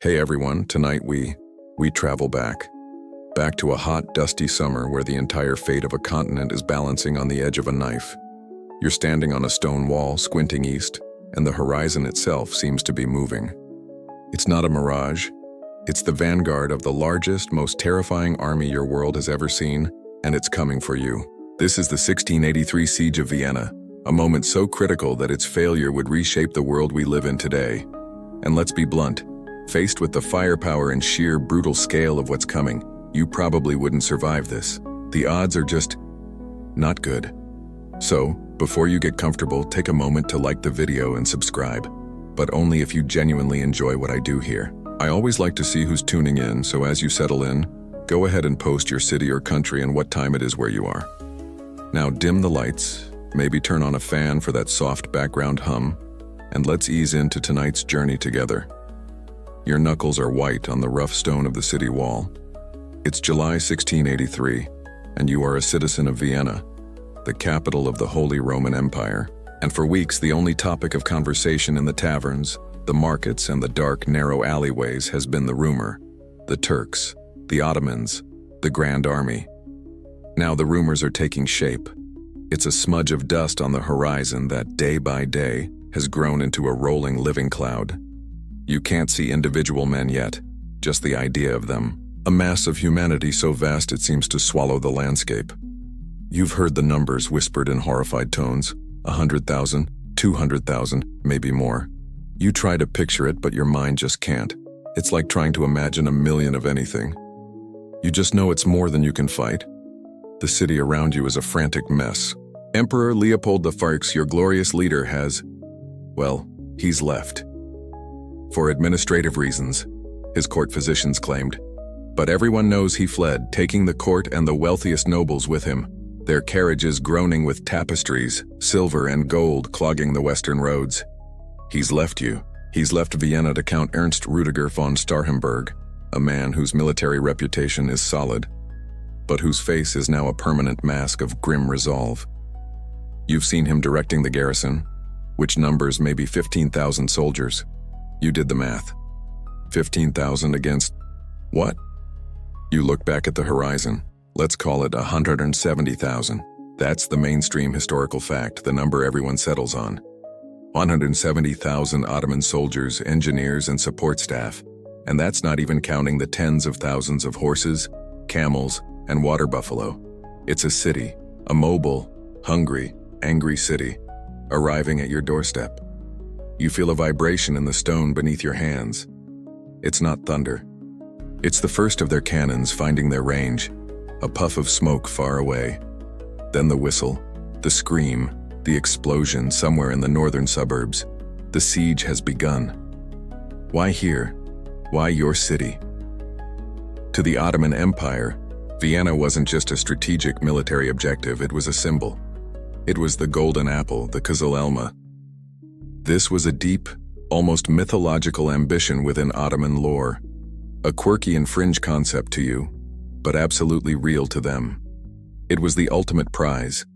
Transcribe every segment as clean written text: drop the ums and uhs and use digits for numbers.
Hey everyone, tonight we travel back to a hot, dusty summer where the entire fate of a continent is balancing on the edge of a knife. You're standing on a stone wall, squinting east, and the horizon itself seems to be moving. It's not a mirage. It's the vanguard of the largest, most terrifying army your world has ever seen, and it's coming for you. This is the 1683 Siege of Vienna, a moment so critical that its failure would reshape the world we live in today. And let's be blunt, faced with the firepower and sheer brutal scale of what's coming, you probably wouldn't survive this. The odds are just not good. So, before you get comfortable, take a moment to like the video and subscribe, but only if you genuinely enjoy what I do here. I always like to see who's tuning in, so as you settle in, go ahead and post your city or country and what time it is where you are. Now dim the lights, maybe turn on a fan for that soft background hum, and let's ease into tonight's journey together. Your knuckles are white on the rough stone of the city wall. It's July 1683, and you are a citizen of Vienna, the capital of the Holy Roman Empire. And for weeks, the only topic of conversation in the taverns, the markets, and the dark, narrow alleyways has been the rumor: the Turks, the Ottomans, the Grand Army. Now the rumors are taking shape. It's a smudge of dust on the horizon that, day by day, has grown into a rolling living cloud. You can't see individual men yet, just the idea of them. A mass of humanity so vast it seems to swallow the landscape. You've heard the numbers whispered in horrified tones: 100,000, 200,000, maybe more. You try to picture it, but your mind just can't. It's like trying to imagine a million of anything. You just know it's more than you can fight. The city around you is a frantic mess. Emperor Leopold I, your glorious leader, he's left. For administrative reasons, his court physicians claimed. But everyone knows he fled, taking the court and the wealthiest nobles with him, their carriages groaning with tapestries, silver and gold clogging the western roads. He's left you. He's left Vienna to Count Ernst Rudiger von Starhemberg, a man whose military reputation is solid, but whose face is now a permanent mask of grim resolve. You've seen him directing the garrison, which numbers maybe 15,000 soldiers. You did the math. 15,000 against what? You look back at the horizon. Let's call it 170,000. That's the mainstream historical fact, the number everyone settles on. 170,000 Ottoman soldiers, engineers, and support staff. And that's not even counting the tens of thousands of horses, camels, and water buffalo. It's a city, a mobile, hungry, angry city, arriving at your doorstep. You feel a vibration in the stone beneath your hands. It's not thunder. It's the first of their cannons finding their range, a puff of smoke far away. Then the whistle, the scream, the explosion somewhere in the northern suburbs. The siege has begun. Why here? Why your city? To the Ottoman Empire, Vienna wasn't just a strategic military objective, it was a symbol. It was the golden apple, the Kızıl Elma. This was a deep, almost mythological ambition within Ottoman lore. A quirky and fringe concept to you, but absolutely real to them. It was the ultimate prize,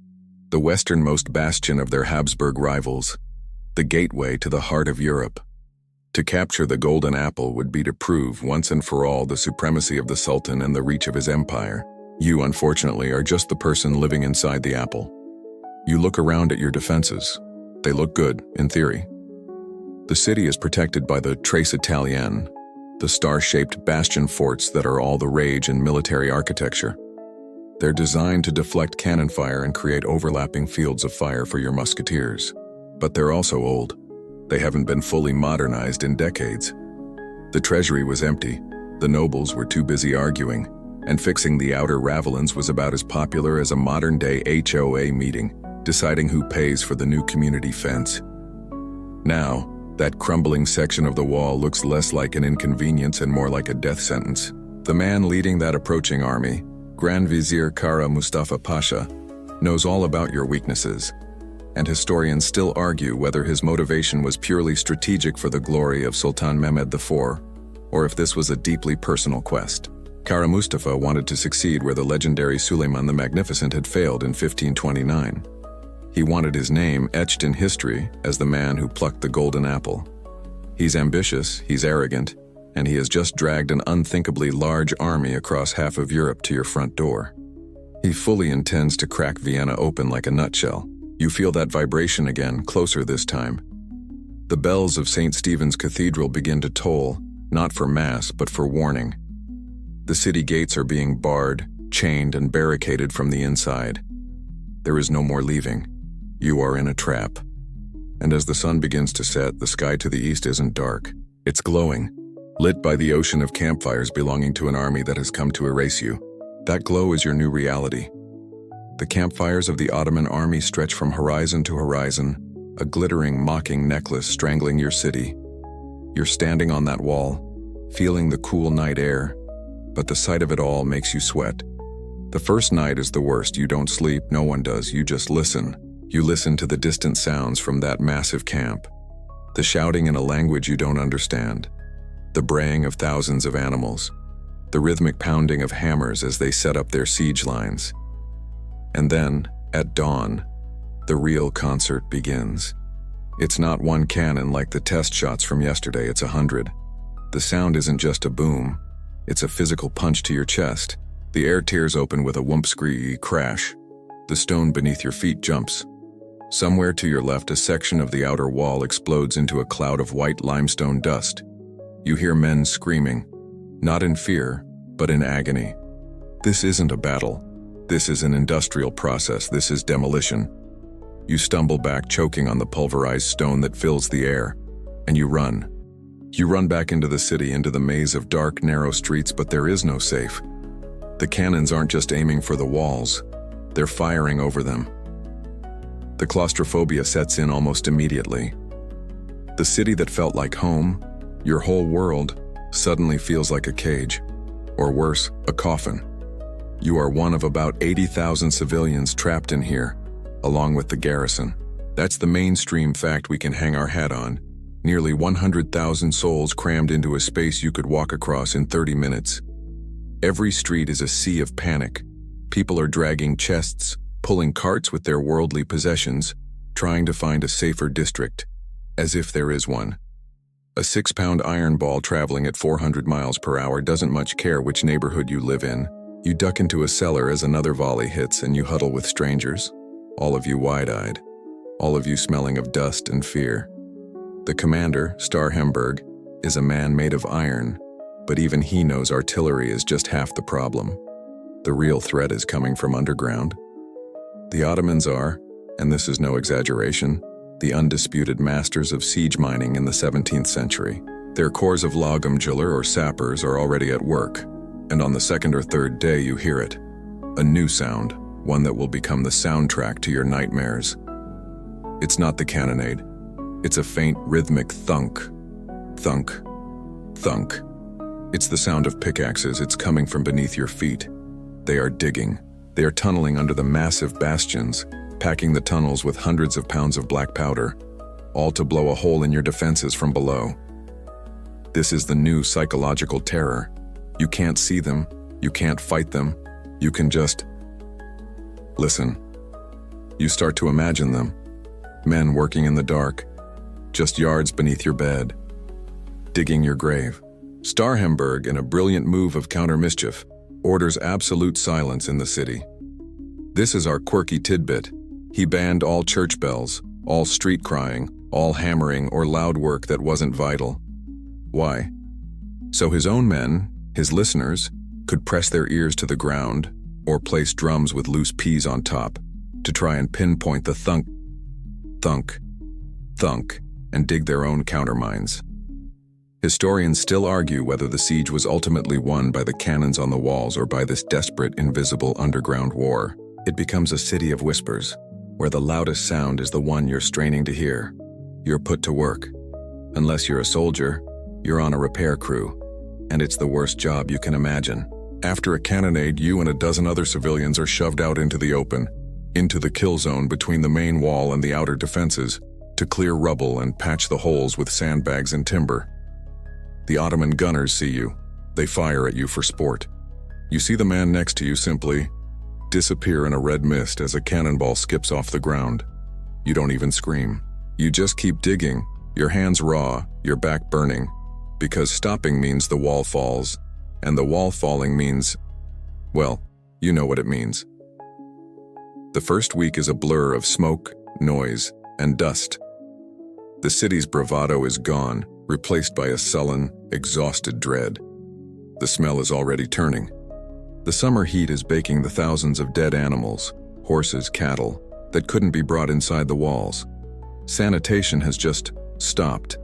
the westernmost bastion of their Habsburg rivals, the gateway to the heart of Europe. To capture the golden apple would be to prove once and for all the supremacy of the Sultan and the reach of his empire. You, unfortunately, are just the person living inside the apple. You look around at your defenses. They look good, in theory. The city is protected by the Tres Italienne, the star-shaped bastion forts that are all the rage in military architecture. They're designed to deflect cannon fire and create overlapping fields of fire for your musketeers. But they're also old. They haven't been fully modernized in decades. The treasury was empty, the nobles were too busy arguing, and fixing the outer ravelins was about as popular as a modern-day HOA meeting, deciding who pays for the new community fence. Now, that crumbling section of the wall looks less like an inconvenience and more like a death sentence. The man leading that approaching army, Grand Vizier Kara Mustafa Pasha, knows all about your weaknesses, and historians still argue whether his motivation was purely strategic for the glory of Sultan Mehmed IV, or if this was a deeply personal quest. Kara Mustafa wanted to succeed where the legendary Suleiman the Magnificent had failed in 1529. He wanted his name etched in history as the man who plucked the golden apple. He's ambitious, he's arrogant, and he has just dragged an unthinkably large army across half of Europe to your front door. He fully intends to crack Vienna open like a nutshell. You feel that vibration again, closer this time. The bells of St. Stephen's Cathedral begin to toll, not for mass, but for warning. The city gates are being barred, chained, and barricaded from the inside. There is no more leaving. You are in a trap. And as the sun begins to set, the sky to the east isn't dark. It's glowing, lit by the ocean of campfires belonging to an army that has come to erase you. That glow is your new reality. The campfires of the Ottoman army stretch from horizon to horizon, a glittering, mocking necklace strangling your city. You're standing on that wall, feeling the cool night air, but the sight of it all makes you sweat. The first night is the worst. You don't sleep, no one does, you just listen. You listen to the distant sounds from that massive camp, the shouting in a language you don't understand, the braying of thousands of animals, the rhythmic pounding of hammers as they set up their siege lines. And then, at dawn, the real concert begins. It's not one cannon like the test shots from yesterday, it's 100. The sound isn't just a boom, it's a physical punch to your chest. The air tears open with a whoomp-scree crash. The stone beneath your feet jumps. Somewhere to your left, a section of the outer wall explodes into a cloud of white limestone dust. You hear men screaming, not in fear, but in agony. This isn't a battle. This is an industrial process. This is demolition. You stumble back, choking on the pulverized stone that fills the air, and you run. You run back into the city, into the maze of dark, narrow streets, but there is no safe. The cannons aren't just aiming for the walls, they're firing over them. The claustrophobia sets in almost immediately. The city that felt like home, your whole world, suddenly feels like a cage, or worse, a coffin. You are one of about 80,000 civilians trapped in here, along with the garrison. That's the mainstream fact we can hang our hat on. Nearly 100,000 souls crammed into a space you could walk across in 30 minutes. Every street is a sea of panic. People are dragging chests, pulling carts with their worldly possessions, trying to find a safer district, as if there is one. A 6-pound iron ball traveling at 400 miles per hour doesn't much care which neighborhood you live in. You duck into a cellar as another volley hits and you huddle with strangers, all of you wide-eyed, all of you smelling of dust and fear. The commander, Starhemberg, is a man made of iron, but even he knows artillery is just half the problem. The real threat is coming from underground. The Ottomans are, and this is no exaggeration, the undisputed masters of siege mining in the 17th century. Their corps of Lagermüller or sappers are already at work, and on the second or third day you hear it. A new sound, one that will become the soundtrack to your nightmares. It's not the cannonade. It's a faint, rhythmic thunk, thunk, thunk. It's the sound of pickaxes. It's coming from beneath your feet. They are digging. They are tunneling under the massive bastions, packing the tunnels with hundreds of pounds of black powder, all to blow a hole in your defenses from below. This is the new psychological terror. You can't see them, you can't fight them, you can just listen. You start to imagine them. Men working in the dark, just yards beneath your bed, digging your grave. Starhemberg, in a brilliant move of counter-mischief, orders absolute silence in the city. This is our quirky tidbit. He banned all church bells, all street crying, all hammering or loud work that wasn't vital. Why? So his own men, his listeners, could press their ears to the ground or place drums with loose peas on top to try and pinpoint the thunk, thunk, thunk, and dig their own countermines. Historians still argue whether the siege was ultimately won by the cannons on the walls or by this desperate, invisible underground war. It becomes a city of whispers, where the loudest sound is the one you're straining to hear. You're put to work. Unless you're a soldier, you're on a repair crew, and it's the worst job you can imagine. After a cannonade, you and a dozen other civilians are shoved out into the open, into the kill zone between the main wall and the outer defenses, to clear rubble and patch the holes with sandbags and timber. The Ottoman gunners see you. They fire at you for sport. You see the man next to you simply disappear in a red mist as a cannonball skips off the ground. You don't even scream. You just keep digging, your hands raw, your back burning, Because stopping means the wall falls, and the wall falling means, well, you know what it means. The first week is a blur of smoke, noise, and dust. The city's bravado is gone, replaced by a sullen, exhausted dread. The smell is already turning. The summer heat is baking the thousands of dead animals, horses, cattle, that couldn't be brought inside the walls. Sanitation has just stopped.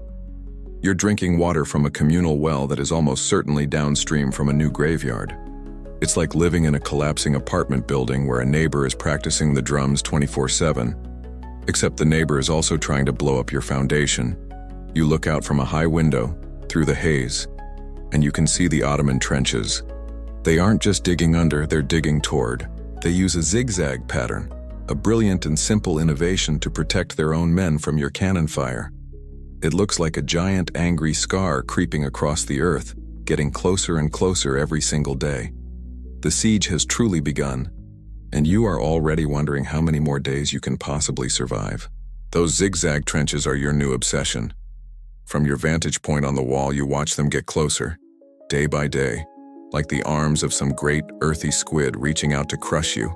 You're drinking water from a communal well that is almost certainly downstream from a new graveyard. It's like living in a collapsing apartment building where a neighbor is practicing the drums 24/7. Except the neighbor is also trying to blow up your foundation. You look out from a high window, through the haze, and you can see the Ottoman trenches. They aren't just digging under, they're digging toward. They use a zigzag pattern, a brilliant and simple innovation to protect their own men from your cannon fire. It looks like a giant angry scar creeping across the earth, getting closer and closer every single day. The siege has truly begun, and you are already wondering how many more days you can possibly survive. Those zigzag trenches are your new obsession. From your vantage point on the wall, you watch them get closer, day by day, like the arms of some great earthy squid reaching out to crush you.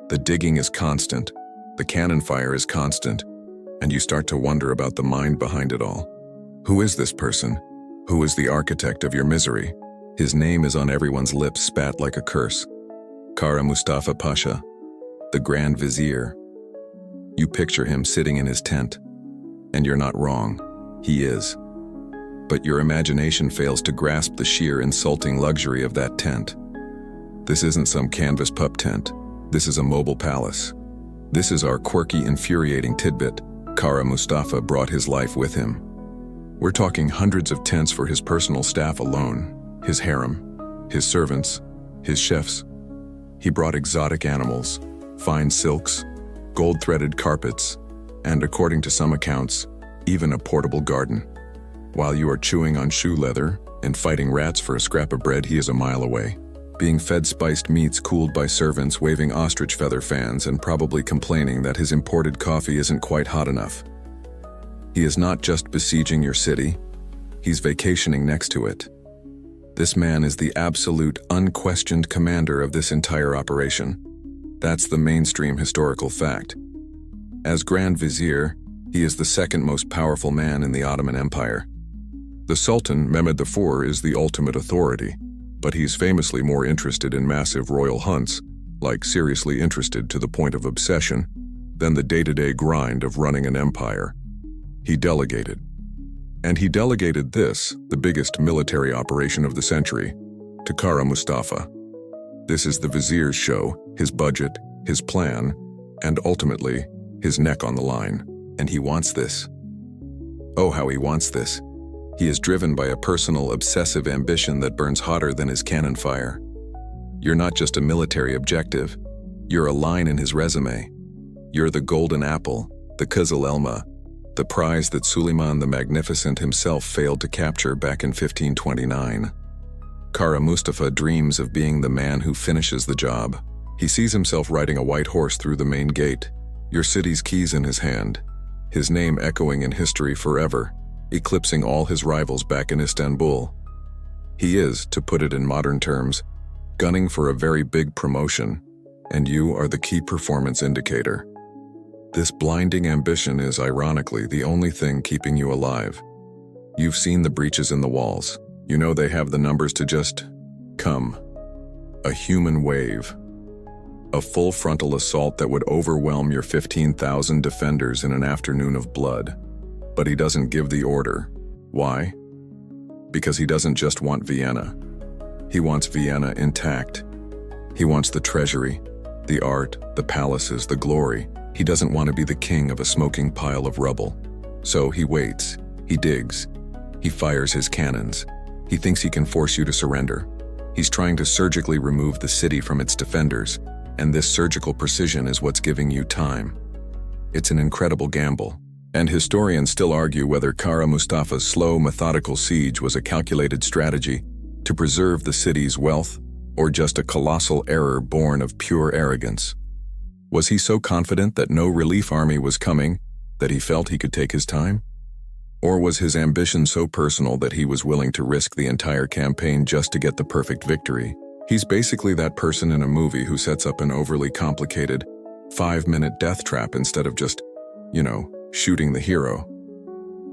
The digging is constant, the cannon fire is constant, and you start to wonder about the mind behind it all. Who is this person? Who is the architect of your misery? His name is on everyone's lips, spat like a curse. Kara Mustafa Pasha, the Grand Vizier. You picture him sitting in his tent, and you're not wrong, he is. But your imagination fails to grasp the sheer insulting luxury of that tent. This isn't some canvas pup tent. This is a mobile palace. This is our quirky, infuriating tidbit. Kara Mustafa brought his life with him. We're talking hundreds of tents for his personal staff alone, his harem, his servants, his chefs. He brought exotic animals, fine silks, gold-threaded carpets, and according to some accounts, even a portable garden. While you are chewing on shoe leather and fighting rats for a scrap of bread, he is a mile away, being fed spiced meats cooled by servants waving ostrich feather fans and probably complaining that his imported coffee isn't quite hot enough. He is not just besieging your city, he's vacationing next to it. This man is the absolute, unquestioned commander of this entire operation. That's the mainstream historical fact. As Grand Vizier, he is the second most powerful man in the Ottoman Empire. The Sultan, Mehmed IV, is the ultimate authority, but he's famously more interested in massive royal hunts, like seriously interested to the point of obsession, than the day-to-day grind of running an empire. He delegated. And he delegated this, the biggest military operation of the century, to Kara Mustafa. This is the vizier's show, his budget, his plan, and ultimately, his neck on the line. And he wants this. Oh, how he wants this. He is driven by a personal, obsessive ambition that burns hotter than his cannon fire. You're not just a military objective. You're a line in his resume. You're the golden apple, the Kızıl Elma, the prize that Suleiman the Magnificent himself failed to capture back in 1529. Kara Mustafa dreams of being the man who finishes the job. He sees himself riding a white horse through the main gate, your city's keys in his hand, his name echoing in history forever, eclipsing all his rivals back in Istanbul. He is, to put it in modern terms, gunning for a very big promotion, and you are the key performance indicator. This blinding ambition is, ironically, the only thing keeping you alive. You've seen the breaches in the walls. You know they have the numbers to just come. A human wave. A full frontal assault that would overwhelm your 15,000 defenders in an afternoon of blood. But he doesn't give the order. Why? Because he doesn't just want Vienna. He wants Vienna intact. He wants the treasury, the art, the palaces, the glory. He doesn't want to be the king of a smoking pile of rubble. So he waits, he digs, he fires his cannons. He thinks he can force you to surrender. He's trying to surgically remove the city from its defenders, and this surgical precision is what's giving you time. It's an incredible gamble, and historians still argue whether Kara Mustafa's slow, methodical siege was a calculated strategy to preserve the city's wealth, or just a colossal error born of pure arrogance. Was he so confident that no relief army was coming that he felt he could take his time? Or was his ambition so personal that he was willing to risk the entire campaign just to get the perfect victory? He's basically that person in a movie who sets up an overly complicated 5-minute death trap instead of just, shooting the hero.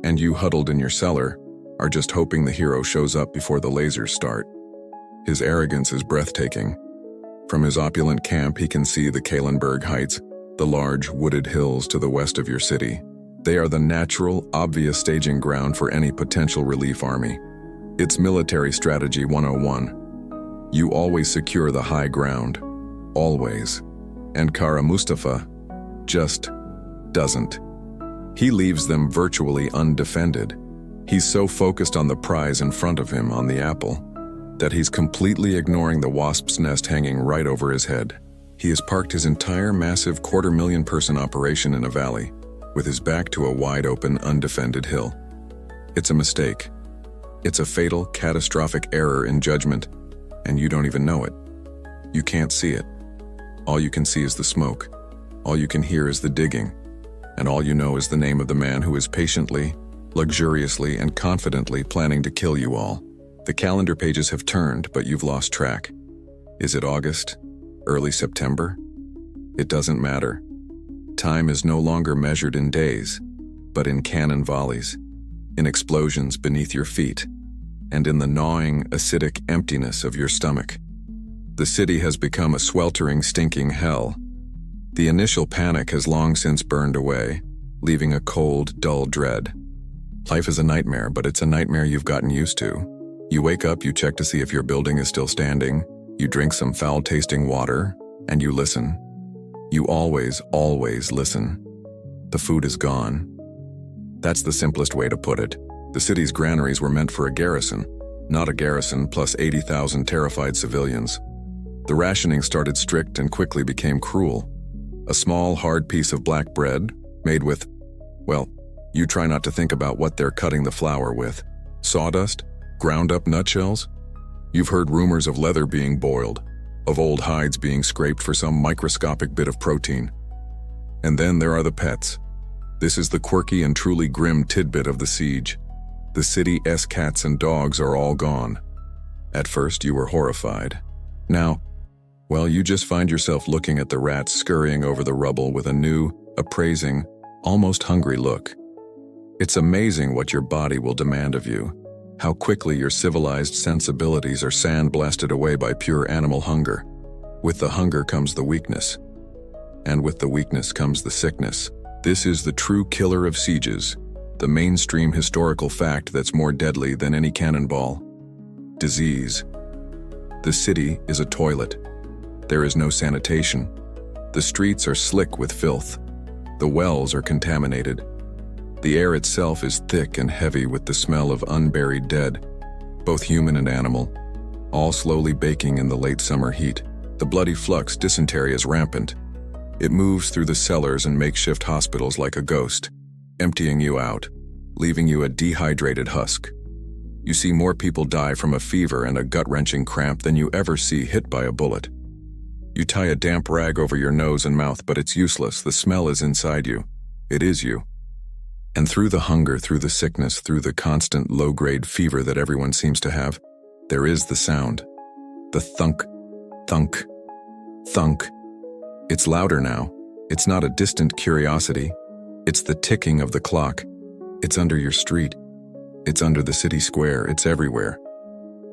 And you, huddled in your cellar, are just hoping the hero shows up before the lasers start. His arrogance is breathtaking. From his opulent camp, he can see the Kahlenberg Heights, the large wooded hills to the west of your city. They are the natural, obvious staging ground for any potential relief army. It's military strategy 101. You always secure the high ground. Always. And Kara Mustafa just doesn't. He leaves them virtually undefended. He's so focused on the prize in front of him on the apple that he's completely ignoring the wasp's nest hanging right over his head. He has parked his entire massive 250,000-person operation in a valley, with his back to a wide-open, undefended hill. It's a mistake. It's a fatal, catastrophic error in judgment, and you don't even know it. You can't see it. All you can see is the smoke. All you can hear is the digging. And all you know is the name of the man who is patiently, luxuriously, and confidently planning to kill you all. The calendar pages have turned, but you've lost track. Is it August? Early September? It doesn't matter. Time is no longer measured in days, but in cannon volleys, in explosions beneath your feet, and in the gnawing, acidic emptiness of your stomach. The city has become a sweltering, stinking hell. The initial panic has long since burned away, leaving a cold, dull dread. Life is a nightmare, but it's a nightmare you've gotten used to. You wake up, you check to see if your building is still standing, you drink some foul-tasting water, and you listen. You always, always listen. The food is gone. That's the simplest way to put it. The city's granaries were meant for a garrison, not a garrison plus 80,000 terrified civilians. The rationing started strict and quickly became cruel. A small, hard piece of black bread, made with, well, you try not to think about what they're cutting the flour with. Sawdust? Ground-up nutshells? You've heard rumors of leather being boiled, of old hides being scraped for some microscopic bit of protein. And then there are the pets. This is the quirky and truly grim tidbit of the siege. The city's cats and dogs are all gone. At first, you were horrified. Now, well, you just find yourself looking at the rats scurrying over the rubble with a new, appraising, almost hungry look. It's amazing what your body will demand of you, how quickly your civilized sensibilities are sandblasted away by pure animal hunger. With the hunger comes the weakness, and with the weakness comes the sickness. This is the true killer of sieges, the mainstream historical fact that's more deadly than any cannonball. Disease. The city is a toilet. There is no sanitation. The streets are slick with filth. The wells are contaminated. The air itself is thick and heavy with the smell of unburied dead, both human and animal, all slowly baking in the late summer heat. The bloody flux, dysentery, is rampant. It moves through the cellars and makeshift hospitals like a ghost, emptying you out, leaving you a dehydrated husk. You see more people die from a fever and a gut-wrenching cramp than you ever see hit by a bullet. You tie a damp rag over your nose and mouth, but it's useless. The smell is inside you. It is you. And through the hunger, through the sickness, through the constant low-grade fever that everyone seems to have, there is the sound. The thunk, thunk, thunk. It's louder now. It's not a distant curiosity. It's the ticking of the clock. It's under your street. It's under the city square. It's everywhere.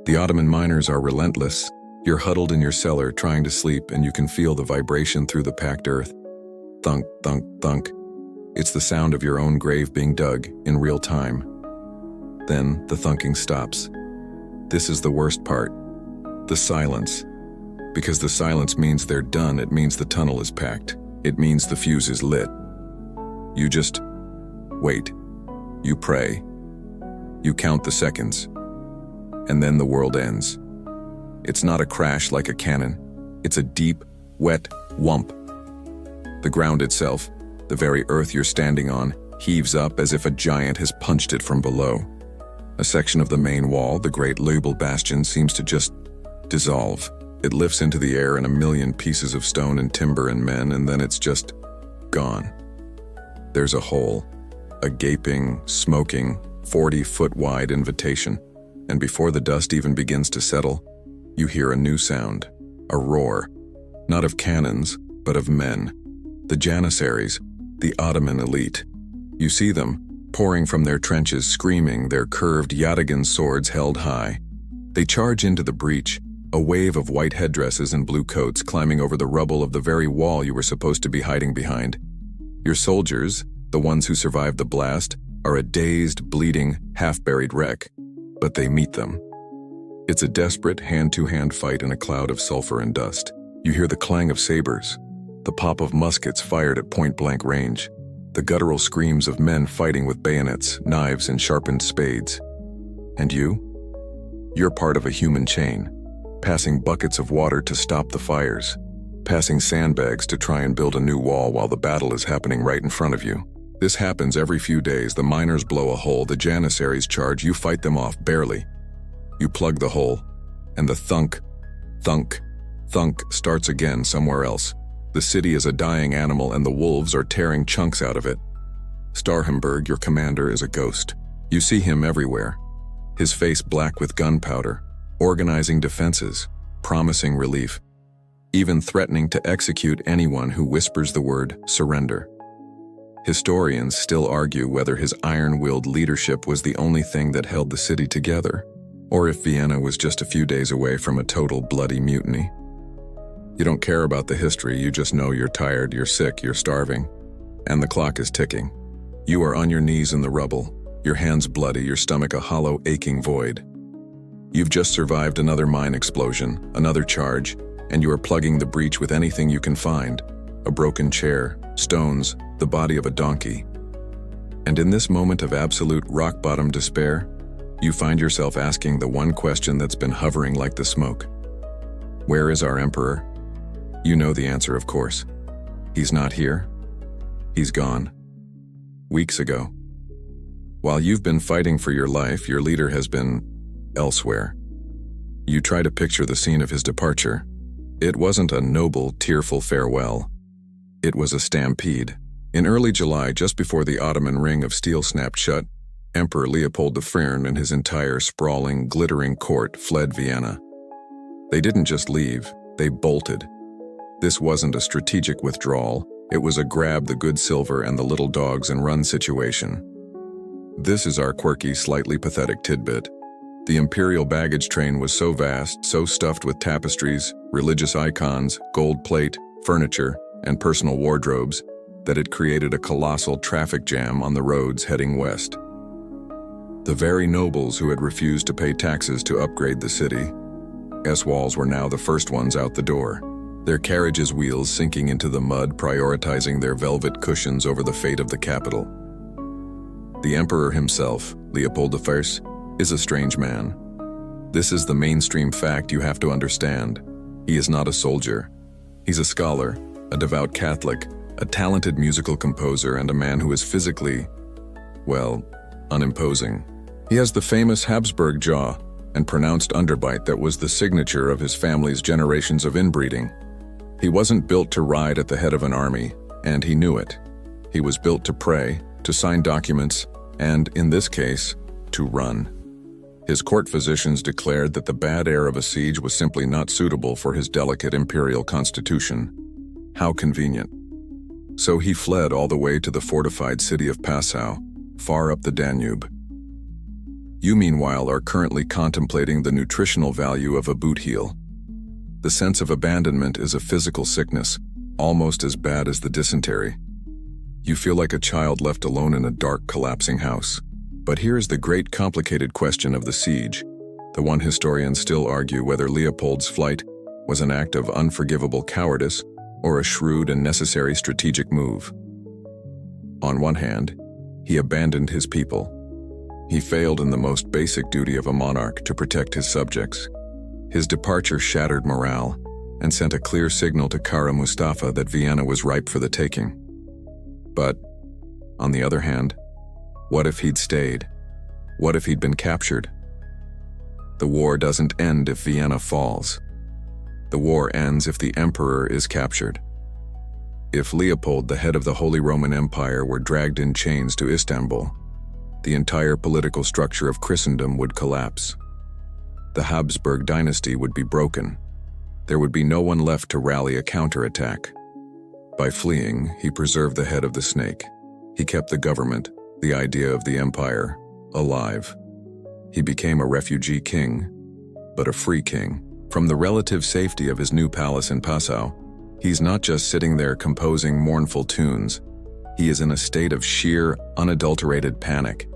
The Ottoman miners are relentless. You're huddled in your cellar trying to sleep, and you can feel the vibration through the packed earth. Thunk, thunk, thunk. It's the sound of your own grave being dug in real time. Then the thunking stops. This is the worst part. The silence. Because the silence means they're done. It means the tunnel is packed. It means the fuse is lit. You just wait. You pray. You count the seconds. And then the world ends. It's not a crash like a cannon. It's a deep, wet whump. The ground itself, the very earth you're standing on, heaves up as if a giant has punched it from below. A section of the main wall, the great Lubel bastion, seems to just dissolve. It lifts into the air in a million pieces of stone and timber and men, and then it's just gone. There's a hole, a gaping, smoking, 40-foot-wide invitation, and before the dust even begins to settle, you hear a new sound, a roar, not of cannons, but of men, the Janissaries, the Ottoman elite. You see them, pouring from their trenches, screaming, their curved yataghan swords held high. They charge into the breach, a wave of white headdresses and blue coats climbing over the rubble of the very wall you were supposed to be hiding behind. Your soldiers, the ones who survived the blast, are a dazed, bleeding, half-buried wreck, but they meet them. It's a desperate hand-to-hand fight in a cloud of sulfur and dust. You hear the clang of sabers, the pop of muskets fired at point-blank range, the guttural screams of men fighting with bayonets, knives, and sharpened spades. And you're part of a human chain, passing buckets of water to stop the fires, passing sandbags to try and build a new wall while the battle is happening right in front of you. This happens every few days. The miners blow a hole, the Janissaries charge, you fight them off, barely. You plug the hole, and the thunk, thunk, thunk starts again somewhere else. The city is a dying animal and the wolves are tearing chunks out of it. Starhemberg, your commander, is a ghost. You see him everywhere, his face black with gunpowder, organizing defenses, promising relief, even threatening to execute anyone who whispers the word surrender. Historians still argue whether his iron-willed leadership was the only thing that held the city together, or if Vienna was just a few days away from a total bloody mutiny. You don't care about the history, you just know you're tired, you're sick, you're starving, and the clock is ticking. You are on your knees in the rubble, your hands bloody, your stomach a hollow, aching void. You've just survived another mine explosion, another charge, and you are plugging the breach with anything you can find: a broken chair, stones, the body of a donkey. And in this moment of absolute rock-bottom despair, you find yourself asking the one question that's been hovering like the smoke. Where is our emperor? You know the answer, of course. He's not here. He's gone. Weeks ago. While you've been fighting for your life, your leader has been elsewhere. You try to picture the scene of his departure. It wasn't a noble, tearful farewell. It was a stampede. In early July, just before the Ottoman ring of steel snapped shut, Emperor Leopold I and his entire sprawling, glittering court fled Vienna. They didn't just leave, they bolted. This wasn't a strategic withdrawal, it was a grab the good silver and the little dogs and run situation. This is our quirky, slightly pathetic tidbit. The imperial baggage train was so vast, so stuffed with tapestries, religious icons, gold plate, furniture, and personal wardrobes, that it created a colossal traffic jam on the roads heading west. The very nobles who had refused to pay taxes to upgrade the city, S-Walls were now the first ones out the door, their carriages' wheels sinking into the mud, prioritizing their velvet cushions over the fate of the capital. The emperor himself, Leopold I, is a strange man. This is the mainstream fact you have to understand. He is not a soldier. He's a scholar, a devout Catholic, a talented musical composer, and a man who is physically, well, unimposing. He has the famous Habsburg jaw and pronounced underbite that was the signature of his family's generations of inbreeding. He wasn't built to ride at the head of an army, and he knew it. He was built to pray, to sign documents, and, in this case, to run. His court physicians declared that the bad air of a siege was simply not suitable for his delicate imperial constitution. How convenient. So he fled all the way to the fortified city of Passau, far up the Danube. You, meanwhile, are currently contemplating the nutritional value of a boot heel. The sense of abandonment is a physical sickness, almost as bad as the dysentery. You feel like a child left alone in a dark, collapsing house. But here's the great complicated question of the siege, the one historians still argue whether Leopold's flight was an act of unforgivable cowardice or a shrewd and necessary strategic move. On one hand, he abandoned his people. He failed in the most basic duty of a monarch to protect his subjects. His departure shattered morale and sent a clear signal to Kara Mustafa that Vienna was ripe for the taking. But, on the other hand, what if he'd stayed? What if he'd been captured? The war doesn't end if Vienna falls. The war ends if the emperor is captured. If Leopold, the head of the Holy Roman Empire, were dragged in chains to Istanbul, the entire political structure of Christendom would collapse. The Habsburg dynasty would be broken. There would be no one left to rally a counterattack. By fleeing, he preserved the head of the snake. He kept the government, the idea of the empire, alive. He became a refugee king, but a free king. From the relative safety of his new palace in Passau, he's not just sitting there composing mournful tunes. He is in a state of sheer, unadulterated panic.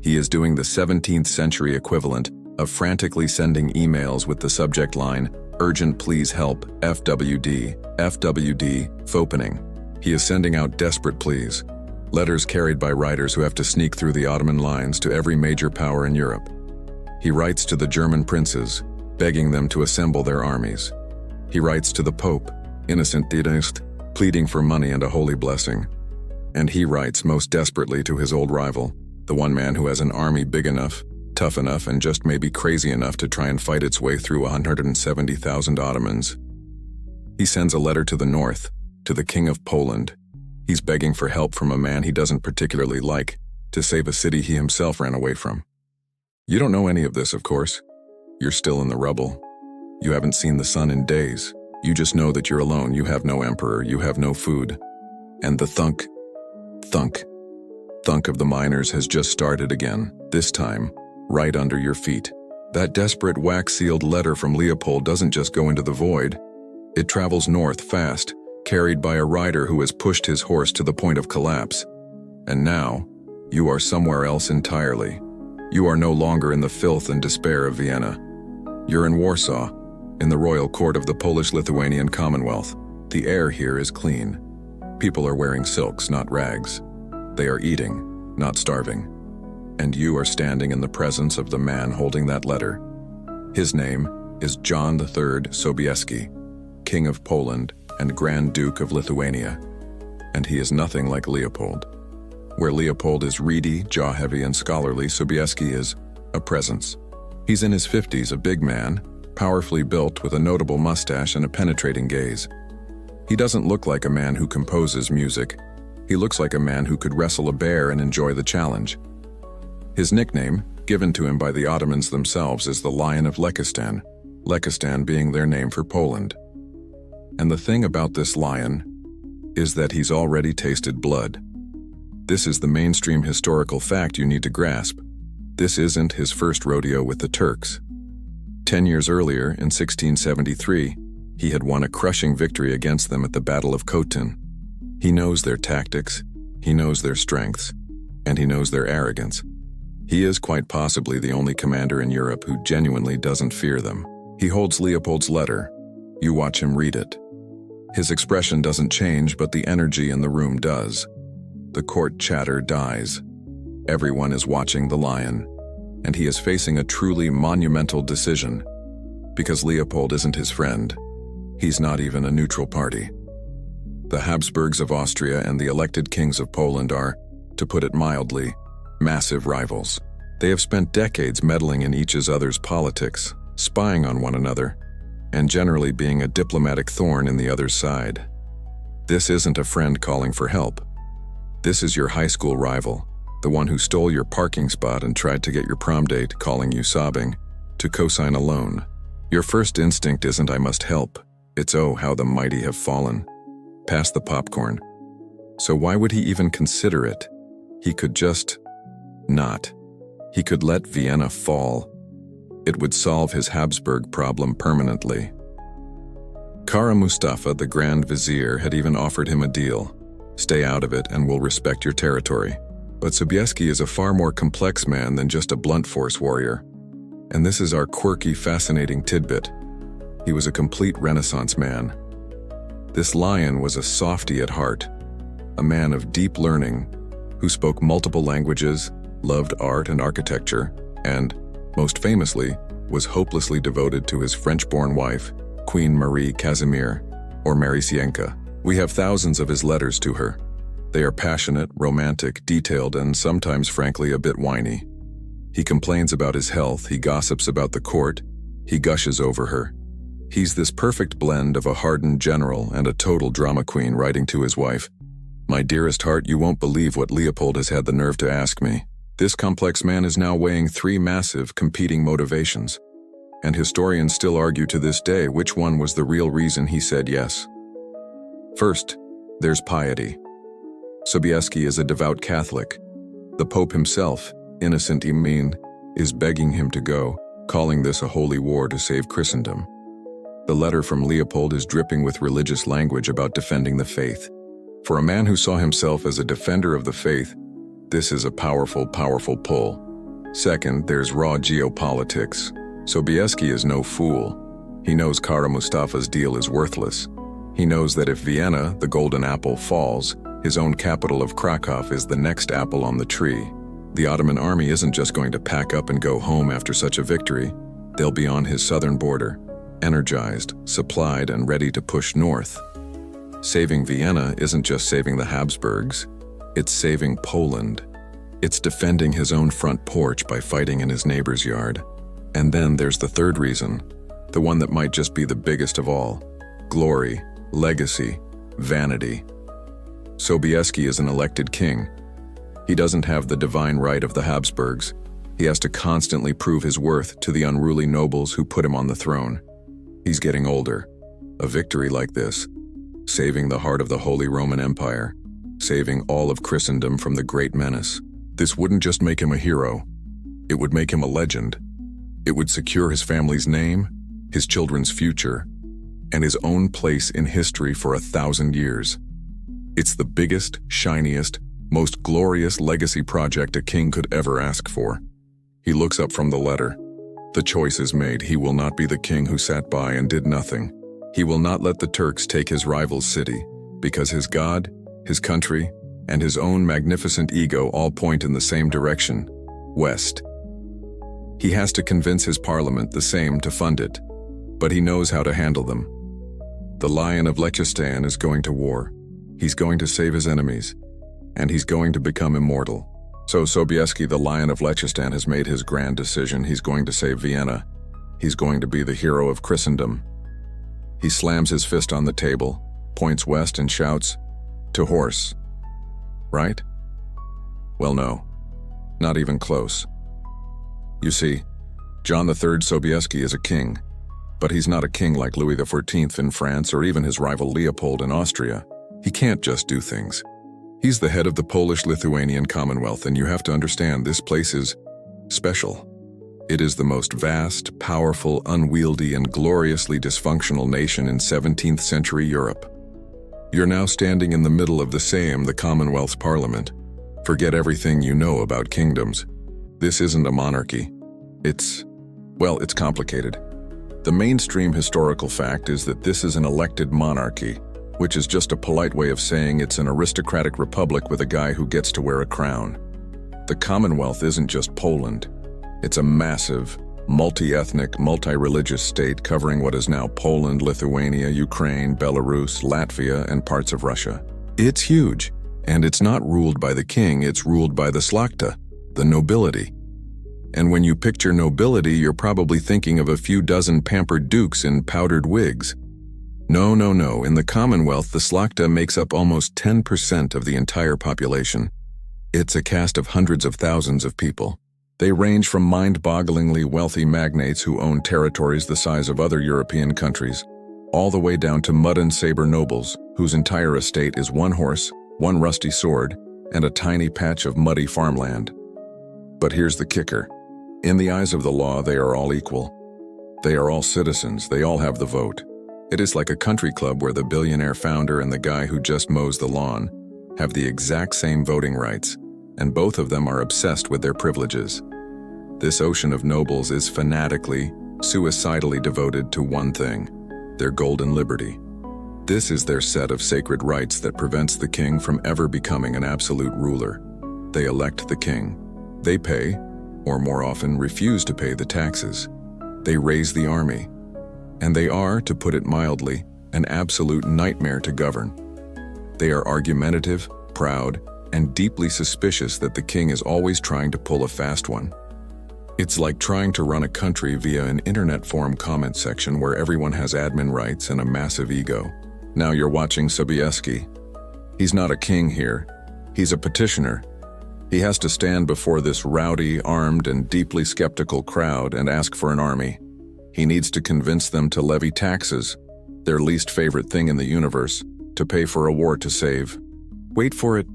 He is doing the 17th century equivalent of frantically sending emails with the subject line, "Urgent please help, FWD, FWD, Fopening." He is sending out desperate pleas, letters carried by writers who have to sneak through the Ottoman lines to every major power in Europe. He writes to the German princes, begging them to assemble their armies. He writes to the Pope, Innocent Dienst, pleading for money and a holy blessing. And he writes most desperately to his old rival, the one man who has an army big enough, tough enough, and just maybe crazy enough to try and fight its way through 170,000 Ottomans. He sends a letter to the north, to the King of Poland. He's begging for help from a man he doesn't particularly like, to save a city he himself ran away from. You don't know any of this, of course. You're still in the rubble. You haven't seen the sun in days. You just know that you're alone, you have no emperor, you have no food. And the thunk, thunk, thunk of the miners has just started again, this time, right under your feet. That desperate wax-sealed letter from Leopold doesn't just go into the void. It travels north fast, carried by a rider who has pushed his horse to the point of collapse. And now, you are somewhere else entirely. You are no longer in the filth and despair of Vienna. You're in Warsaw, in the royal court of the Polish-Lithuanian Commonwealth. The air here is clean. People are wearing silks, not rags. They are eating, not starving. And you are standing in the presence of the man holding that letter. His name is John III Sobieski, King of Poland and Grand Duke of Lithuania. And he is nothing like Leopold. Where Leopold is reedy, jaw-heavy, and scholarly, Sobieski is a presence. He's in his 50s, a big man, powerfully built with a notable mustache and a penetrating gaze. He doesn't look like a man who composes music. He looks like a man who could wrestle a bear and enjoy the challenge. His nickname, given to him by the Ottomans themselves, is the Lion of Lekistan, Lekistan being their name for Poland. And the thing about this lion is that he's already tasted blood. This is the mainstream historical fact you need to grasp. This isn't his first rodeo with the Turks. 10 years earlier, in 1673, he had won a crushing victory against them at the Battle of Khotin. He knows their tactics, he knows their strengths, and he knows their arrogance. He is quite possibly the only commander in Europe who genuinely doesn't fear them. He holds Leopold's letter. You watch him read it. His expression doesn't change, but the energy in the room does. The court chatter dies. Everyone is watching the lion, and he is facing a truly monumental decision. Because Leopold isn't his friend. He's not even a neutral party. The Habsburgs of Austria and the elected kings of Poland are, to put it mildly, massive rivals. They have spent decades meddling in each other's politics, spying on one another, and generally being a diplomatic thorn in the other's side. This isn't a friend calling for help. This is your high school rival, the one who stole your parking spot and tried to get your prom date, calling you sobbing, to co-sign a loan. Your first instinct isn't "I must help," it's "Oh, how the mighty have fallen." Pass the popcorn. So why would he even consider it? He could just not. He could let Vienna fall. It would solve his Habsburg problem permanently. Kara Mustafa, the Grand Vizier, had even offered him a deal. Stay out of it and we'll respect your territory. But Sobieski is a far more complex man than just a blunt force warrior. And this is our quirky, fascinating tidbit. He was a complete Renaissance man. This lion was a softy at heart, a man of deep learning, who spoke multiple languages, loved art and architecture, and, most famously, was hopelessly devoted to his French-born wife, Queen Marie Casimir, or Maricienka. We have thousands of his letters to her. They are passionate, romantic, detailed, and sometimes, frankly, a bit whiny. He complains about his health, he gossips about the court, he gushes over her. He's this perfect blend of a hardened general and a total drama queen, writing to his wife, "My dearest heart, you won't believe what Leopold has had the nerve to ask me." This complex man is now weighing three massive, competing motivations, and historians still argue to this day which one was the real reason he said yes. First, there's piety. Sobieski is a devout Catholic. The Pope himself, Innocent Imin, is begging him to go, calling this a holy war to save Christendom. The letter from Leopold is dripping with religious language about defending the faith. For a man who saw himself as a defender of the faith, this is a powerful, powerful pull. Second, there's raw geopolitics. Sobieski is no fool. He knows Kara Mustafa's deal is worthless. He knows that if Vienna, the golden apple, falls, his own capital of Krakow is the next apple on the tree. The Ottoman army isn't just going to pack up and go home after such a victory. They'll be on his southern border, energized, supplied, and ready to push north. Saving Vienna isn't just saving the Habsburgs, it's saving Poland. It's defending his own front porch by fighting in his neighbor's yard. And then there's the third reason, the one that might just be the biggest of all: glory, legacy, vanity. Sobieski is an elected king. He doesn't have the divine right of the Habsburgs. He has to constantly prove his worth to the unruly nobles who put him on the throne. He's getting older. A victory like this, saving the heart of the Holy Roman Empire, saving all of Christendom from the great menace, this wouldn't just make him a hero, it would make him a legend. It would secure his family's name, his children's future, and his own place in history for 1,000 years. It's the biggest, shiniest, most glorious legacy project a king could ever ask for. He looks up from the letter. The choice is made. He will not be the king who sat by and did nothing. He will not let the Turks take his rival's city, because his God, his country, and his own magnificent ego all point in the same direction, west. He has to convince his parliament the same to fund it, but he knows how to handle them. The Lion of Liechtenstein is going to war. He's going to save his enemies, and he's going to become immortal. So Sobieski, the Lion of Liechtenstein, has made his grand decision. He's going to save Vienna. He's going to be the hero of Christendom. He slams his fist on the table, points west and shouts, "To horse." Right? Well, no. Not even close. You see, John III Sobieski is a king, but he's not a king like Louis XIV in France or even his rival Leopold in Austria. He can't just do things. He's the head of the Polish-Lithuanian Commonwealth, and you have to understand this place is special. It is the most vast, powerful, unwieldy, and gloriously dysfunctional nation in 17th century Europe. You're now standing in the middle of the Sejm, the Commonwealth's parliament. Forget everything you know about kingdoms. This isn't a monarchy. It's complicated. The mainstream historical fact is that this is an elected monarchy, which is just a polite way of saying it's an aristocratic republic with a guy who gets to wear a crown. The Commonwealth isn't just Poland. It's a massive, multi-ethnic, multi-religious state covering what is now Poland, Lithuania, Ukraine, Belarus, Latvia, and parts of Russia. It's huge, and it's not ruled by the king, it's ruled by the szlachta, the nobility. And when you picture nobility, you're probably thinking of a few dozen pampered dukes in powdered wigs. No. In the Commonwealth, the szlachta makes up almost 10% of the entire population. It's a caste of hundreds of thousands of people. They range from mind-bogglingly wealthy magnates who own territories the size of other European countries, all the way down to mud and saber nobles, whose entire estate is one horse, one rusty sword, and a tiny patch of muddy farmland. But here's the kicker. In the eyes of the law, they are all equal. They are all citizens, they all have the vote. It is like a country club where the billionaire founder and the guy who just mows the lawn have the exact same voting rights, and both of them are obsessed with their privileges. This ocean of nobles is fanatically, suicidally devoted to one thing, their golden liberty. This is their set of sacred rights that prevents the king from ever becoming an absolute ruler. They elect the king. They pay, or more often refuse to pay, the taxes. They raise the army. And they are, to put it mildly, an absolute nightmare to govern. They are argumentative, proud, and deeply suspicious that the king is always trying to pull a fast one. It's like trying to run a country via an internet forum comment section where everyone has admin rights and a massive ego. Now you're watching Sobieski. He's not a king here. He's a petitioner. He has to stand before this rowdy, armed, and deeply skeptical crowd and ask for an army. He needs to convince them to levy taxes, their least favorite thing in the universe, to pay for a war to save. Wait for it,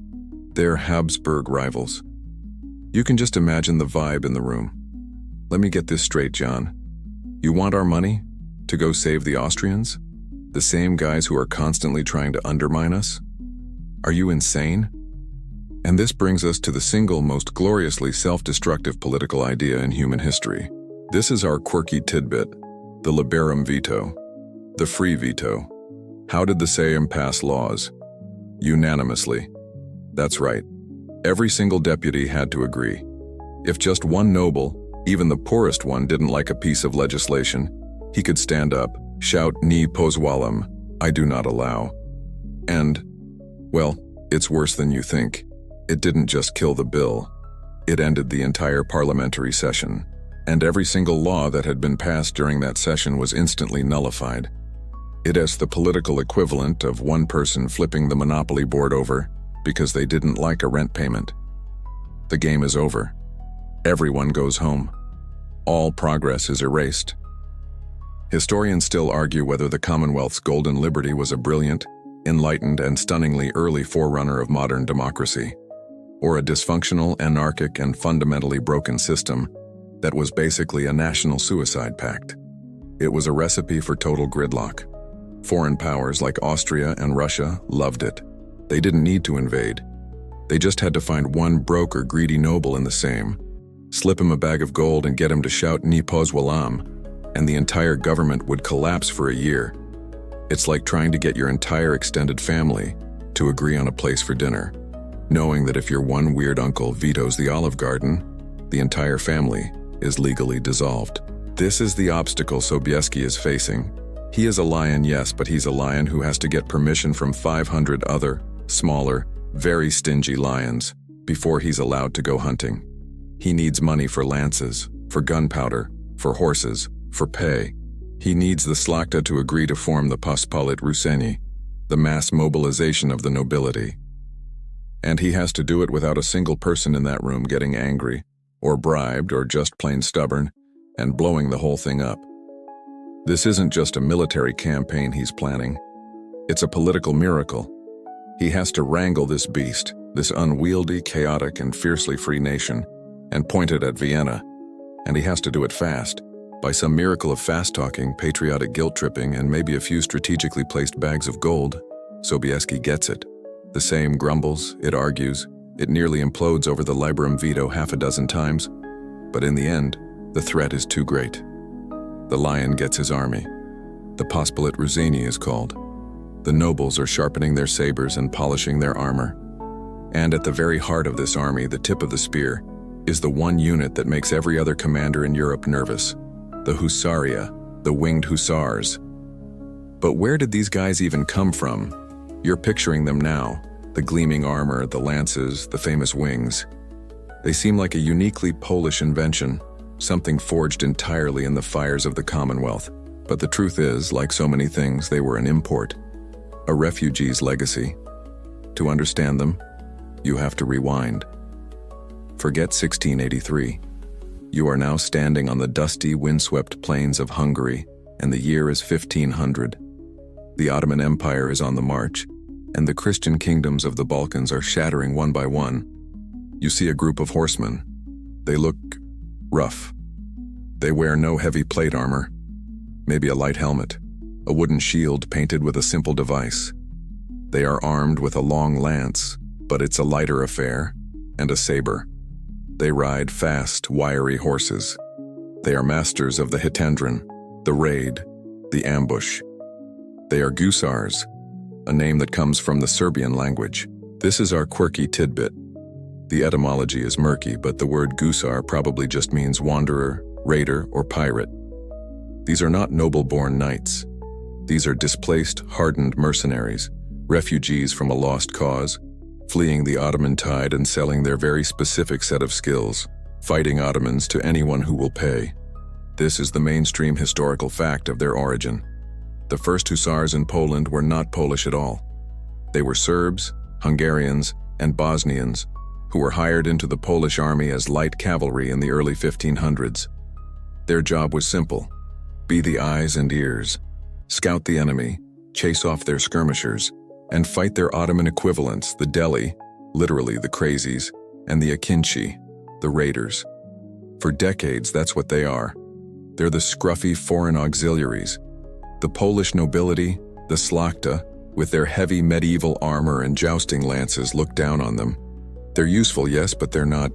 they're Habsburg rivals. You can just imagine the vibe in the room. Let me get this straight, John. You want our money? To go save the Austrians? The same guys who are constantly trying to undermine us? Are you insane? And this brings us to the single most gloriously self-destructive political idea in human history. This is our quirky tidbit, the liberum veto, the free veto. How did the Sejm pass laws? Unanimously. That's right. Every single deputy had to agree. If just one noble, even the poorest one, didn't like a piece of legislation, he could stand up, shout "Nie pozwalam," I do not allow. And, well, it's worse than you think. It didn't just kill the bill. It ended the entire parliamentary session, and every single law that had been passed during that session was instantly nullified. It is the political equivalent of one person flipping the monopoly board over because they didn't like a rent payment. The game is over. Everyone goes home. All progress is erased. Historians still argue whether the Commonwealth's golden liberty was a brilliant, enlightened, and stunningly early forerunner of modern democracy, or a dysfunctional, anarchic, and fundamentally broken system that was basically a national suicide pact. It was a recipe for total gridlock. Foreign powers like Austria and Russia loved it. They didn't need to invade. They just had to find one broke or greedy noble in the Sejm, slip him a bag of gold and get him to shout "Nie pozwalam," and the entire government would collapse for a year. It's like trying to get your entire extended family to agree on a place for dinner, knowing that if your one weird uncle vetoes the Olive Garden, the entire family is legally dissolved. This is the obstacle Sobieski is facing. He is a lion, yes, but he's a lion who has to get permission from 500 other, smaller, very stingy lions before he's allowed to go hunting. He needs money for lances, for gunpowder, for horses, for pay. He needs the Slakta to agree to form the Pospolit Ruseni, the mass mobilization of the nobility. And he has to do it without a single person in that room getting angry, or bribed, or just plain stubborn, and blowing the whole thing up. This isn't just a military campaign he's planning. It's a political miracle. He has to wrangle this beast, this unwieldy, chaotic, and fiercely free nation, and point it at Vienna. And he has to do it fast, by some miracle of fast-talking, patriotic guilt-tripping, and maybe a few strategically placed bags of gold. Sobieski gets it. The Sejm grumbles, it argues, it nearly implodes over the liberum veto half a dozen times, but in the end, the threat is too great. The lion gets his army. The Pospolit Ruseni is called. The nobles are sharpening their sabers and polishing their armor. And at the very heart of this army, the tip of the spear, is the one unit that makes every other commander in Europe nervous, the Hussaria, the Winged Hussars. But where did these guys even come from? You're picturing them now, the gleaming armor, the lances, the famous wings. They seem like a uniquely Polish invention, something forged entirely in the fires of the Commonwealth. But the truth is, like so many things, they were an import, a refugee's legacy. To understand them, you have to rewind. Forget 1683. You are now standing on the dusty, windswept plains of Hungary, and the year is 1500. The Ottoman Empire is on the march, and the Christian kingdoms of the Balkans are shattering one by one. You see a group of horsemen. They look rough. They wear no heavy plate armor, maybe a light helmet, a wooden shield painted with a simple device. They are armed with a long lance, but it's a lighter affair, and a saber. They ride fast, wiry horses. They are masters of the hitendron, the raid, the ambush. They are Hussars, a name that comes from the Serbian language. This is our quirky tidbit. The etymology is murky, but the word Hussar probably just means wanderer, raider, or pirate. These are not noble-born knights. These are displaced, hardened mercenaries, refugees from a lost cause, fleeing the Ottoman tide and selling their very specific set of skills fighting Ottomans to anyone who will pay. This is the mainstream historical fact of their origin. The first Hussars in Poland were not Polish at all. They were Serbs, Hungarians, and Bosnians, who were hired into the Polish army as light cavalry in the early 1500s. Their job was simple: be the eyes and ears, scout the enemy, chase off their skirmishers, and fight their Ottoman equivalents, the Deli, literally the crazies, and the Akinci, the raiders. For decades, that's what they are. They're the scruffy foreign auxiliaries. The Polish nobility, the szlachta, with their heavy medieval armor and jousting lances, look down on them. They're useful, yes, but they're not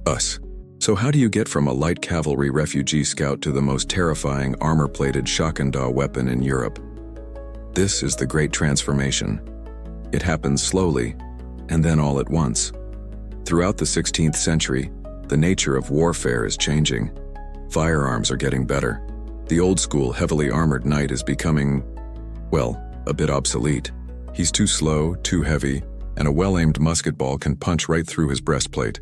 us. So how do you get from a light cavalry refugee scout to the most terrifying armor-plated Schockendau weapon in Europe? This is the great transformation. It happens slowly, and then all at once. Throughout the 16th century, the nature of warfare is changing. Firearms are getting better. The old-school, heavily armored knight is becoming, well, a bit obsolete. He's too slow, too heavy, and a well-aimed musket ball can punch right through his breastplate.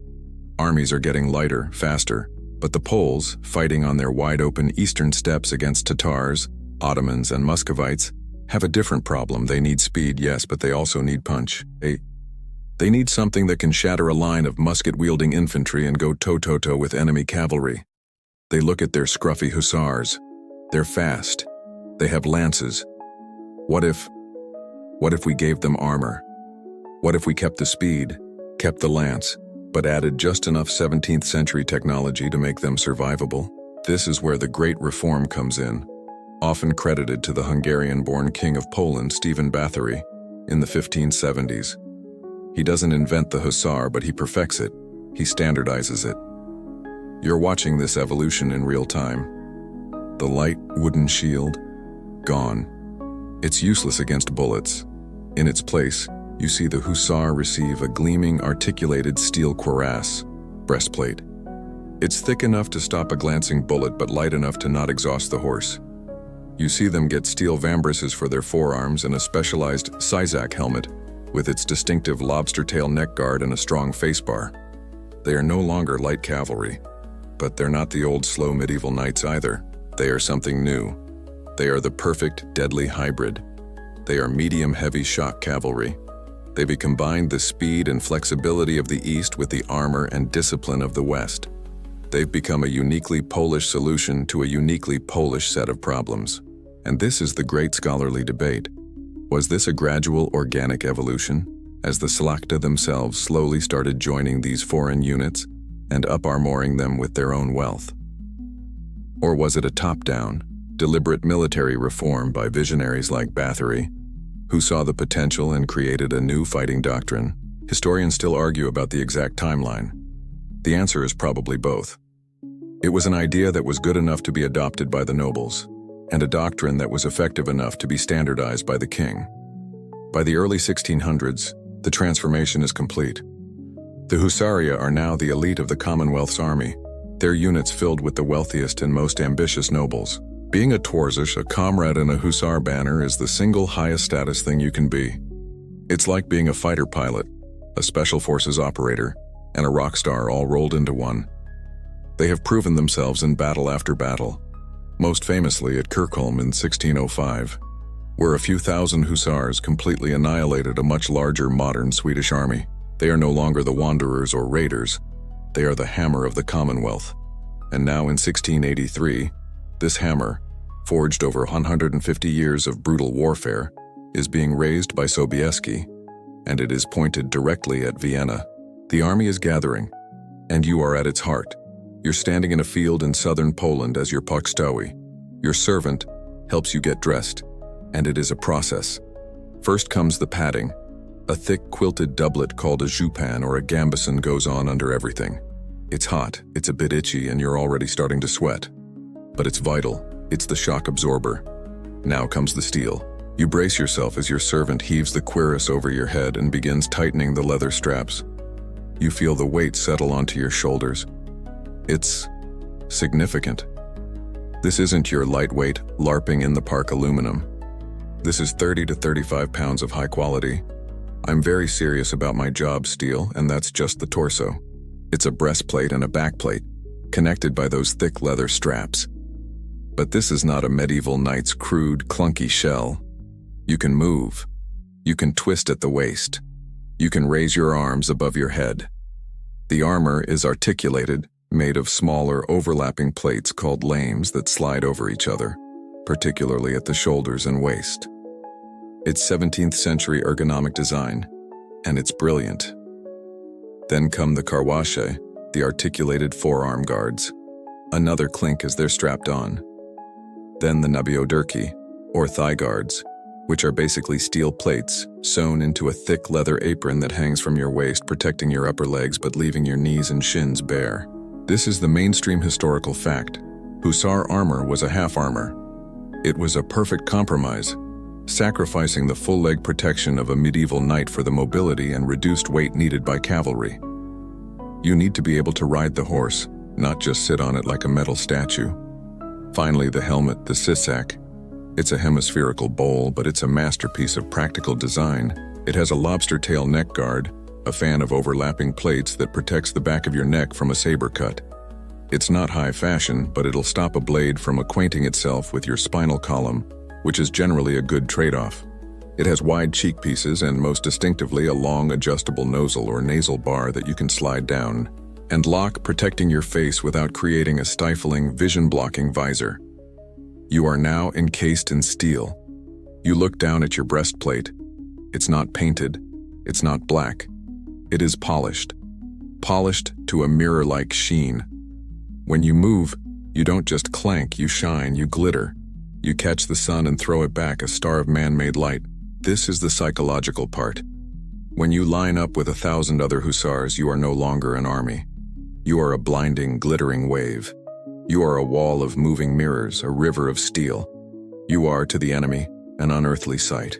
Armies are getting lighter, faster, but the Poles, fighting on their wide-open eastern steppes against Tatars, Ottomans, and Muscovites, have a different problem. They need speed, yes, but they also need punch. They need something that can shatter a line of musket-wielding infantry and go toe-to-toe with enemy cavalry. They look at their scruffy hussars. They're fast. They have lances. What if we gave them armor? What if we kept the speed, kept the lance, but added just enough 17th century technology to make them survivable? This is where the Great Reform comes in, often credited to the Hungarian-born King of Poland, Stephen Bathory, in the 1570s. He doesn't invent the hussar, but he perfects it. He standardizes it. You're watching this evolution in real time. The light wooden shield, gone. It's useless against bullets. In its place, you see the hussar receive a gleaming, articulated steel cuirass, breastplate. It's thick enough to stop a glancing bullet, but light enough to not exhaust the horse. You see them get steel vambraces for their forearms and a specialized Sizak helmet with its distinctive lobster tail neck guard and a strong facebar. They are no longer light cavalry. But they're not the old slow medieval knights either. They are something new. They are the perfect deadly hybrid. They are medium-heavy shock cavalry. They've combined the speed and flexibility of the East with the armor and discipline of the West. They've become a uniquely Polish solution to a uniquely Polish set of problems. And this is the great scholarly debate. Was this a gradual organic evolution, as the szlachta themselves slowly started joining these foreign units and up-armoring them with their own wealth? Or was it a top-down, deliberate military reform by visionaries like Bathory, who saw the potential and created a new fighting doctrine? Historians still argue about the exact timeline. The answer is probably both. It was an idea that was good enough to be adopted by the nobles, and a doctrine that was effective enough to be standardized by the king. By the early 1600s, the transformation is complete. The Hussaria are now the elite of the Commonwealth's army, their units filled with the wealthiest and most ambitious nobles. Being a Twarzish, a comrade in a Hussar banner, is the single highest status thing you can be. It's like being a fighter pilot, a special forces operator, and a rock star all rolled into one. They have proven themselves in battle after battle, most famously at Kirkholm in 1605, where a few thousand Hussars completely annihilated a much larger modern Swedish army. They are no longer the wanderers or raiders. They are the hammer of the Commonwealth. And now in 1683, this hammer, forged over 150 years of brutal warfare, is being raised by Sobieski, and it is pointed directly at Vienna. The army is gathering, and you are at its heart. You're standing in a field in southern Poland as your pocztowy. Your servant helps you get dressed, and it is a process. First comes the padding. A thick quilted doublet called a jupan or a gambeson goes on under everything. It's hot, it's a bit itchy, and you're already starting to sweat. But it's vital. It's the shock absorber. Now comes the steel. You brace yourself as your servant heaves the cuirass over your head and begins tightening the leather straps. You feel the weight settle onto your shoulders. It's significant. This isn't your lightweight, LARPing in the park aluminum. This is 30 to 35 pounds of high quality. I'm very serious about my job, steel, and that's just the torso. It's a breastplate and a backplate. connected by those thick leather straps. But this is not a medieval knight's crude, clunky shell. You can move. You can twist at the waist. You can raise your arms above your head. The armor is articulated, made of smaller, overlapping plates called lames that slide over each other, particularly at the shoulders and waist. It's 17th century ergonomic design, and it's brilliant. Then come the karwasze, the articulated forearm guards. Another clink as they're strapped on. Then the nabioderki, or thigh guards, which are basically steel plates sewn into a thick leather apron that hangs from your waist, protecting your upper legs but leaving your knees and shins bare. This is the mainstream historical fact. Hussar armor was a half armor. It was a perfect compromise, sacrificing the full leg protection of a medieval knight for the mobility and reduced weight needed by cavalry. You need to be able to ride the horse, not just sit on it like a metal statue. Finally, the helmet, the sissak. It's a hemispherical bowl, but it's a masterpiece of practical design. It has a lobster tail neck guard, a fan of overlapping plates that protects the back of your neck from a saber cut. It's not high fashion, but it'll stop a blade from acquainting itself with your spinal column, which is generally a good trade-off. It has wide cheek pieces and, most distinctively, a long adjustable nozzle or nasal bar that you can slide down and lock, protecting your face without creating a stifling, vision-blocking visor. You are now encased in steel. You look down at your breastplate. It's not painted. It's not black. It is polished. Polished to a mirror-like sheen. When you move, you don't just clank, you shine, you glitter. You catch the sun and throw it back, a star of man-made light. This is the psychological part. When you line up with 1,000 other hussars, you are no longer an army. You are a blinding, glittering wave. You are a wall of moving mirrors, a river of steel. You are, to the enemy, an unearthly sight.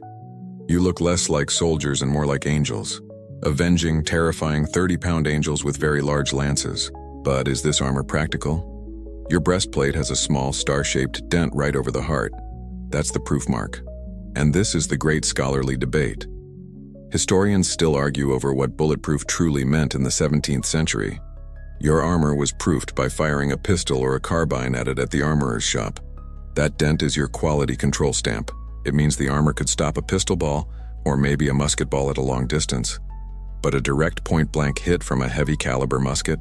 You look less like soldiers and more like angels. Avenging, terrifying 30-pound angels with very large lances. But is this armor practical? Your breastplate has a small star-shaped dent right over the heart. That's the proof mark. And this is the great scholarly debate. Historians still argue over what bulletproof truly meant in the 17th century. Your armor was proofed by firing a pistol or a carbine at it at the armorer's shop. That dent is your quality control stamp. It means the armor could stop a pistol ball, or maybe a musket ball at a long distance. But a direct point-blank hit from a heavy caliber musket?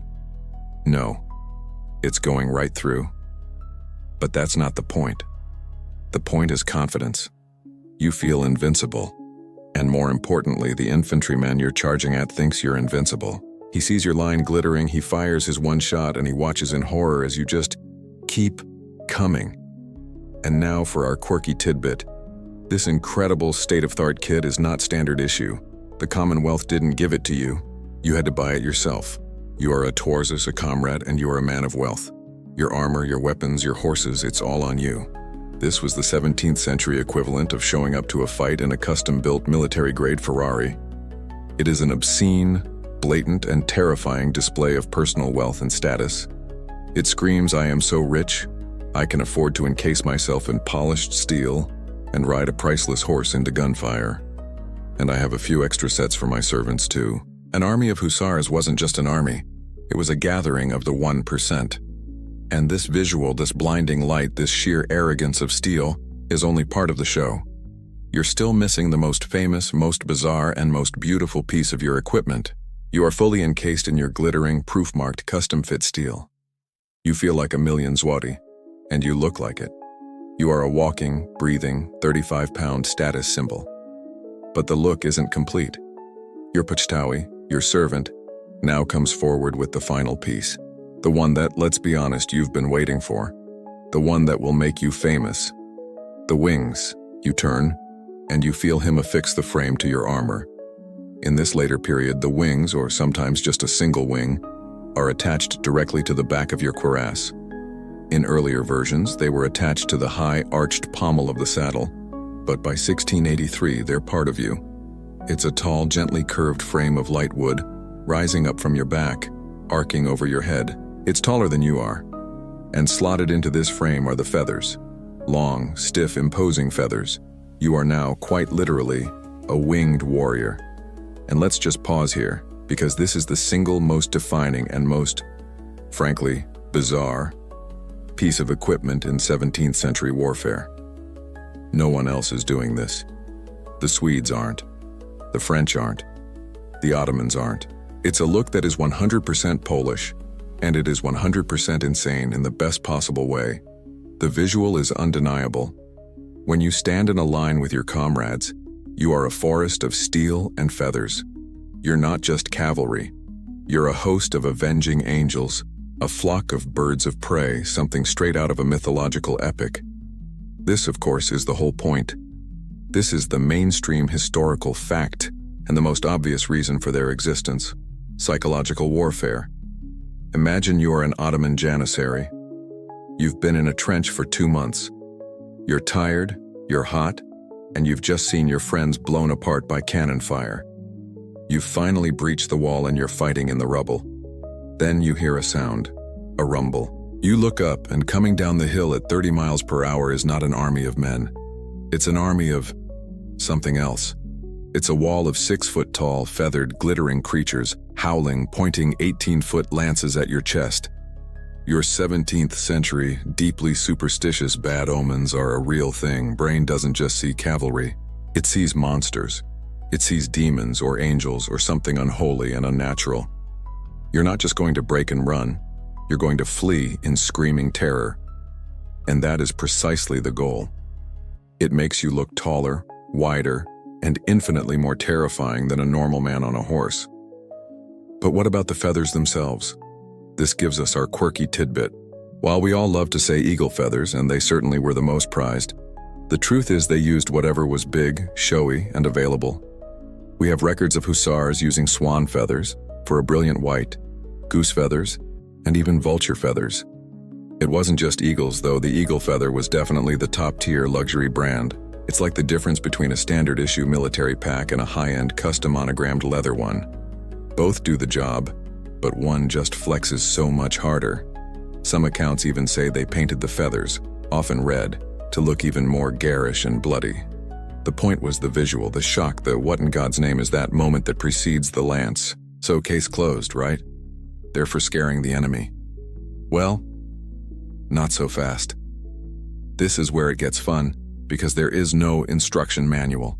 No. It's going right through. But that's not the point. The point is confidence. You feel invincible. And more importantly, the infantryman you're charging at thinks you're invincible. He sees your line glittering, he fires his one shot, and he watches in horror as you just keep coming. And now for our quirky tidbit. This incredible state-of-the-art kit is not standard issue. The Commonwealth didn't give it to you. You had to buy it yourself. You are a Taursas, a comrade, and you are a man of wealth. Your armor, your weapons, your horses, it's all on you. This was the 17th century equivalent of showing up to a fight in a custom-built military-grade Ferrari. It is an obscene, blatant, and terrifying display of personal wealth and status. It screams, I am so rich, I can afford to encase myself in polished steel and ride a priceless horse into gunfire. And I have a few extra sets for my servants too. An army of hussars wasn't just an army. It was a gathering of the 1%. And this visual, this blinding light, this sheer arrogance of steel is only part of the show. You're still missing the most famous, most bizarre, and most beautiful piece of your equipment. You are fully encased in your glittering, proof-marked, custom-fit steel. You feel like a million zloty, and you look like it. You are a walking, breathing, 35-pound status symbol. But the look isn't complete. Your pochtawi, your servant, now comes forward with the final piece. The one that, let's be honest, you've been waiting for. The one that will make you famous. The wings. You turn, and you feel him affix the frame to your armor. In this later period, the wings, or sometimes just a single wing, are attached directly to the back of your cuirass. In earlier versions, they were attached to the high, arched pommel of the saddle, but by 1683, they're part of you. It's a tall, gently curved frame of light wood, rising up from your back, arcing over your head. It's taller than you are. And slotted into this frame are the feathers. Long, stiff, imposing feathers. You are now, quite literally, a winged warrior. And let's just pause here, because this is the single most defining and most, frankly, bizarre piece of equipment in 17th century warfare. No one else is doing this. The Swedes aren't. The French aren't. The Ottomans aren't. It's a look that is 100% Polish, and it is 100% insane in the best possible way. The visual is undeniable. When you stand in a line with your comrades, you are a forest of steel and feathers. You're not just cavalry. You're a host of avenging angels, a flock of birds of prey, something straight out of a mythological epic. This, of course, is the whole point. This is the mainstream historical fact and the most obvious reason for their existence: psychological warfare. Imagine you're an Ottoman janissary. You've been in a trench for 2 months. You're tired, you're hot, and you've just seen your friends blown apart by cannon fire. You've finally breached the wall and you're fighting in the rubble. Then you hear a sound, a rumble. You look up, and coming down the hill at 30 miles per hour is not an army of men. It's an army of something else. It's a wall of 6-foot-tall, feathered, glittering creatures, howling, pointing 18-foot lances at your chest. Your 17th century, deeply superstitious bad omens are a real thing. Brain doesn't just see cavalry. It sees monsters. It sees demons or angels or something unholy and unnatural. You're not just going to break and run. You're going to flee in screaming terror. And that is precisely the goal. It makes you look taller, wider, and infinitely more terrifying than a normal man on a horse. But what about the feathers themselves? This gives us our quirky tidbit. While we all love to say eagle feathers, and they certainly were the most prized, the truth is they used whatever was big, showy, and available. We have records of hussars using swan feathers for a brilliant white, goose feathers, and even vulture feathers. It wasn't just eagles, though. The eagle feather was definitely the top-tier luxury brand. It's like the difference between a standard-issue military pack and a high-end custom monogrammed leather one. Both do the job, but one just flexes so much harder. Some accounts even say they painted the feathers, often red, to look even more garish and bloody. The point was the visual, the shock, the what in God's name is that moment that precedes the lance. So case closed, right? They're for scaring the enemy. Well, not so fast. This is where it gets fun, because there is no instruction manual.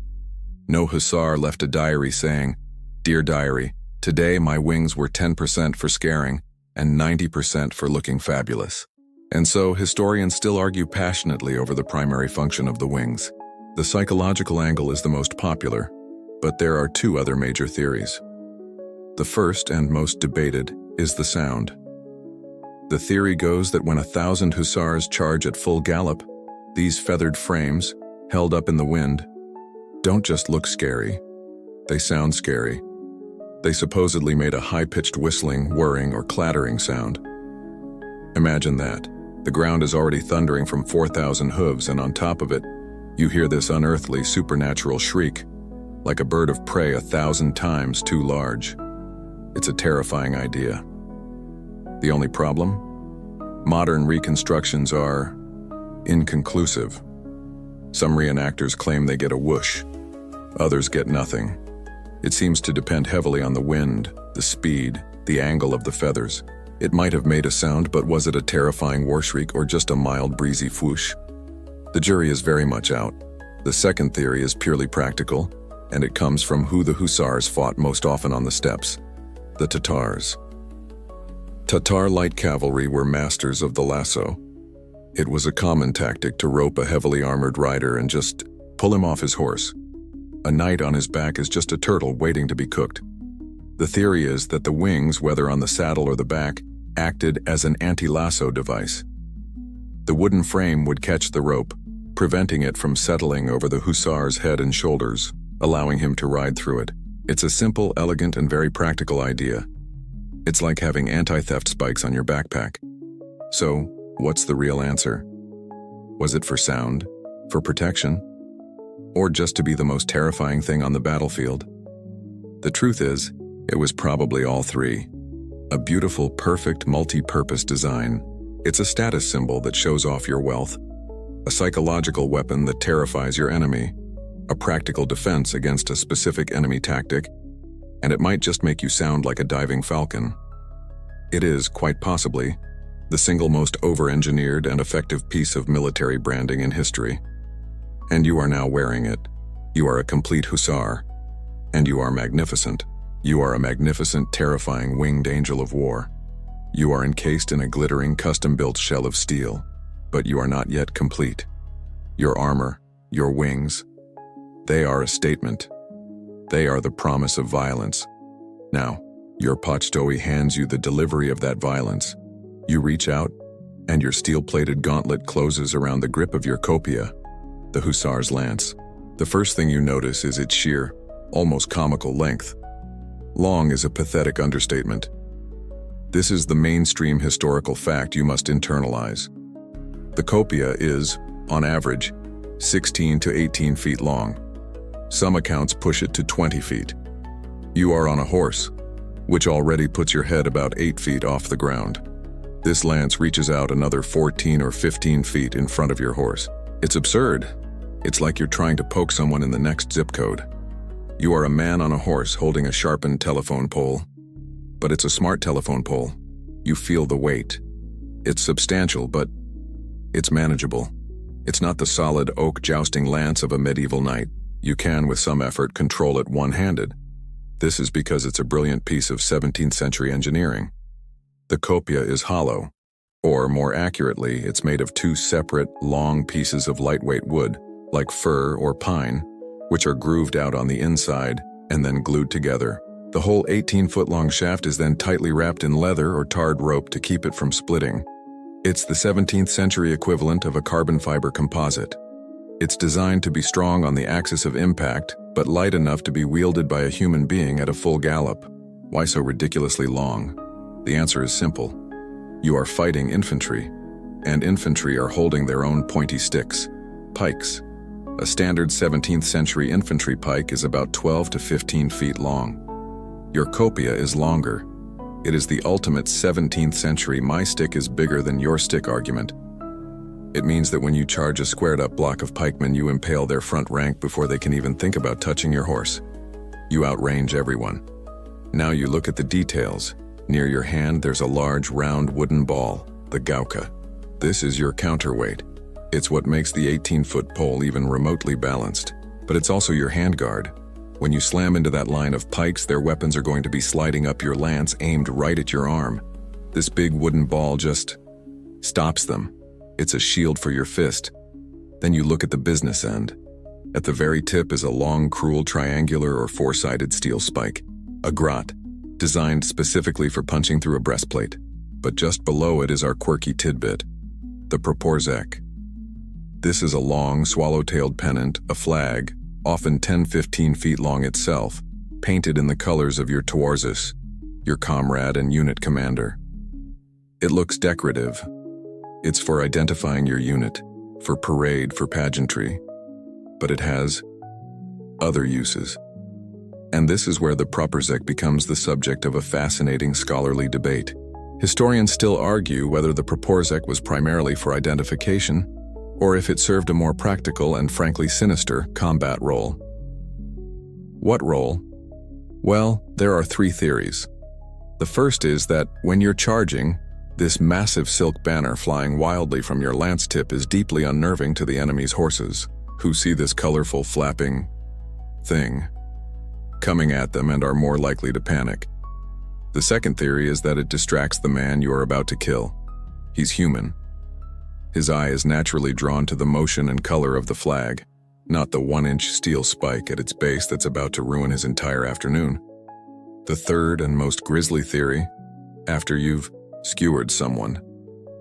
No hussar left a diary saying, "Dear diary, today my wings were 10% for scaring and 90% for looking fabulous." And so historians still argue passionately over the primary function of the wings. The psychological angle is the most popular, but there are 2 other major theories. The first and most debated is the sound. The theory goes that when 1,000 hussars charge at full gallop, these feathered frames, held up in the wind, don't just look scary, they sound scary. They supposedly made a high-pitched whistling, whirring, or clattering sound. Imagine that. The ground is already thundering from 4,000 hooves, and on top of it, you hear this unearthly, supernatural shriek, like a bird of prey 1,000 times too large. It's a terrifying idea. The only problem? Modern reconstructions are inconclusive. Some reenactors claim they get a whoosh. Others get nothing. It seems to depend heavily on the wind, the speed, the angle of the feathers. It might have made a sound, but was it a terrifying war shriek or just a mild breezy whoosh? The jury is very much out. The second theory is purely practical, and it comes from who the hussars fought most often on the steppes: the Tatars. Tatar light cavalry were masters of the lasso. It was a common tactic to rope a heavily armored rider and just pull him off his horse. A knight on his back is just a turtle waiting to be cooked. The theory is that the wings, whether on the saddle or the back, acted as an anti-lasso device. The wooden frame would catch the rope, preventing it from settling over the hussar's head and shoulders, allowing him to ride through it. It's a simple, elegant, and very practical idea. It's like having anti-theft spikes on your backpack. So, what's the real answer? Was it for sound? For protection? Or just to be the most terrifying thing on the battlefield? The truth is, it was probably all 3. A beautiful, perfect, multi-purpose design. It's a status symbol that shows off your wealth. A psychological weapon that terrifies your enemy. A practical defense against a specific enemy tactic. And it might just make you sound like a diving falcon. It is, quite possibly, the single most over-engineered and effective piece of military branding in history. And you are now wearing it. You are a complete hussar. And you are magnificent. You are a magnificent, terrifying winged angel of war. You are encased in a glittering, custom-built shell of steel, but you are not yet complete. Your armor, your wings, they are a statement. They are the promise of violence. Now, your Pocztowy hands you the delivery of that violence. You reach out, and your steel-plated gauntlet closes around the grip of your kopia, the hussar's lance. The first thing you notice is its sheer, almost comical length. Long is a pathetic understatement. This is the mainstream historical fact you must internalize. The kopia is, on average, 16 to 18 feet long. Some accounts push it to 20 feet. You are on a horse, which already puts your head about 8 feet off the ground. This lance reaches out another 14 or 15 feet in front of your horse. It's absurd. It's like you're trying to poke someone in the next zip code. You are a man on a horse holding a sharpened telephone pole. But it's a smart telephone pole. You feel the weight. It's substantial, but it's manageable. It's not the solid oak jousting lance of a medieval knight. You can, with some effort, control it one-handed. This is because it's a brilliant piece of 17th century engineering. The kopia is hollow, or more accurately, it's made of two separate, long pieces of lightweight wood, like fir or pine, which are grooved out on the inside and then glued together. The whole 18-foot-long shaft is then tightly wrapped in leather or tarred rope to keep it from splitting. It's the 17th century equivalent of a carbon fiber composite. It's designed to be strong on the axis of impact, but light enough to be wielded by a human being at a full gallop. Why so ridiculously long? The answer is simple. You are fighting infantry, and infantry are holding their own pointy sticks, pikes. A standard 17th century infantry pike is about 12 to 15 feet long. Your kopia is longer. It is the ultimate 17th century my stick is bigger than your stick argument. It means that when you charge a squared-up block of pikemen, you impale their front rank before they can even think about touching your horse. You outrange everyone. Now you look at the details. Near your hand, there's a large, round wooden ball, the gałka. This is your counterweight. It's what makes the 18-foot pole even remotely balanced. But it's also your handguard. When you slam into that line of pikes, their weapons are going to be sliding up your lance, aimed right at your arm. This big wooden ball just stops them. It's a shield for your fist. Then you look at the business end. At the very tip is a long, cruel, triangular or four-sided steel spike, a grot, designed specifically for punching through a breastplate. But just below it is our quirky tidbit, the proporzek. This is a long, swallow-tailed pennant, a flag, often 10-15 feet long itself, painted in the colors of your towarzysz, your comrade and unit commander. It looks decorative. It's for identifying your unit, for parade, for pageantry. But it has other uses. And this is where the proporzek becomes the subject of a fascinating scholarly debate. Historians still argue whether the proporzek was primarily for identification, or if it served a more practical and frankly sinister combat role. What role? Well, there are three theories. The first is that when you're charging, this massive silk banner flying wildly from your lance tip is deeply unnerving to the enemy's horses, who see this colorful, flapping thing coming at them and are more likely to panic. The second theory is that it distracts the man you are about to kill. He's human. His eye is naturally drawn to the motion and color of the flag, not the 1-inch steel spike at its base that's about to ruin his entire afternoon. The third and most grisly theory, after you've skewered someone,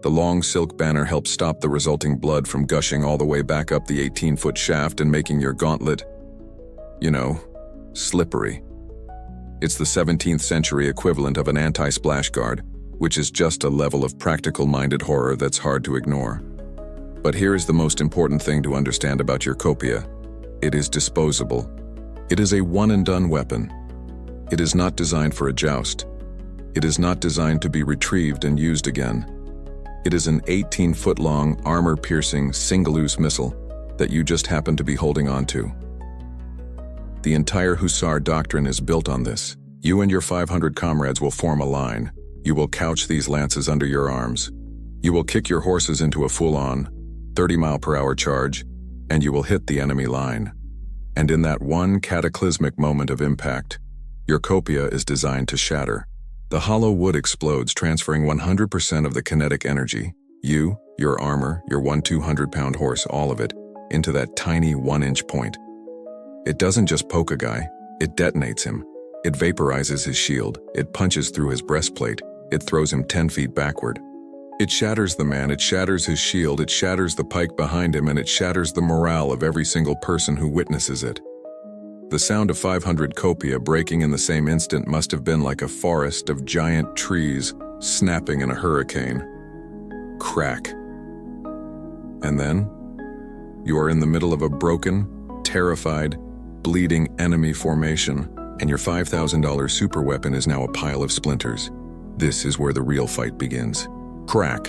the long silk banner helps stop the resulting blood from gushing all the way back up the 18-foot shaft and making your gauntlet, slippery. It's the 17th century equivalent of an anti-splash guard, which is just a level of practical-minded horror that's hard to ignore. But here is the most important thing to understand about your kopia. It is disposable. It is a one-and-done weapon. It is not designed for a joust. It is not designed to be retrieved and used again. It is an 18-foot-long, armor-piercing, single-use missile that you just happen to be holding onto. The entire Hussar doctrine is built on this. You and your 500 comrades will form a line. You will couch these lances under your arms. You will kick your horses into a full-on 30-mile-per-hour charge, and you will hit the enemy line. And in that one cataclysmic moment of impact, your copia is designed to shatter. The hollow wood explodes, transferring 100% of the kinetic energy, you, your armor, your 200-pound horse, all of it, into that tiny 1-inch point. It doesn't just poke a guy, it detonates him. It vaporizes his shield, it punches through his breastplate, it throws him 10 feet backward. It shatters the man, it shatters his shield, it shatters the pike behind him, and it shatters the morale of every single person who witnesses it. The sound of 500 copia breaking in the same instant must have been like a forest of giant trees snapping in a hurricane. Crack. And then, you are in the middle of a broken, terrified, bleeding enemy formation, and your $5,000 superweapon is now a pile of splinters. This is where the real fight begins. Crack.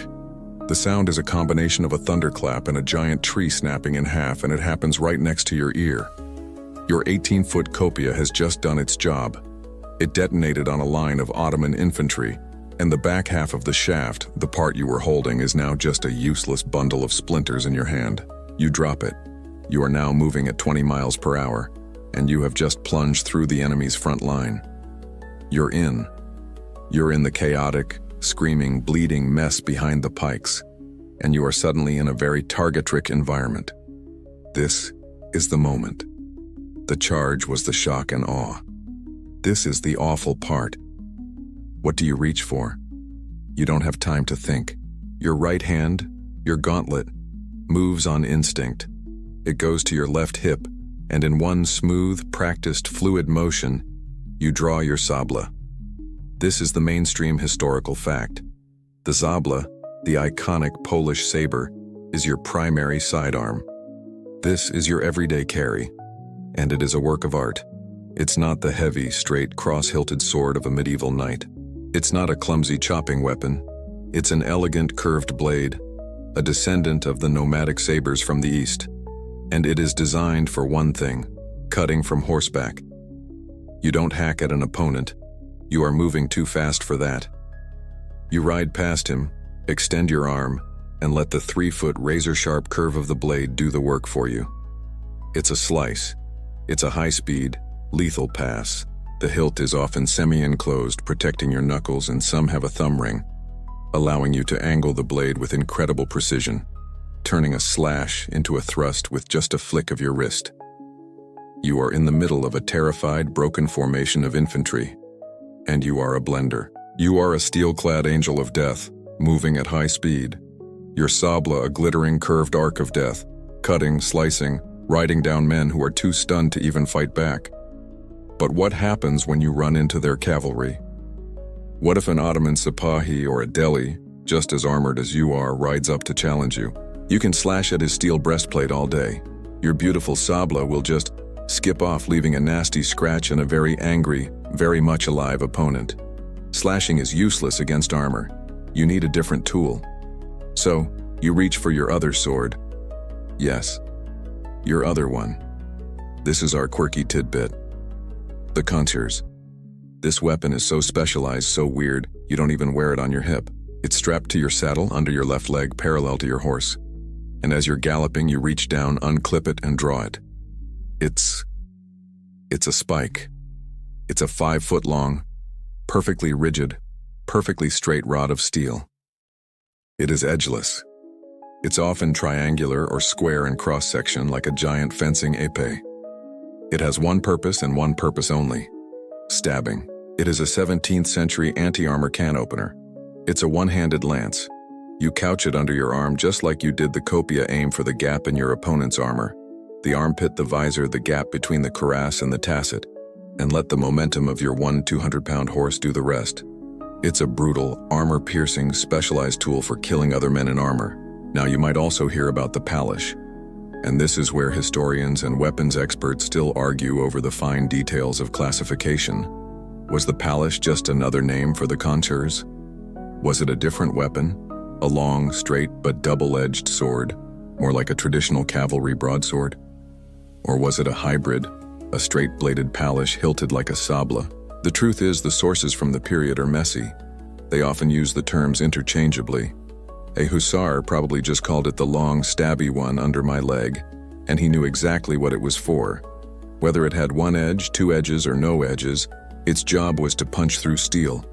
The sound is a combination of a thunderclap and a giant tree snapping in half, and it happens right next to your ear. Your 18-foot copia has just done its job. It detonated on a line of Ottoman infantry, and the back half of the shaft, the part you were holding, is now just a useless bundle of splinters in your hand. You drop it. You are now moving at 20 miles per hour, and you have just plunged through the enemy's front line. You're in. You're in the chaotic, screaming, bleeding mess behind the pikes, and you are suddenly in a very target-rich environment. This is the moment. The charge was the shock and awe. This is the awful part. What do you reach for? You don't have time to think. Your right hand, your gauntlet, moves on instinct. It goes to your left hip, and in one smooth, practiced, fluid motion, you draw your sabla. This is the mainstream historical fact. The sabla, the iconic Polish saber, is your primary sidearm. This is your everyday carry, and it is a work of art. It's not the heavy, straight, cross-hilted sword of a medieval knight. It's not a clumsy chopping weapon. It's an elegant, curved blade, a descendant of the nomadic sabers from the East. And it is designed for one thing: cutting from horseback. You don't hack at an opponent. You are moving too fast for that. You ride past him, extend your arm, and let the 3-foot razor-sharp curve of the blade do the work for you. It's a slice. It's a high-speed, lethal pass. The hilt is often semi-enclosed, protecting your knuckles, and some have a thumb ring, allowing you to angle the blade with incredible precision, turning a slash into a thrust with just a flick of your wrist. You are in the middle of a terrified, broken formation of infantry, and you are a blender. You are a steel-clad angel of death, moving at high speed. Your sabla a glittering curved arc of death, cutting, slicing, riding down men who are too stunned to even fight back. But what happens when you run into their cavalry? What if an Ottoman Sipahi or a Delhi, just as armored as you are, rides up to challenge you? You can slash at his steel breastplate all day. Your beautiful sabla will just skip off, leaving a nasty scratch and a very angry, very much alive opponent. Slashing is useless against armor. You need a different tool. So, you reach for your other sword. Yes, your other one. This is our quirky tidbit. The Kunters. This weapon is so specialized, so weird, you don't even wear it on your hip. It's strapped to your saddle under your left leg, parallel to your horse. And as you're galloping, you reach down, unclip it, and draw it. It's a spike. It's a 5-foot-long, perfectly rigid, perfectly straight rod of steel. It is edgeless. It's often triangular or square in cross-section like a giant fencing épée. It has one purpose and one purpose only: stabbing. It is a 17th century anti-armor can opener. It's a one-handed lance. You couch it under your arm just like you did the copia, aim for the gap in your opponent's armor, the armpit, the visor, the gap between the cuirass and the tasset, and let the momentum of your 200-pound horse do the rest. It's a brutal, armor-piercing, specialized tool for killing other men in armor. Now you might also hear about the Polish. And this is where historians and weapons experts still argue over the fine details of classification. Was the Polish just another name for the Kunters? Was it a different weapon? A long, straight, but double-edged sword, more like a traditional cavalry broadsword? Or was it a hybrid, a straight-bladed Polish hilted like a sabla? The truth is, the sources from the period are messy. They often use the terms interchangeably. A hussar probably just called it the long, stabby one under my leg, and he knew exactly what it was for. Whether it had one edge, two edges, or no edges, its job was to punch through steel.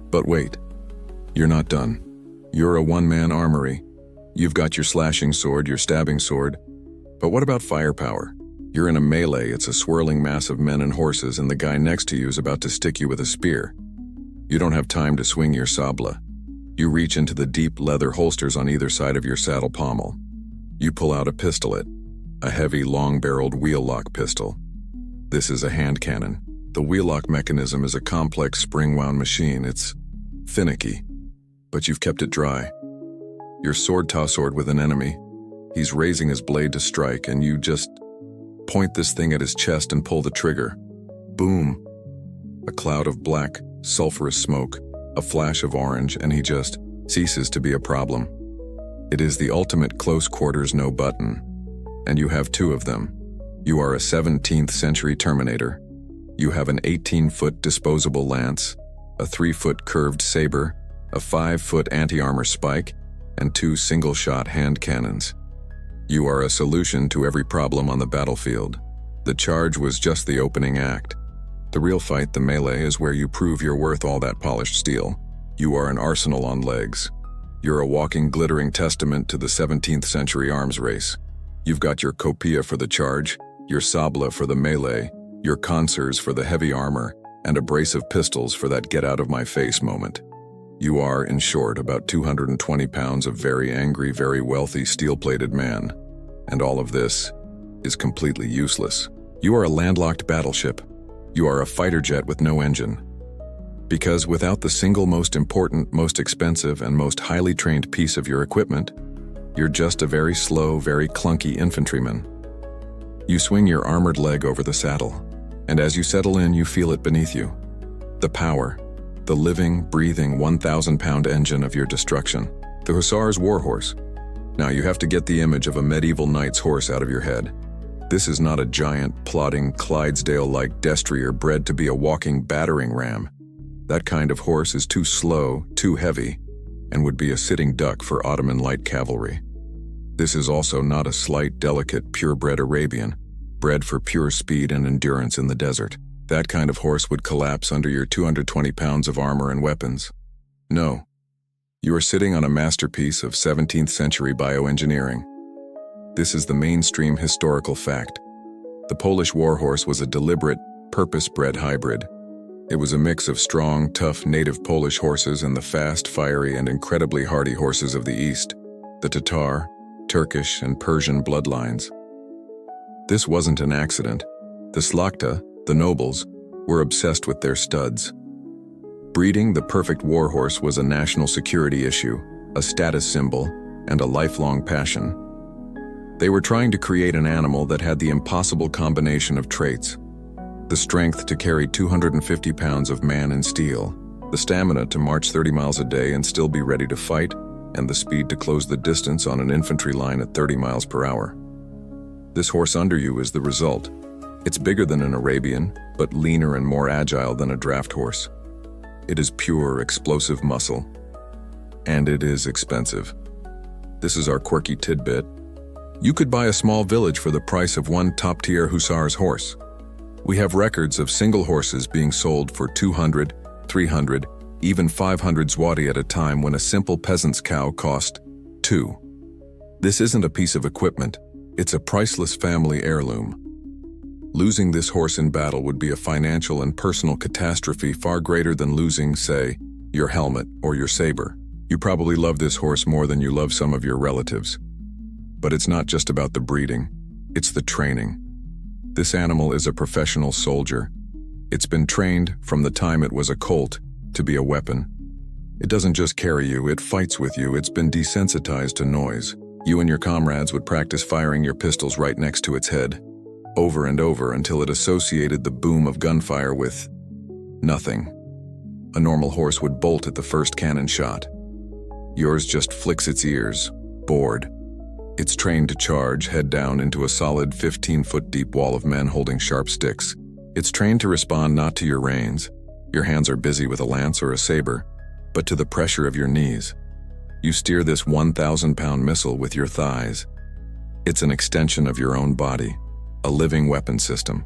But wait, you're not done. You're a one-man armory. You've got your slashing sword, your stabbing sword. But what about firepower? You're in a melee, it's a swirling mass of men and horses, and the guy next to you is about to stick you with a spear. You don't have time to swing your sabla. You reach into the deep leather holsters on either side of your saddle pommel. You pull out a pistolet, a heavy, long-barreled wheel-lock pistol. This is a hand cannon. The wheel-lock mechanism is a complex spring-wound machine. It's finicky, but you've kept it dry. You're sword-to-sword with an enemy. He's raising his blade to strike, and you just point this thing at his chest and pull the trigger. Boom! A cloud of black, sulfurous smoke, a flash of orange, and he just ceases to be a problem. It is the ultimate close-quarters no button, and you have two of them. You are a 17th century Terminator. You have an 18-foot disposable lance, a 3-foot curved saber, a 5-foot anti-armor spike, and 2 single-shot hand cannons. You are a solution to every problem on the battlefield. The charge was just the opening act. The real fight, the melee, is where you prove you're worth all that polished steel. You are an arsenal on legs. You're a walking, glittering testament to the 17th century arms race. You've got your kopia for the charge, your sabla for the melee, your konsers for the heavy armor, and a brace of pistols for that get-out-of-my-face moment. You are, in short, about 220 pounds of very angry, very wealthy, steel-plated man. And all of this is completely useless. You are a landlocked battleship. You are a fighter jet with no engine. Because without the single most important, most expensive, and most highly trained piece of your equipment, you're just a very slow, very clunky infantryman. You swing your armored leg over the saddle, and as you settle in, you feel it beneath you. The power, the living, breathing 1,000-pound engine of your destruction, the Hussar's warhorse. Now you have to get the image of a medieval knight's horse out of your head. This is not a giant, plodding, Clydesdale-like destrier bred to be a walking battering ram. That kind of horse is too slow, too heavy, and would be a sitting duck for Ottoman light cavalry. This is also not a slight, delicate, purebred Arabian, bred for pure speed and endurance in the desert. That kind of horse would collapse under your 220 pounds of armor and weapons. No. You are sitting on a masterpiece of 17th century bioengineering. This is the mainstream historical fact. The Polish warhorse was a deliberate, purpose-bred hybrid. It was a mix of strong, tough native Polish horses and the fast, fiery, and incredibly hardy horses of the East, the Tatar, Turkish, and Persian bloodlines. This wasn't an accident. The Szlachta, the nobles, were obsessed with their studs. Breeding the perfect warhorse was a national security issue, a status symbol, and a lifelong passion. They were trying to create an animal that had the impossible combination of traits: the strength to carry 250 pounds of man and steel, the stamina to march 30 miles a day and still be ready to fight, and the speed to close the distance on an infantry line at 30 miles per hour. This horse under you is the result. It's bigger than an Arabian, but leaner and more agile than a draft horse. It is pure, explosive muscle. And it is expensive. This is our quirky tidbit. You could buy a small village for the price of one top-tier Hussar's horse. We have records of single horses being sold for 200, 300, even 500 zloty at a time when a simple peasant's cow cost 2. This isn't a piece of equipment. It's a priceless family heirloom. Losing this horse in battle would be a financial and personal catastrophe far greater than losing, say, your helmet or your saber. You probably love this horse more than you love some of your relatives. But it's not just about the breeding, it's the training. This animal is a professional soldier. It's been trained from the time it was a colt to be a weapon. It doesn't just carry you, it fights with you. It's been desensitized to noise. You and your comrades would practice firing your pistols right next to its head, over and over until it associated the boom of gunfire with nothing. A normal horse would bolt at the first cannon shot. Yours just flicks its ears, bored. It's trained to charge, head down, into a solid 15-foot deep wall of men holding sharp sticks. It's trained to respond not to your reins. Your hands are busy with a lance or a saber, but to the pressure of your knees. You steer this 1,000-pound missile with your thighs. It's an extension of your own body, a living weapon system.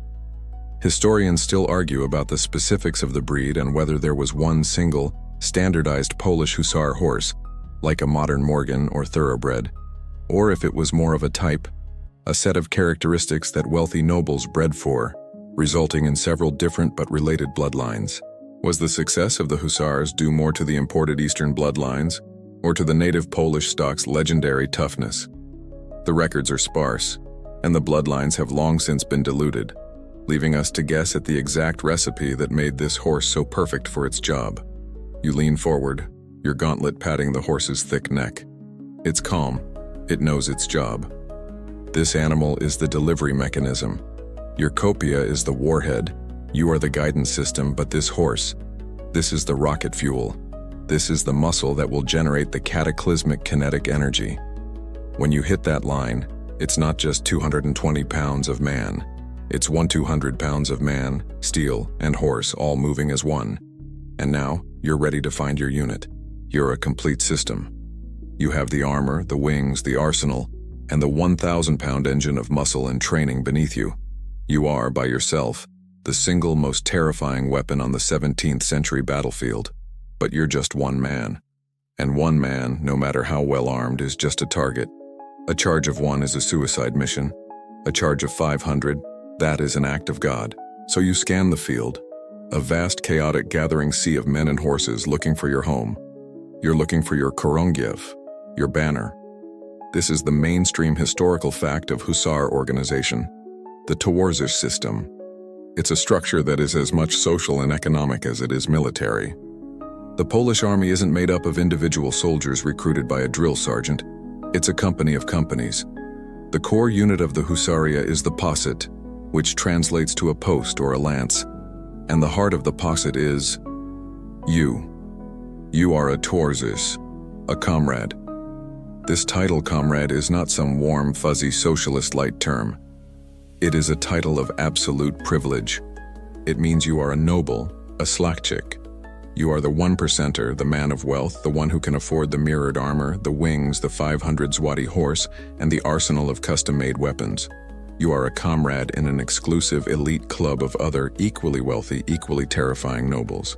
Historians still argue about the specifics of the breed and whether there was one single, standardized Polish Hussar horse, like a modern Morgan or Thoroughbred, or if it was more of a type, a set of characteristics that wealthy nobles bred for, resulting in several different but related bloodlines. Was the success of the Hussars due more to the imported Eastern bloodlines, or to the native Polish stock's legendary toughness? The records are sparse, and the bloodlines have long since been diluted, leaving us to guess at the exact recipe that made this horse so perfect for its job. You lean forward, your gauntlet patting the horse's thick neck. It's calm. It knows its job. This animal is the delivery mechanism. Your copia is the warhead. You are the guidance system, but this horse, this is the rocket fuel. This is the muscle that will generate the cataclysmic kinetic energy. When you hit that line, it's not just 220 pounds of man. It's 200 pounds of man, steel, and horse all moving as one. And now, you're ready to find your unit. You're a complete system. You have the armor, the wings, the arsenal, and the 1,000-pound engine of muscle and training beneath you. You are, by yourself, the single most terrifying weapon on the 17th century battlefield. But you're just one man. And one man, no matter how well armed, is just a target. A charge of 1 is a suicide mission. A charge of 500, that is an act of God. So you scan the field, a vast chaotic gathering sea of men and horses looking for your home. You're looking for your Chorągiew, your banner. This is the mainstream historical fact of Hussar organization, the Towarzysz system. It's a structure that is as much social and economic as it is military. The Polish army isn't made up of individual soldiers recruited by a drill sergeant. It's a company of companies. The core unit of the Husaria is the poset, which translates to a post or a lance. And the heart of the poset is you. You are a Towarzysz, a comrade. This title, comrade, is not some warm, fuzzy socialist light term. It is a title of absolute privilege. It means you are a noble, a slachcic. You are the 1%er, the man of wealth, the one who can afford the mirrored armor, the wings, the 500 zloty horse, and the arsenal of custom-made weapons. You are a comrade in an exclusive elite club of other, equally wealthy, equally terrifying nobles.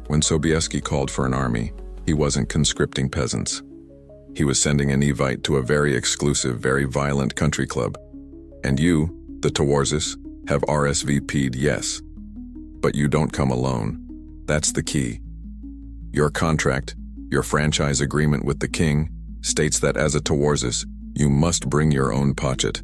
When Sobieski called for an army, he wasn't conscripting peasants. He was sending an Evite to a very exclusive, very violent country club. And you, the Towarzysz, have RSVP'd yes. But you don't come alone. That's the key. Your contract, your franchise agreement with the king, states that as a Towarzysz, you must bring your own pochet.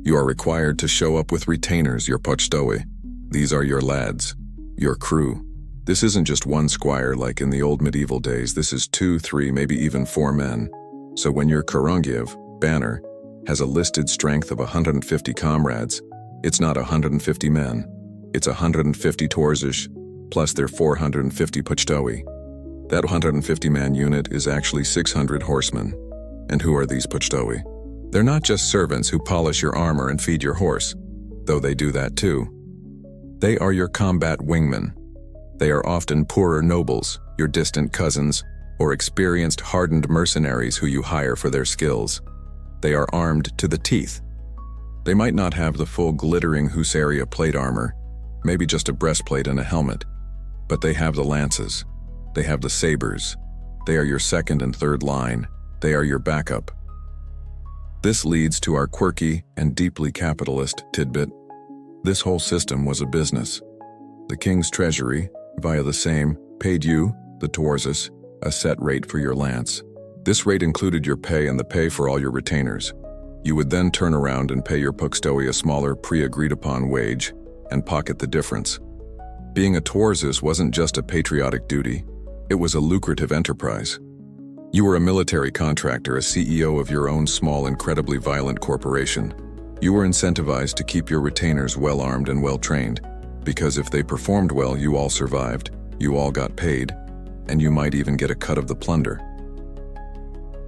You are required to show up with retainers, your pocztowy. These are your lads, your crew. This isn't just one squire like in the old medieval days. This is 2, 3, maybe even 4 men. So when your Chorągiew, banner, has a listed strength of 150 comrades, it's not 150 men. It's 150 Towarzysz, plus their 450 pocztowy. That 150-man unit is actually 600 horsemen. And who are these pocztowy? They're not just servants who polish your armor and feed your horse, though they do that too. They are your combat wingmen. They are often poorer nobles, your distant cousins, or experienced, hardened mercenaries who you hire for their skills. They are armed to the teeth. They might not have the full glittering Husaria plate armor, maybe just a breastplate and a helmet, but they have the lances. They have the sabers. They are your second and third line. They are your backup. This leads to our quirky and deeply capitalist tidbit. This whole system was a business. The king's treasury, via the same, paid you, the Towarzysz, a set rate for your lance. This rate included your pay and the pay for all your retainers. You would then turn around and pay your pocztowy a smaller pre-agreed-upon wage and pocket the difference. Being a Towarzysz wasn't just a patriotic duty, it was a lucrative enterprise. You were a military contractor, a CEO of your own small, incredibly violent corporation. You were incentivized to keep your retainers well-armed and well-trained, because if they performed well, you all survived, you all got paid, and you might even get a cut of the plunder.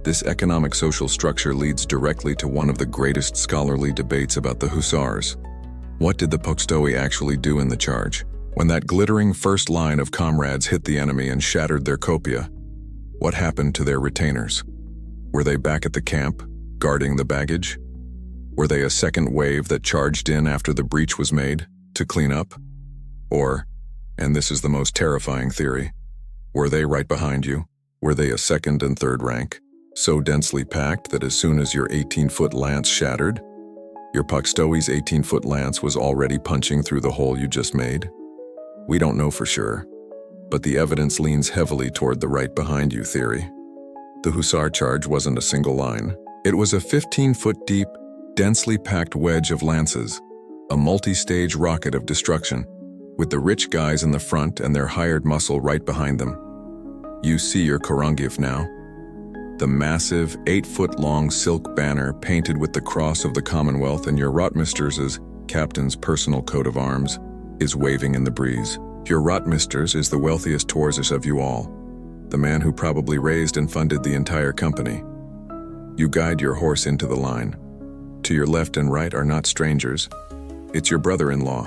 This economic social structure leads directly to one of the greatest scholarly debates about the Hussars. What did the pocztowy actually do in the charge? When that glittering first line of comrades hit the enemy and shattered their copia, What happened to their retainers? Were they back at the camp, guarding the baggage? Were they a second wave that charged in after the breach was made, to clean up? Or, and this is the most terrifying theory, were they right behind you? Were they a second and third rank, so densely packed that as soon as your 18-foot lance shattered, your Pakstoi's 18-foot lance was already punching through the hole you just made? We don't know for sure, but the evidence leans heavily toward the right behind you theory. The Hussar charge wasn't a single line. It was a 15-foot deep, densely packed wedge of lances, a multi-stage rocket of destruction, with the rich guys in the front and their hired muscle right behind them. You see your Korangiv now. The massive, 8-foot-long silk banner painted with the cross of the Commonwealth and your Rotmisters' captain's personal coat of arms is waving in the breeze. Your Rotmisters is the wealthiest Torzis of you all, the man who probably raised and funded the entire company. You guide your horse into the line. To your left and right are not strangers. It's your brother-in-law.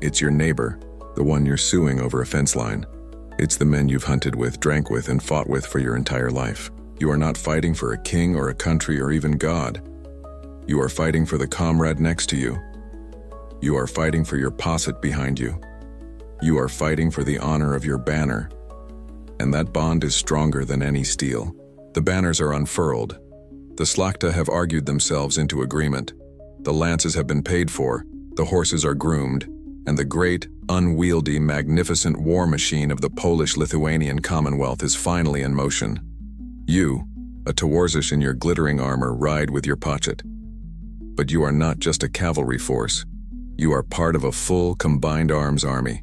It's your neighbor, the one you're suing over a fence line. It's the men you've hunted with, drank with, and fought with for your entire life. You are not fighting for a king or a country or even God. You are fighting for the comrade next to you. You are fighting for your posset behind you. You are fighting for the honor of your banner. And that bond is stronger than any steel. The banners are unfurled. The Slakta have argued themselves into agreement. The lances have been paid for, the horses are groomed, and the great, unwieldy, magnificent war machine of the Polish-Lithuanian Commonwealth is finally in motion. You, a Towarzish in your glittering armor, ride with your pochet. But you are not just a cavalry force. You are part of a full, combined arms army.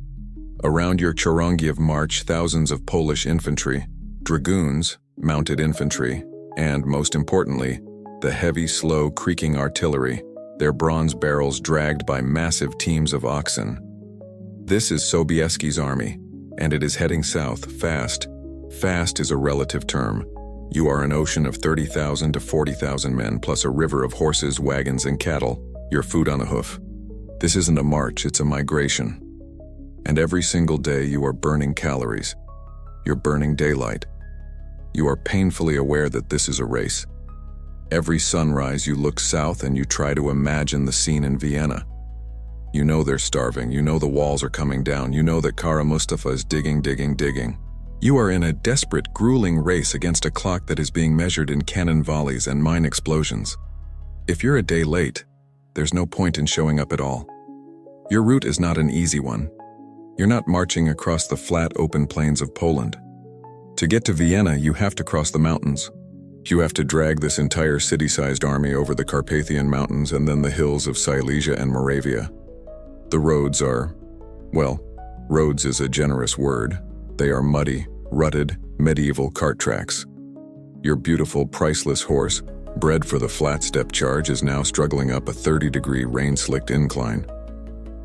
Around your Chorongiev march thousands of Polish infantry, dragoons, mounted infantry, and, most importantly, the heavy, slow, creaking artillery, their bronze barrels dragged by massive teams of oxen. This is Sobieski's army, and it is heading south, fast. Fast is a relative term. You are an ocean of 30,000 to 40,000 men, plus a river of horses, wagons, and cattle, your food on a hoof. This isn't a march, it's a migration. And every single day you are burning calories. You're burning daylight. You are painfully aware that this is a race. Every sunrise you look south and you try to imagine the scene in Vienna. You know they're starving, you know the walls are coming down, you know that Kara Mustafa is digging. You are in a desperate, grueling race against a clock that is being measured in cannon volleys and mine explosions. If you're a day late, there's no point in showing up at all. Your route is not an easy one. You're not marching across the flat, open plains of Poland. To get to Vienna, you have to cross the mountains. You have to drag this entire city-sized army over the Carpathian Mountains and then the hills of Silesia and Moravia. The roads are, well, roads is a generous word. They are muddy, rutted, medieval cart tracks. Your beautiful, priceless horse, bred for the flat step charge, is now struggling up a 30-degree rain-slicked incline.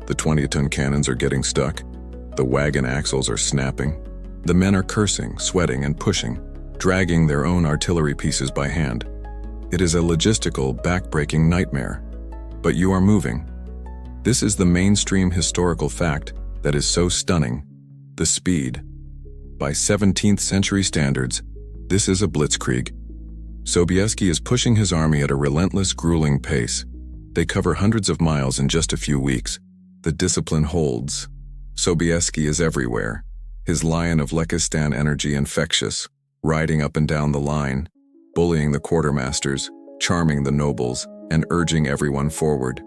The 20-ton cannons are getting stuck. The wagon axles are snapping. The men are cursing, sweating, and pushing, dragging their own artillery pieces by hand. It is a logistical, back-breaking nightmare. But you are moving. This is the mainstream historical fact that is so stunning: the speed. By 17th century standards, this is a blitzkrieg. Sobieski is pushing his army at a relentless, grueling pace. They cover hundreds of miles in just a few weeks. The discipline holds. Sobieski is everywhere, his lion of Lekistan energy infectious, riding up and down the line, bullying the quartermasters, charming the nobles, and urging everyone forward.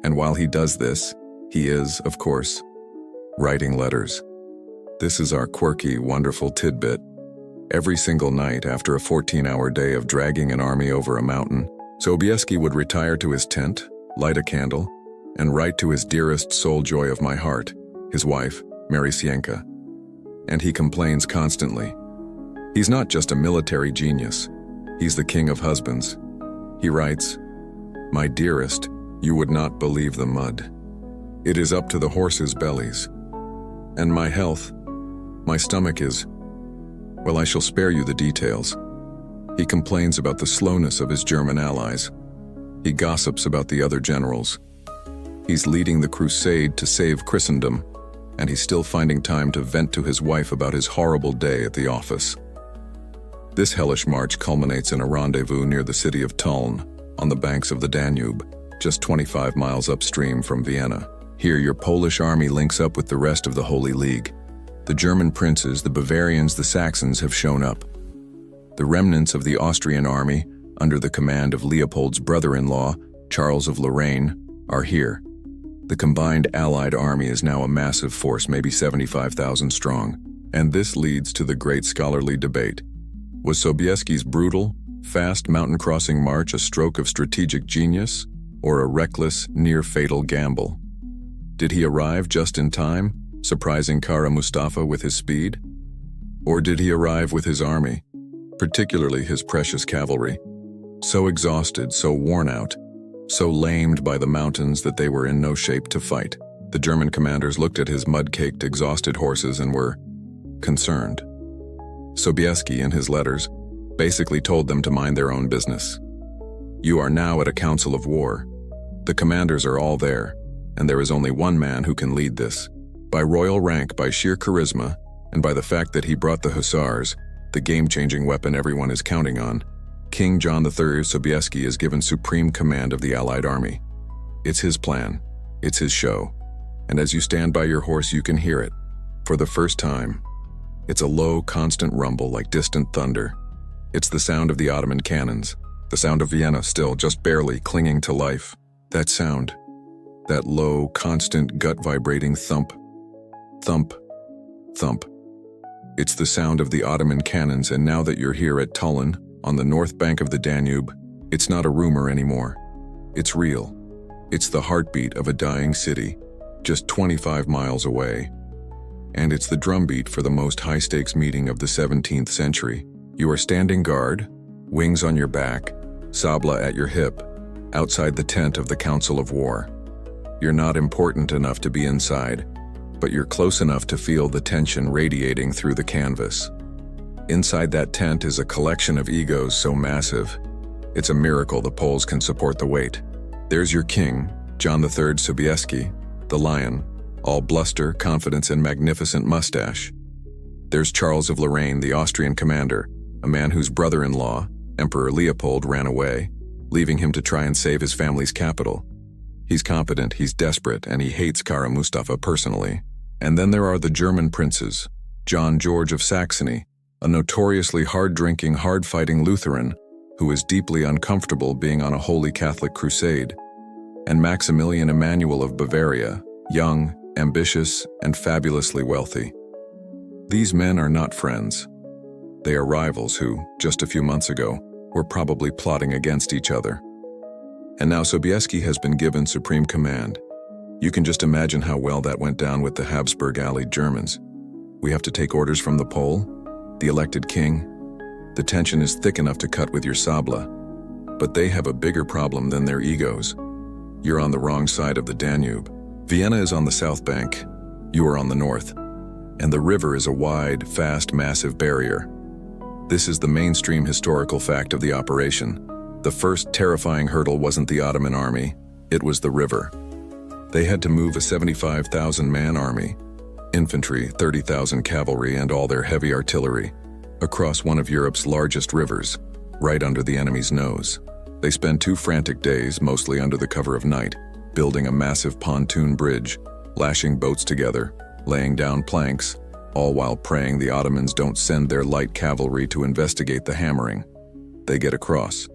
And while he does this, he is, of course, writing letters. This is our quirky, wonderful tidbit. Every single night, after a 14-hour day of dragging an army over a mountain, Sobieski would retire to his tent, light a candle, and write to his dearest soul joy of my heart, his wife, Marysienka. And he complains constantly. He's not just a military genius. He's the king of husbands. He writes, "My dearest, you would not believe the mud. It is up to the horses' bellies. And my health, my stomach is, well, I shall spare you the details." He complains about the slowness of his German allies. He gossips about the other generals. He's leading the crusade to save Christendom, and he's still finding time to vent to his wife about his horrible day at the office. This hellish march culminates in a rendezvous near the city of Tulln, on the banks of the Danube, just 25 miles upstream from Vienna. Here, your Polish army links up with the rest of the Holy League. The German princes, the Bavarians, the Saxons have shown up. The remnants of the Austrian army, under the command of Leopold's brother-in-law, Charles of Lorraine, are here. The combined Allied army is now a massive force, maybe 75,000 strong. And this leads to the great scholarly debate. Was Sobieski's brutal, fast mountain-crossing march a stroke of strategic genius, or a reckless, near-fatal gamble? Did he arrive just in time, surprising Kara Mustafa with his speed? Or did he arrive with his army, particularly his precious cavalry, so exhausted, so worn out, so lamed by the mountains that they were in no shape to fight? The German commanders looked at his mud-caked, exhausted horses and were concerned. Sobieski, in his letters, basically told them to mind their own business. You are now at a council of war. The commanders are all there, and there is only one man who can lead this. By royal rank, by sheer charisma, and by the fact that he brought the Hussars, the game-changing weapon everyone is counting on, King John III Sobieski is given supreme command of the Allied army. It's his plan. It's his show. And as you stand by your horse, you can hear it. For the first time, it's a low, constant rumble like distant thunder. It's the sound of the Ottoman cannons, the sound of Vienna still just barely clinging to life. That sound, that low, constant, gut-vibrating thump, thump, thump. It's the sound of the Ottoman cannons, and now that you're here at Tulln, on the north bank of the Danube, it's not a rumor anymore. It's real. It's the heartbeat of a dying city, just 25 miles away. And it's the drumbeat for the most high-stakes meeting of the 17th century. You are standing guard, wings on your back, sabla at your hip, outside the tent of the Council of War. You're not important enough to be inside, but you're close enough to feel the tension radiating through the canvas. Inside that tent is a collection of egos so massive, it's a miracle the Poles can support the weight. There's your king, John III Sobieski, the lion, all bluster, confidence, and magnificent mustache. There's Charles of Lorraine, the Austrian commander, a man whose brother-in-law, Emperor Leopold, ran away, leaving him to try and save his family's capital. He's competent, he's desperate, and he hates Kara Mustafa personally. And then there are the German princes, John George of Saxony, a notoriously hard-drinking, hard-fighting Lutheran who is deeply uncomfortable being on a holy Catholic crusade, and Maximilian Emanuel of Bavaria, young, ambitious, and fabulously wealthy. These men are not friends. They are rivals who, just a few months ago, were probably plotting against each other. And now Sobieski has been given supreme command. You can just imagine how well that went down with the Habsburg-allied Germans. We have to take orders from the Pole, the elected king. The tension is thick enough to cut with your sabla, but they have a bigger problem than their egos. You're on the wrong side of the Danube. Vienna is on the south bank, you are on the north, and the river is a wide, fast, massive barrier. This is the mainstream historical fact of the operation. The first terrifying hurdle wasn't the Ottoman army, it was the river. They had to move a 75,000-man army, infantry, 30,000 cavalry, and all their heavy artillery, across one of Europe's largest rivers, right under the enemy's nose. They spent 2 frantic days, mostly under the cover of night, building a massive pontoon bridge, lashing boats together, laying down planks, all while praying the Ottomans don't send their light cavalry to investigate the hammering. They get across.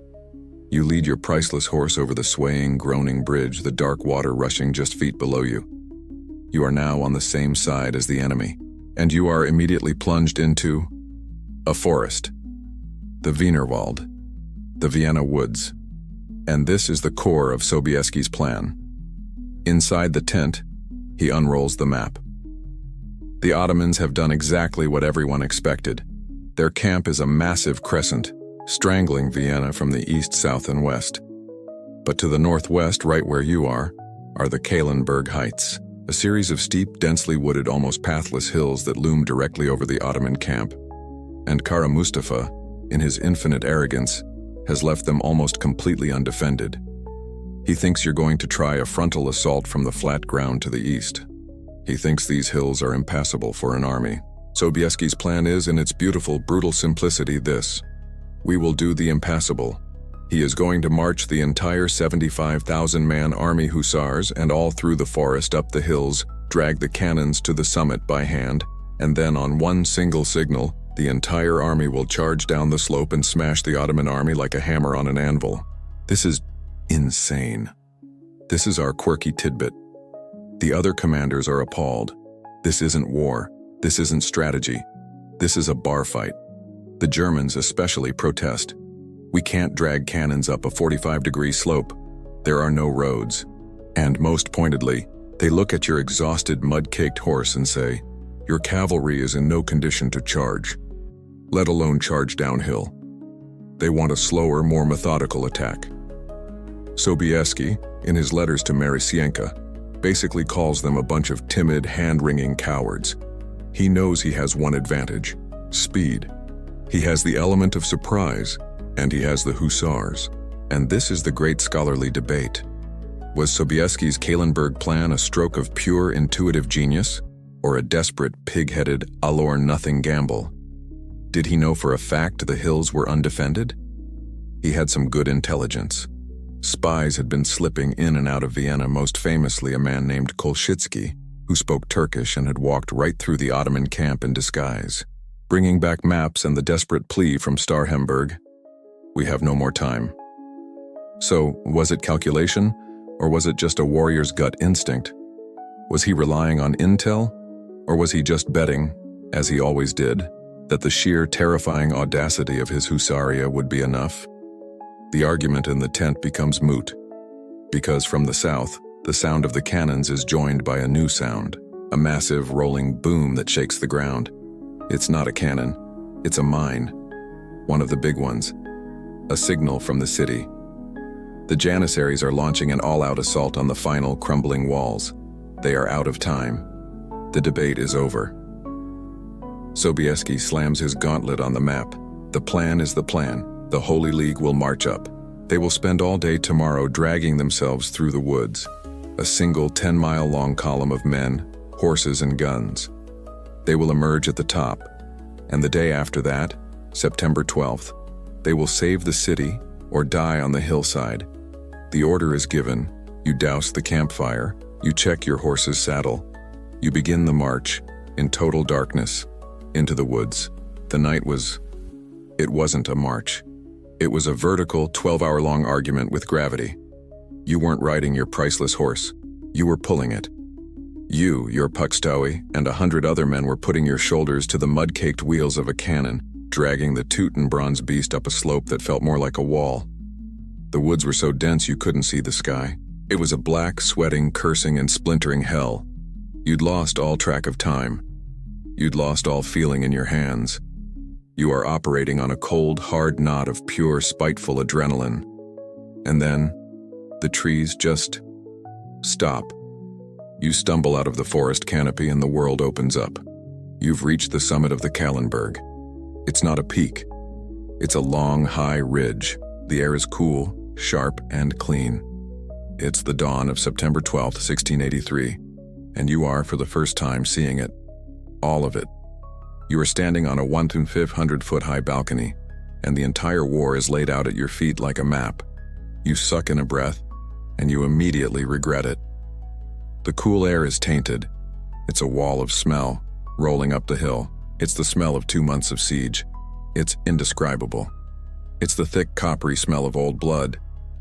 You lead your priceless horse over the swaying, groaning bridge, the dark water rushing just feet below you. You are now on the same side as the enemy, and you are immediately plunged into a forest, the Wienerwald, the Vienna woods. And this is the core of Sobieski's plan. Inside the tent, he unrolls the map. The Ottomans have done exactly what everyone expected. Their camp is a massive crescent, strangling Vienna from the east, south, and west. But to the northwest, right where you are the Kahlenberg Heights, a series of steep, densely wooded, almost pathless hills that loom directly over the Ottoman camp. And Kara Mustafa, in his infinite arrogance, has left them almost completely undefended. He thinks you're going to try a frontal assault from the flat ground to the east. He thinks these hills are impassable for an army. Sobieski's plan is, in its beautiful, brutal simplicity, this: We will do the impassable. He is going to march the entire 75,000-man army hussars and all through the forest up the hills, drag the cannons to the summit by hand, and then on one single signal, the entire army will charge down the slope and smash the Ottoman army like a hammer on an anvil. This is insane. This is our quirky tidbit. The other commanders are appalled. This isn't war. This isn't strategy. This is a bar fight. The Germans especially protest. We can't drag cannons up a 45-degree slope. There are no roads. And most pointedly, they look at your exhausted, mud-caked horse and say, "Your cavalry is in no condition to charge, let alone charge downhill." They want a slower, more methodical attack. Sobieski, in his letters to Marysienka, basically calls them a bunch of timid, hand-wringing cowards. He knows he has one advantage: speed. He has the element of surprise, and he has the hussars. And this is the great scholarly debate. Was Sobieski's Kahlenberg plan a stroke of pure intuitive genius, or a desperate, pig-headed, all-or-nothing gamble? Did he know for a fact the hills were undefended? He had some good intelligence. Spies had been slipping in and out of Vienna, most famously a man named Kolschitsky, who spoke Turkish and had walked right through the Ottoman camp in disguise, bringing back maps and the desperate plea from Starhemberg: "We have no more time." So, was it calculation, or was it just a warrior's gut instinct? Was he relying on intel, or was he just betting, as he always did, that the sheer terrifying audacity of his hussaria would be enough? The argument in the tent becomes moot, because from the south, the sound of the cannons is joined by a new sound, a massive rolling boom that shakes the ground. It's not a cannon, it's a mine, one of the big ones, a signal from the city. The Janissaries are launching an all-out assault on the final crumbling walls. They are out of time. The debate is over. Sobieski slams his gauntlet on the map. The plan is the plan. The Holy League will march up. They will spend all day tomorrow dragging themselves through the woods, a single 10-mile-long column of men, horses, and guns. They will emerge at the top, and the day after that, September 12th, they will save the city or die on the hillside. The order is given. You douse the campfire. You check your horse's saddle. You begin the march, in total darkness, into the woods. The night it wasn't a march. It was a vertical, 12-hour-long argument with gravity. You weren't riding your priceless horse. You were pulling it. You, your Puckstowie, and 100 other men were putting your shoulders to the mud-caked wheels of a cannon, dragging the Teuton bronze beast up a slope that felt more like a wall. The woods were so dense you couldn't see the sky. It was a black, sweating, cursing, and splintering hell. You'd lost all track of time. You'd lost all feeling in your hands. You are operating on a cold, hard knot of pure, spiteful adrenaline. And then, the trees just stop. You stumble out of the forest canopy and the world opens up. You've reached the summit of the Kahlenberg. It's not a peak. It's a long, high ridge. The air is cool, sharp, and clean. It's the dawn of September 12th, 1683, and you are, for the first time, seeing it. All of it. You are standing on a 1,500-foot-high balcony, and the entire war is laid out at your feet like a map. You suck in a breath, and you immediately regret it. The cool air is tainted. It's a wall of smell, rolling up the hill. It's the smell of 2 months of siege. It's indescribable. It's the thick, coppery smell of old blood,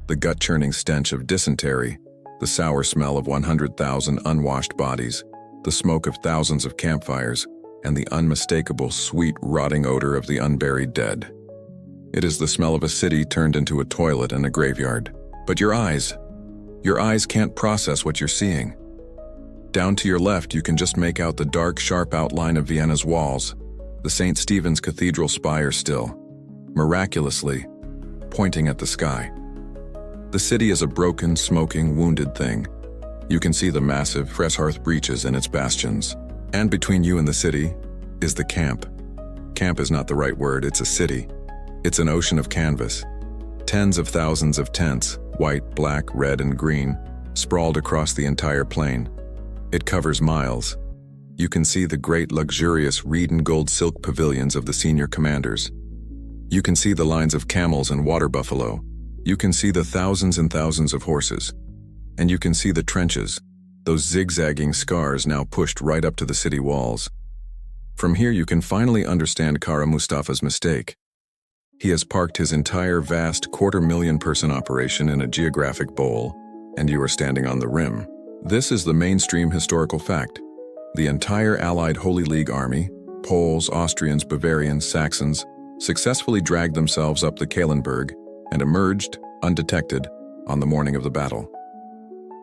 the gut-churning stench of dysentery, the sour smell of 100,000 unwashed bodies, the smoke of thousands of campfires, and the unmistakable, sweet, rotting odor of the unburied dead. It is the smell of a city turned into a toilet and a graveyard. But your eyes can't process what you're seeing. Down to your left, you can just make out the dark, sharp outline of Vienna's walls, the St. Stephen's Cathedral spire still, miraculously, pointing at the sky. The city is a broken, smoking, wounded thing. You can see the massive Fresshearth breaches in its bastions. And between you and the city is the camp. Camp is not the right word, it's a city. It's an ocean of canvas. Tens of thousands of tents, white, black, red, and green, sprawled across the entire plain. It covers miles. You can see the great, luxurious reed and gold silk pavilions of the senior commanders. You can see the lines of camels and water buffalo. You can see the thousands and thousands of horses. And you can see the trenches, those zigzagging scars now pushed right up to the city walls. From here you can finally understand Kara Mustafa's mistake. He has parked his entire vast 250,000-person operation in a geographic bowl, and you are standing on the rim. This is the mainstream historical fact. The entire Allied Holy League army, Poles, Austrians, Bavarians, Saxons, successfully dragged themselves up the Kahlenberg and emerged, undetected, on the morning of the battle.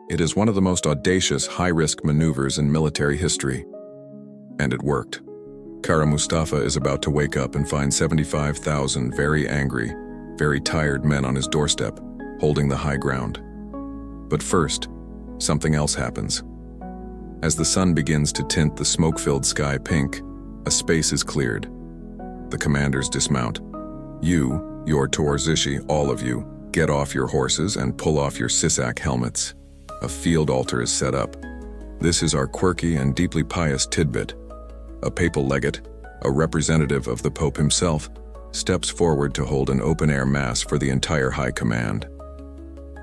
It is one of the most audacious, high-risk maneuvers in military history. And it worked. Kara Mustafa is about to wake up and find 75,000 very angry, very tired men on his doorstep, holding the high ground. But first, something else happens. As the sun begins to tint the smoke-filled sky pink, a space is cleared. The commanders dismount. You, your Towarzyshi, all of you, get off your horses and pull off your Sisak helmets. A field altar is set up. This is our quirky and deeply pious tidbit. A papal legate, a representative of the Pope himself, steps forward to hold an open-air mass for the entire high command.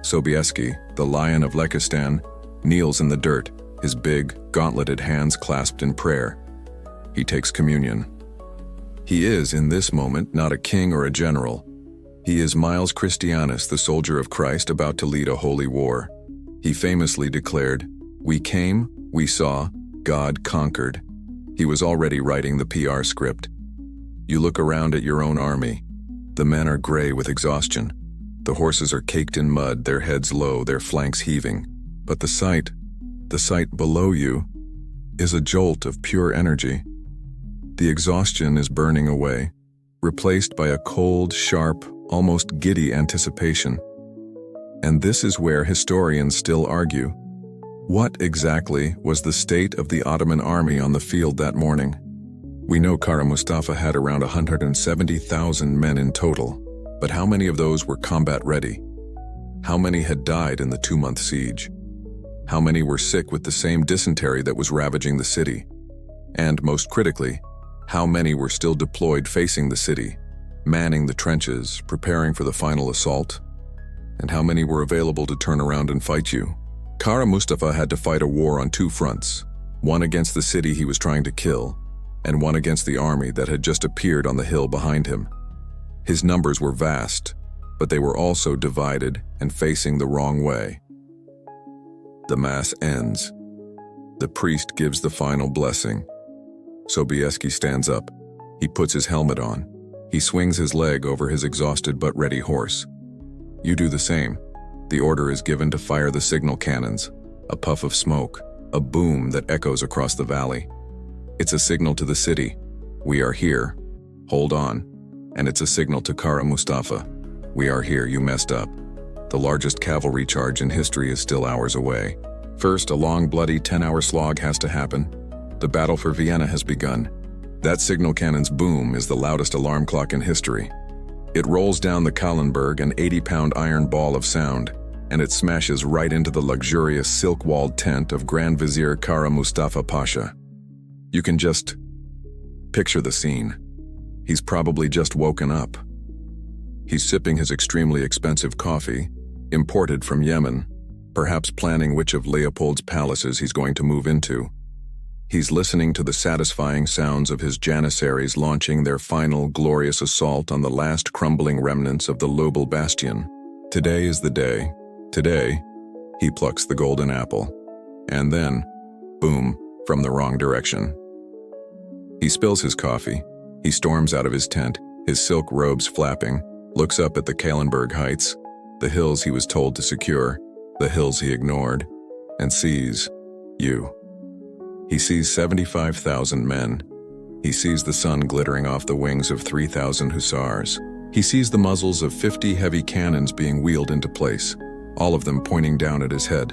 Sobieski, the Lion of Lekistan, kneels in the dirt, his big, gauntleted hands clasped in prayer. He takes communion. He is, in this moment, not a king or a general. He is Miles Christianus, the soldier of Christ about to lead a holy war. He famously declared, "We came, we saw, God conquered." He was already writing the PR script. You look around at your own army. The men are gray with exhaustion. The horses are caked in mud, their heads low, their flanks heaving. But the sight below you, is a jolt of pure energy. The exhaustion is burning away, replaced by a cold, sharp, almost giddy anticipation. And this is where historians still argue. What exactly was the state of the Ottoman army on the field that morning? We know Kara Mustafa had around 170,000 men in total, but how many of those were combat ready? How many had died in the 2-month siege? How many were sick with the same dysentery that was ravaging the city? And most critically, how many were still deployed facing the city, manning the trenches, preparing for the final assault? And how many were available to turn around and fight you? Kara Mustafa had to fight a war on 2 fronts, one against the city he was trying to kill, and one against the army that had just appeared on the hill behind him. His numbers were vast, but they were also divided and facing the wrong way. The mass ends. The priest gives the final blessing. Sobieski stands up. He puts his helmet on. He swings his leg over his exhausted but ready horse. You do the same. The order is given to fire the signal cannons, a puff of smoke, a boom that echoes across the valley. It's a signal to the city. We are here. Hold on. And it's a signal to Kara Mustafa. We are here, you messed up. The largest cavalry charge in history is still hours away. First, a long, bloody 10-hour slog has to happen. The battle for Vienna has begun. That signal cannon's boom is the loudest alarm clock in history. It rolls down the Kahlenberg, an 80-pound iron ball of sound, and it smashes right into the luxurious silk-walled tent of Grand Vizier Kara Mustafa Pasha. You can just picture the scene. He's probably just woken up. He's sipping his extremely expensive coffee, imported from Yemen, perhaps planning which of Leopold's palaces he's going to move into. He's listening to the satisfying sounds of his janissaries launching their final glorious assault on the last crumbling remnants of the Lobel bastion. Today is the day. Today, he plucks the golden apple. And then, boom, from the wrong direction. He spills his coffee. He storms out of his tent, his silk robes flapping, looks up at the Kahlenberg heights, the hills he was told to secure, the hills he ignored, and sees you. He sees 75,000 men. He sees the sun glittering off the wings of 3,000 hussars. He sees the muzzles of 50 heavy cannons being wheeled into place, all of them pointing down at his head.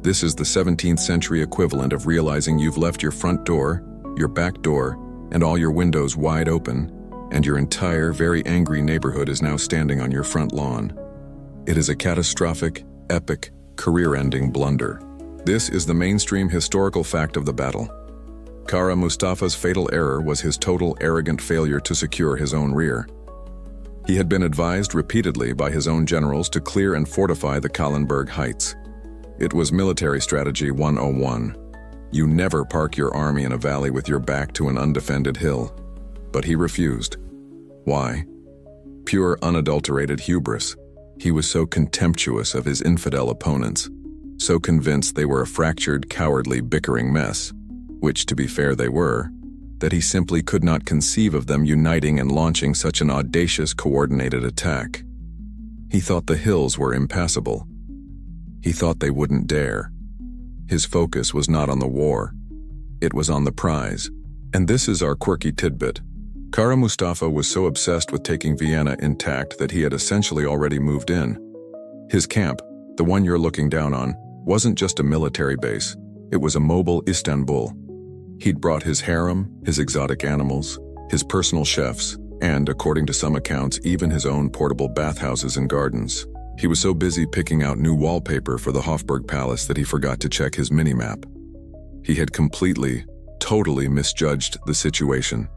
This is the 17th century equivalent of realizing you've left your front door, your back door, and all your windows wide open, and your entire, very angry neighborhood is now standing on your front lawn. It is a catastrophic, epic, career-ending blunder. This is the mainstream historical fact of the battle. Kara Mustafa's fatal error was his total, arrogant failure to secure his own rear. He had been advised repeatedly by his own generals to clear and fortify the Kahlenberg Heights. It was military strategy 101. You never park your army in a valley with your back to an undefended hill. But he refused. Why? Pure unadulterated hubris. He was so contemptuous of his infidel opponents, so convinced they were a fractured, cowardly, bickering mess, which, to be fair, they were, that he simply could not conceive of them uniting and launching such an audacious, coordinated attack. He thought the hills were impassable. He thought they wouldn't dare. His focus was not on the war. It was on the prize. And this is our quirky tidbit. Kara Mustafa was so obsessed with taking Vienna intact that he had essentially already moved in. His camp, the one you're looking down on, wasn't just a military base. It was a mobile Istanbul. He'd brought his harem, his exotic animals, his personal chefs, and, according to some accounts, even his own portable bathhouses and gardens. He was so busy picking out new wallpaper for the Hofburg Palace that he forgot to check his mini-map. He had completely, totally misjudged the situation.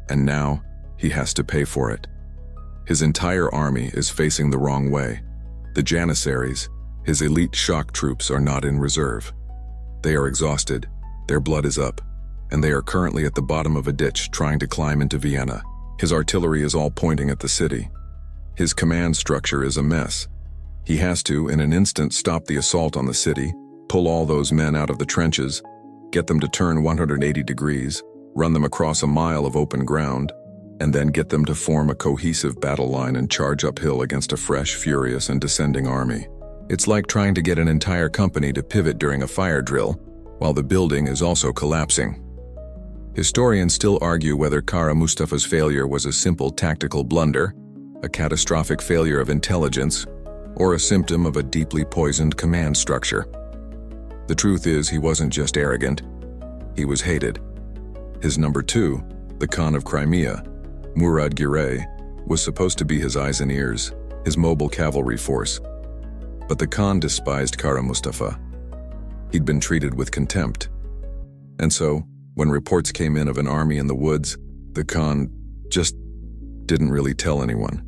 And now, he has to pay for it. His entire army is facing the wrong way. The Janissaries, his elite shock troops, are not in reserve. They are exhausted, their blood is up, and they are currently at the bottom of a ditch trying to climb into Vienna. His artillery is all pointing at the city. His command structure is a mess. He has to, in an instant, stop the assault on the city, pull all those men out of the trenches, get them to turn 180 degrees, run them across a mile of open ground, and then get them to form a cohesive battle line and charge uphill against a fresh, furious, and descending army. It's like trying to get an entire company to pivot during a fire drill, while the building is also collapsing. Historians still argue whether Kara Mustafa's failure was a simple tactical blunder, a catastrophic failure of intelligence, or a symptom of a deeply poisoned command structure. The truth is, he wasn't just arrogant, he was hated. His number two, the Khan of Crimea, Murad Girey, was supposed to be his eyes and ears, his mobile cavalry force. But the Khan despised Kara Mustafa. He'd been treated with contempt. And so, when reports came in of an army in the woods, the Khan just didn't really tell anyone.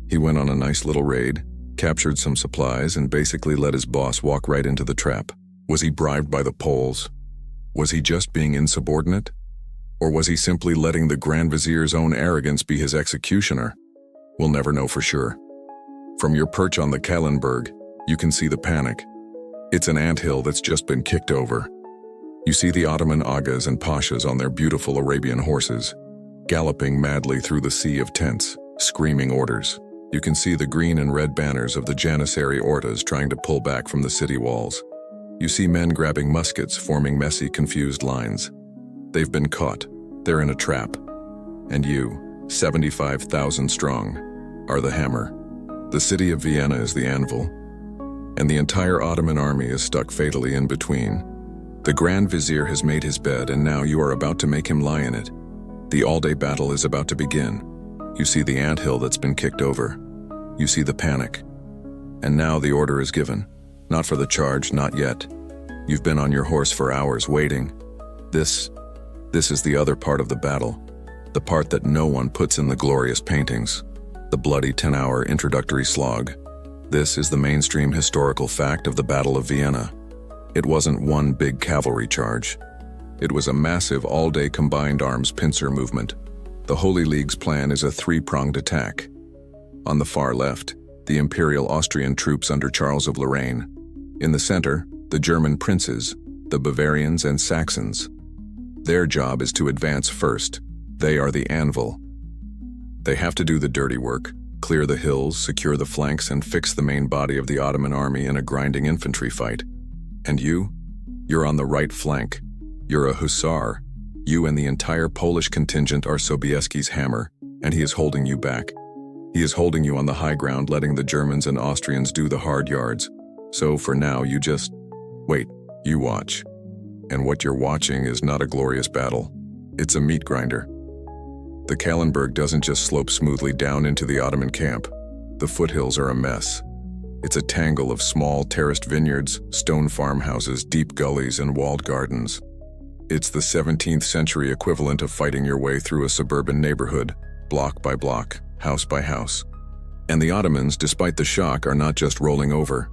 He went on a nice little raid, captured some supplies, and basically let his boss walk right into the trap. Was he bribed by the Poles? Was he just being insubordinate? Or was he simply letting the Grand Vizier's own arrogance be his executioner? We'll never know for sure. From your perch on the Kahlenberg, you can see the panic. It's an anthill that's just been kicked over. You see the Ottoman agas and pashas on their beautiful Arabian horses, galloping madly through the sea of tents, screaming orders. You can see the green and red banners of the Janissary ordas trying to pull back from the city walls. You see men grabbing muskets, forming messy, confused lines. They've been caught. They're in a trap. And you, 75,000 strong, are the hammer. The city of Vienna is the anvil. And the entire Ottoman army is stuck fatally in between. The Grand Vizier has made his bed, and now you are about to make him lie in it. The all-day battle is about to begin. You see the anthill that's been kicked over. You see the panic. And now the order is given. Not for the charge, not yet. You've been on your horse for hours waiting. This is the other part of the battle. The part that no one puts in the glorious paintings. The bloody 10-hour introductory slog. This is the mainstream historical fact of the Battle of Vienna. It wasn't one big cavalry charge. It was a massive all-day combined arms pincer movement. The Holy League's plan is a three-pronged attack. On the far left, the Imperial Austrian troops under Charles of Lorraine. In the center, the German princes, the Bavarians and Saxons. Their job is to advance first. They are the anvil. They have to do the dirty work, clear the hills, secure the flanks, and fix the main body of the Ottoman army in a grinding infantry fight. And you're on the right flank. You're a hussar. You and the entire Polish contingent are Sobieski's hammer, and he is holding you back. He is holding you on the high ground, letting the Germans and Austrians do the hard yards. So for now, you just wait, you watch. And what you're watching is not a glorious battle. It's a meat grinder. The Kahlenberg doesn't just slope smoothly down into the Ottoman camp. The foothills are a mess. It's a tangle of small terraced vineyards, stone farmhouses, deep gullies, and walled gardens. It's the 17th century equivalent of fighting your way through a suburban neighborhood, block by block. house by house. And the Ottomans, despite the shock, are not just rolling over.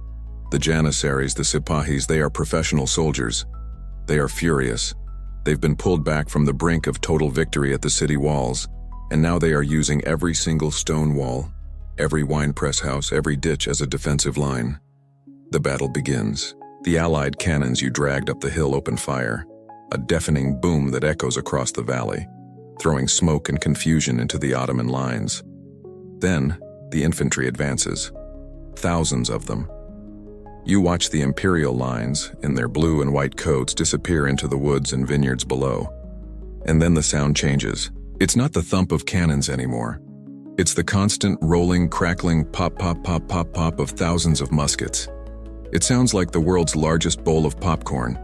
The Janissaries, the Sipahis, they are professional soldiers. They are furious. They've been pulled back from the brink of total victory at the city walls, and now they are using every single stone wall, every winepress house, every ditch as a defensive line. The battle begins. The Allied cannons you dragged up the hill open fire, a deafening boom that echoes across the valley, throwing smoke and confusion into the Ottoman lines. Then, the infantry advances. Thousands of them. You watch the imperial lines, in their blue and white coats, disappear into the woods and vineyards below. And then the sound changes. It's not the thump of cannons anymore. It's the constant rolling, crackling pop, pop, pop, pop, pop of thousands of muskets. It sounds like the world's largest bowl of popcorn,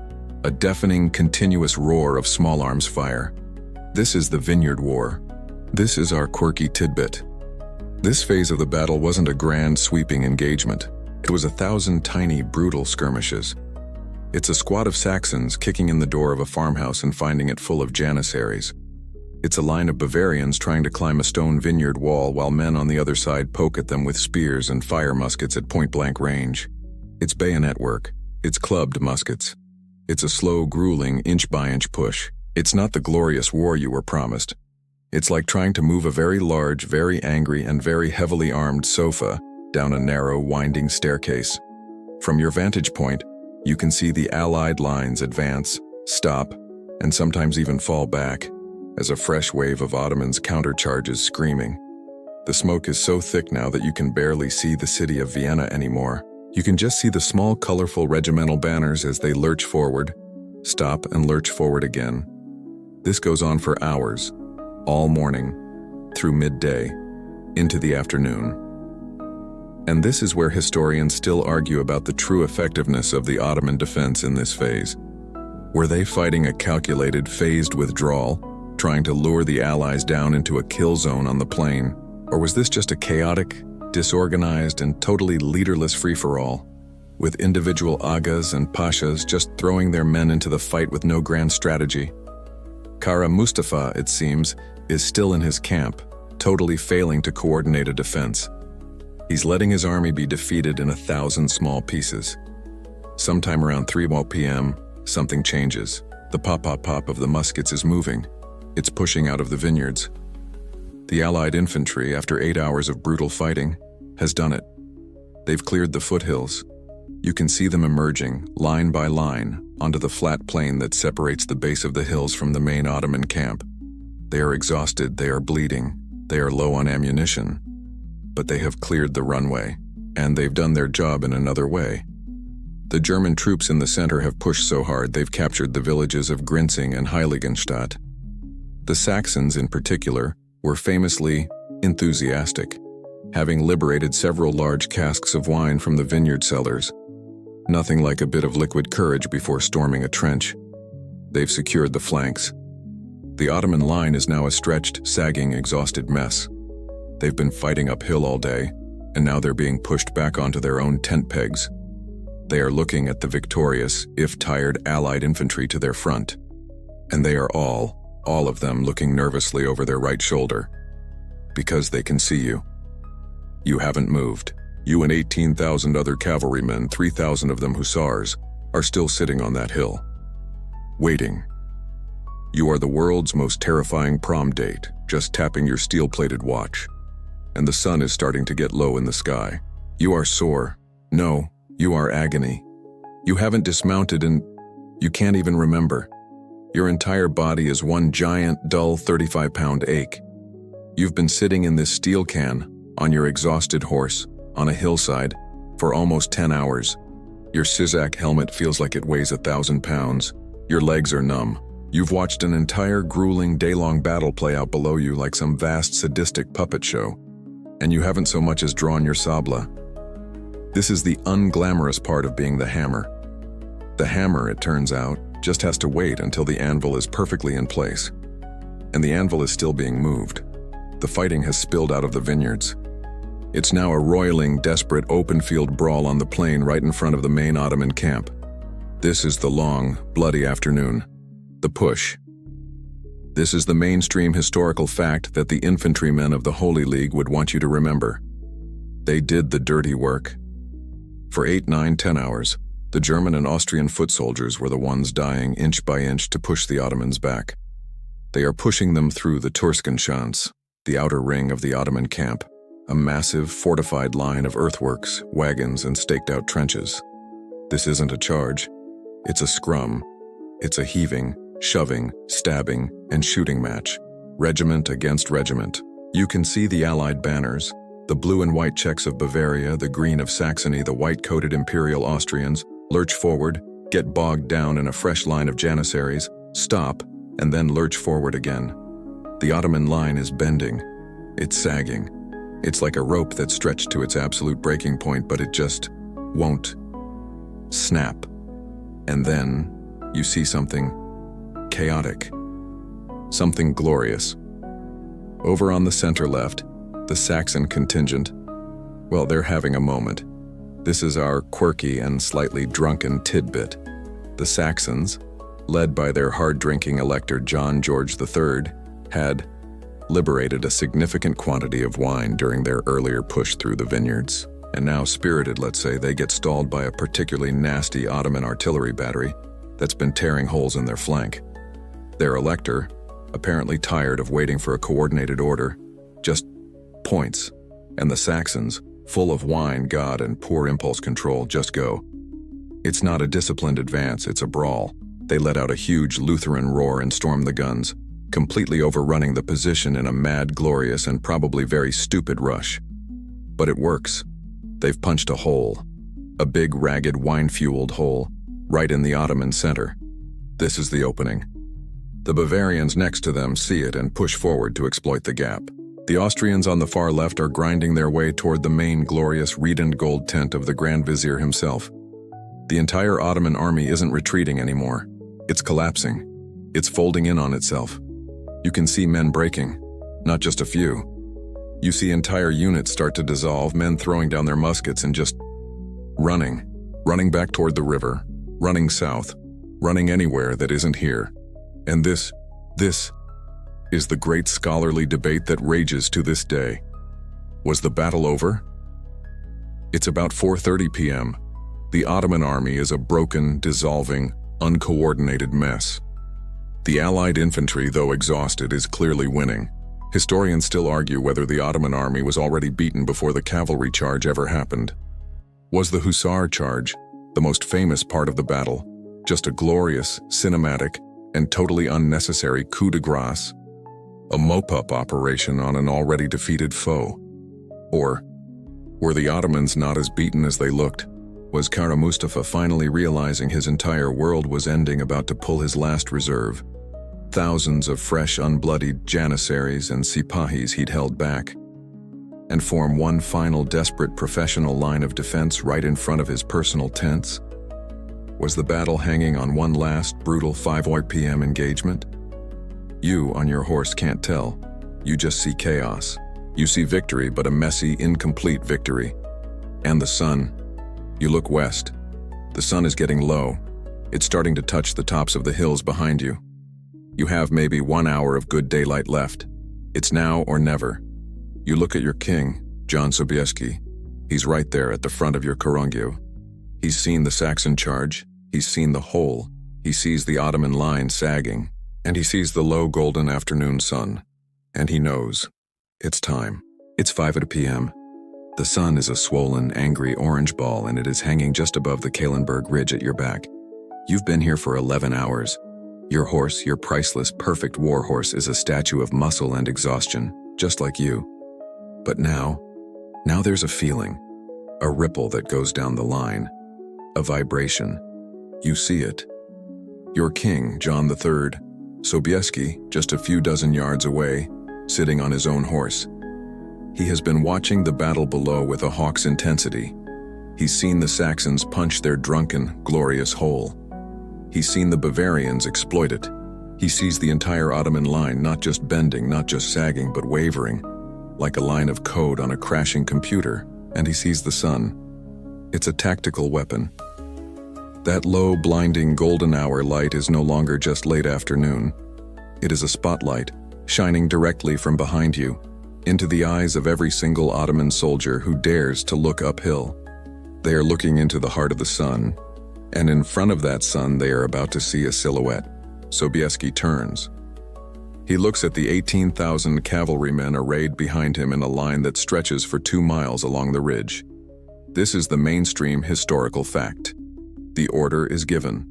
a deafening, continuous roar of small arms fire. This is the Vineyard War. This is our quirky tidbit. This phase of the battle wasn't a grand, sweeping engagement. It was 1,000 tiny, brutal skirmishes. It's a squad of Saxons kicking in the door of a farmhouse and finding it full of Janissaries. It's a line of Bavarians trying to climb a stone vineyard wall while men on the other side poke at them with spears and fire muskets at point-blank range. It's bayonet work. It's clubbed muskets. It's a slow, grueling, inch-by-inch push. It's not the glorious war you were promised. It's like trying to move a very large, very angry, and very heavily armed sofa down a narrow, winding staircase. From your vantage point, you can see the Allied lines advance, stop, and sometimes even fall back, as a fresh wave of Ottomans countercharges screaming. The smoke is so thick now that you can barely see the city of Vienna anymore. You can just see the small, colorful regimental banners as they lurch forward, stop, and lurch forward again. This goes on for hours, all morning, through midday, into the afternoon. And this is where historians still argue about the true effectiveness of the Ottoman defense in this phase. Were they fighting a calculated, phased withdrawal, trying to lure the Allies down into a kill zone on the plain? Or was this just a chaotic, disorganized, and totally leaderless free-for-all, with individual agas and pashas just throwing their men into the fight with no grand strategy? Kara Mustafa, it seems, is still in his camp, totally failing to coordinate a defense. He's letting his army be defeated in 1,000 small pieces. Sometime around 3 p.m., something changes. The pop-pop-pop of the muskets is moving. It's pushing out of the vineyards. The Allied infantry, after 8 hours of brutal fighting, has done it. They've cleared the foothills. You can see them emerging, line by line, onto the flat plain that separates the base of the hills from the main Ottoman camp. They are exhausted, they are bleeding, they are low on ammunition. But they have cleared the runway, and they've done their job in another way. The German troops in the center have pushed so hard they've captured the villages of Grinzing and Heiligenstadt. The Saxons, in particular, were famously enthusiastic, having liberated several large casks of wine from the vineyard cellars. Nothing like a bit of liquid courage before storming a trench. They've secured the flanks. The Ottoman line is now a stretched, sagging, exhausted mess. They've been fighting uphill all day, and now they're being pushed back onto their own tent pegs. They are looking at the victorious, if tired, Allied infantry to their front. And they are all of them looking nervously over their right shoulder. Because they can see you. You haven't moved. You and 18,000 other cavalrymen, 3,000 of them hussars, are still sitting on that hill. Waiting. You are the world's most terrifying prom date, just tapping your steel-plated watch. And the sun is starting to get low in the sky. You are sore. No, you are agony. You haven't dismounted and you can't even remember. Your entire body is one giant, dull 35-pound ache. You've been sitting in this steel can, on your exhausted horse, on a hillside, for almost 10 hours. Your Sizak helmet feels like it weighs 1,000 pounds. Your legs are numb. You've watched an entire grueling day-long battle play out below you like some vast sadistic puppet show. And you haven't so much as drawn your sabla. This is the unglamorous part of being the hammer. The hammer, it turns out, just has to wait until the anvil is perfectly in place. And the anvil is still being moved. The fighting has spilled out of the vineyards. It's now a roiling, desperate, open-field brawl on the plain right in front of the main Ottoman camp. This is the long, bloody afternoon. The push. This is the mainstream historical fact that the infantrymen of the Holy League would want you to remember. They did the dirty work. For 8, 9, 10 hours, the German and Austrian foot soldiers were the ones dying inch by inch to push the Ottomans back. They are pushing them through the Turkenschanze, the outer ring of the Ottoman camp, a massive, fortified line of earthworks, wagons, and staked-out trenches. This isn't a charge. It's a scrum. It's a heaving, shoving, stabbing, and shooting match, regiment against regiment. You can see the Allied banners, the blue and white Czechs of Bavaria, the green of Saxony, the white-coated Imperial Austrians, lurch forward, get bogged down in a fresh line of Janissaries, stop, and then lurch forward again. The Ottoman line is bending. It's sagging. It's like a rope that's stretched to its absolute breaking point, but it just won't snap. And then you see something chaotic, something glorious. Over on the center left, the Saxon contingent, well, they're having a moment. This is our quirky and slightly drunken tidbit. The Saxons, led by their hard-drinking elector John George III, had liberated a significant quantity of wine during their earlier push through the vineyards, and now spirited, let's say, they get stalled by a particularly nasty Ottoman artillery battery that's been tearing holes in their flank. Their elector, apparently tired of waiting for a coordinated order, just points, and the Saxons, full of wine, God, and poor impulse control, just go. It's not a disciplined advance, it's a brawl. They let out a huge Lutheran roar and storm the guns, completely overrunning the position in a mad, glorious, and probably very stupid rush. But it works. They've punched a hole, a big, ragged, wine-fueled hole, right in the Ottoman center. This is the opening. The Bavarians next to them see it and push forward to exploit the gap. The Austrians on the far left are grinding their way toward the main glorious red and gold tent of the Grand Vizier himself. The entire Ottoman army isn't retreating anymore. It's collapsing. It's folding in on itself. You can see men breaking, not just a few. You see entire units start to dissolve, men throwing down their muskets and just running back toward the river, running south, running anywhere that isn't here. And this is the great scholarly debate that rages to this day. Was the battle over? It's about 4:30 p.m. The Ottoman army is a broken, dissolving, uncoordinated mess. The Allied infantry, though exhausted, is clearly winning. Historians still argue whether the Ottoman army was already beaten before the cavalry charge ever happened. Was the Hussar charge, the most famous part of the battle, just a glorious, cinematic, and totally unnecessary coup de grace, a mop-up operation on an already defeated foe? Or were the Ottomans not as beaten as they looked? Was Kara Mustafa finally realizing his entire world was ending, about to pull his last reserve? Thousands of fresh, unbloodied Janissaries and Sipahis he'd held back, and form one final desperate professional line of defense right in front of his personal tents? Was the battle hanging on one last, brutal 5 p.m. engagement? You, on your horse, can't tell. You just see chaos. You see victory, but a messy, incomplete victory. And the sun. You look west. The sun is getting low. It's starting to touch the tops of the hills behind you. You have maybe 1 hour of good daylight left. It's now or never. You look at your king, John Sobieski. He's right there at the front of your Korongio. He's seen the Saxon charge. He's seen the hole. He sees the Ottoman line sagging. And he sees the low golden afternoon sun. And he knows. It's time. It's 5 p.m. The sun is a swollen, angry orange ball, and it is hanging just above the Kahlenberg Ridge at your back. You've been here for 11 hours. Your horse, your priceless, perfect war horse, is a statue of muscle and exhaustion, just like you. But now there's a feeling, a ripple that goes down the line, a vibration. You see it. Your king, John III Sobieski, just a few dozen yards away, sitting on his own horse. He has been watching the battle below with a hawk's intensity. He's seen the Saxons punch their drunken, glorious hole. He's seen the Bavarians exploit it. He sees the entire Ottoman line not just bending, not just sagging, but wavering, like a line of code on a crashing computer, and he sees the sun. It's a tactical weapon. That low, blinding golden hour light is no longer just late afternoon. It is a spotlight, shining directly from behind you, into the eyes of every single Ottoman soldier who dares to look uphill. They are looking into the heart of the sun, and in front of that sun they are about to see a silhouette. Sobieski turns. He looks at the 18,000 cavalrymen arrayed behind him in a line that stretches for 2 miles along the ridge. This is the mainstream historical fact. The order is given.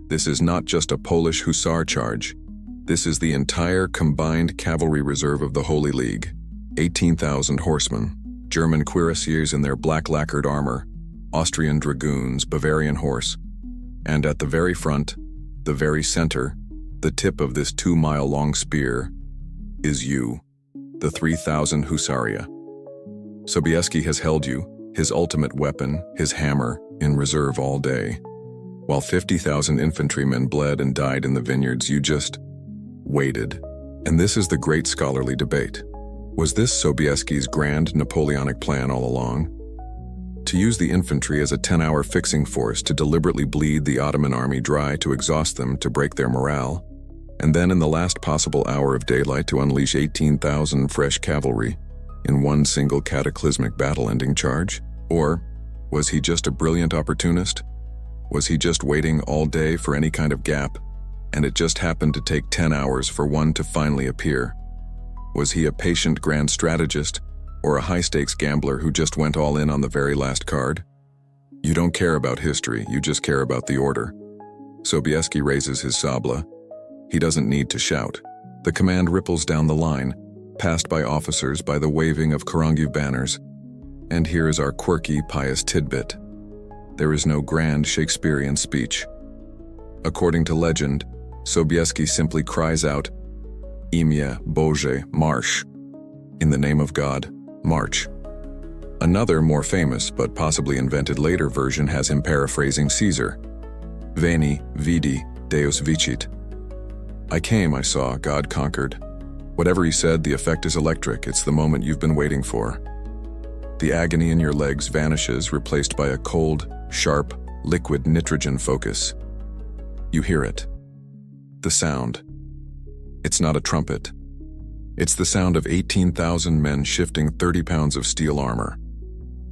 This is not just a Polish hussar charge. This is the entire combined cavalry reserve of the Holy League. 18,000 horsemen, German cuirassiers in their black lacquered armor, Austrian dragoons, Bavarian horse, and at the very front, the very center, the tip of this 2-mile-long spear, is you, the 3,000 Hussaria. Sobieski has held you, his ultimate weapon, his hammer, in reserve all day. While 50,000 infantrymen bled and died in the vineyards, you just waited. And this is the great scholarly debate. Was this Sobieski's grand Napoleonic plan all along? To use the infantry as a 10-hour fixing force to deliberately bleed the Ottoman army dry, to exhaust them, to break their morale, and then in the last possible hour of daylight to unleash 18,000 fresh cavalry in one single cataclysmic battle-ending charge? Or was he just a brilliant opportunist? Was he just waiting all day for any kind of gap, and it just happened to take 10 hours for one to finally appear? Was he a patient grand strategist, or a high-stakes gambler who just went all in on the very last card? You don't care about history, you just care about the order. Sobieski raises his sabla. He doesn't need to shout. The command ripples down the line, passed by officers by the waving of Karangiv banners. And here is our quirky, pious tidbit. There is no grand Shakespearean speech. According to legend, Sobieski simply cries out, Imię Boże, march. In the name of God, march. Another, more famous but possibly invented later version has him paraphrasing Caesar. Veni, vidi, Deus vicit. I came, I saw, God conquered. Whatever he said, the effect is electric. It's the moment you've been waiting for. The agony in your legs vanishes, replaced by a cold, sharp, liquid nitrogen focus. You hear it. The sound. It's not a trumpet. It's the sound of 18,000 men shifting 30 pounds of steel armor.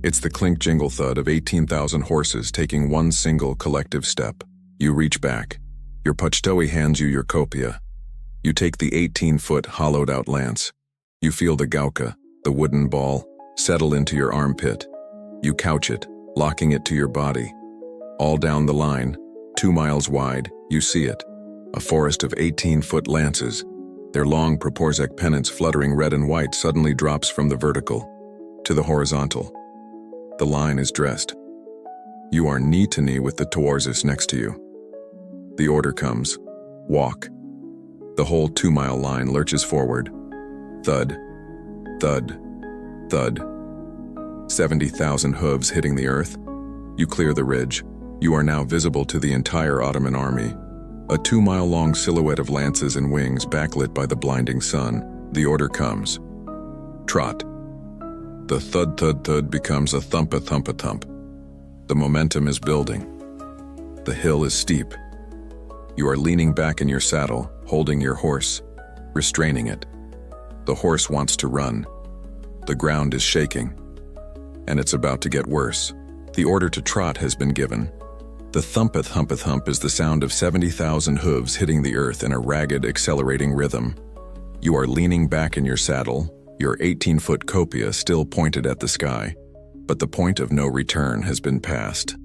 It's the clink-jingle thud of 18,000 horses taking one single collective step. You reach back. Your Pachtowi hands you your kopia. You take the 18-foot hollowed-out lance. You feel the gauka, the wooden ball, settle into your armpit. You couch it, locking it to your body. All down the line, 2 miles wide, you see it. A forest of 18-foot lances. Their long Proporzek pennants fluttering red and white suddenly drops from the vertical to the horizontal. The line is dressed. You are knee to knee with the Towarzys next to you. The order comes. Walk. The whole 2-mile line lurches forward. Thud. Thud. Thud. 70,000 hooves hitting the earth. You clear the ridge. You are now visible to the entire Ottoman army. A 2-mile-long silhouette of lances and wings backlit by the blinding sun. The order comes. Trot. The thud-thud-thud becomes a thump-a-thump-a-thump. The momentum is building. The hill is steep. You are leaning back in your saddle, holding your horse, restraining it. The horse wants to run. The ground is shaking. And it's about to get worse. The order to trot has been given. The thump-a-thump-a-thump is the sound of 70,000 hooves hitting the earth in a ragged, accelerating rhythm. You are leaning back in your saddle, your 18-foot kopia still pointed at the sky. But the point of no return has been passed.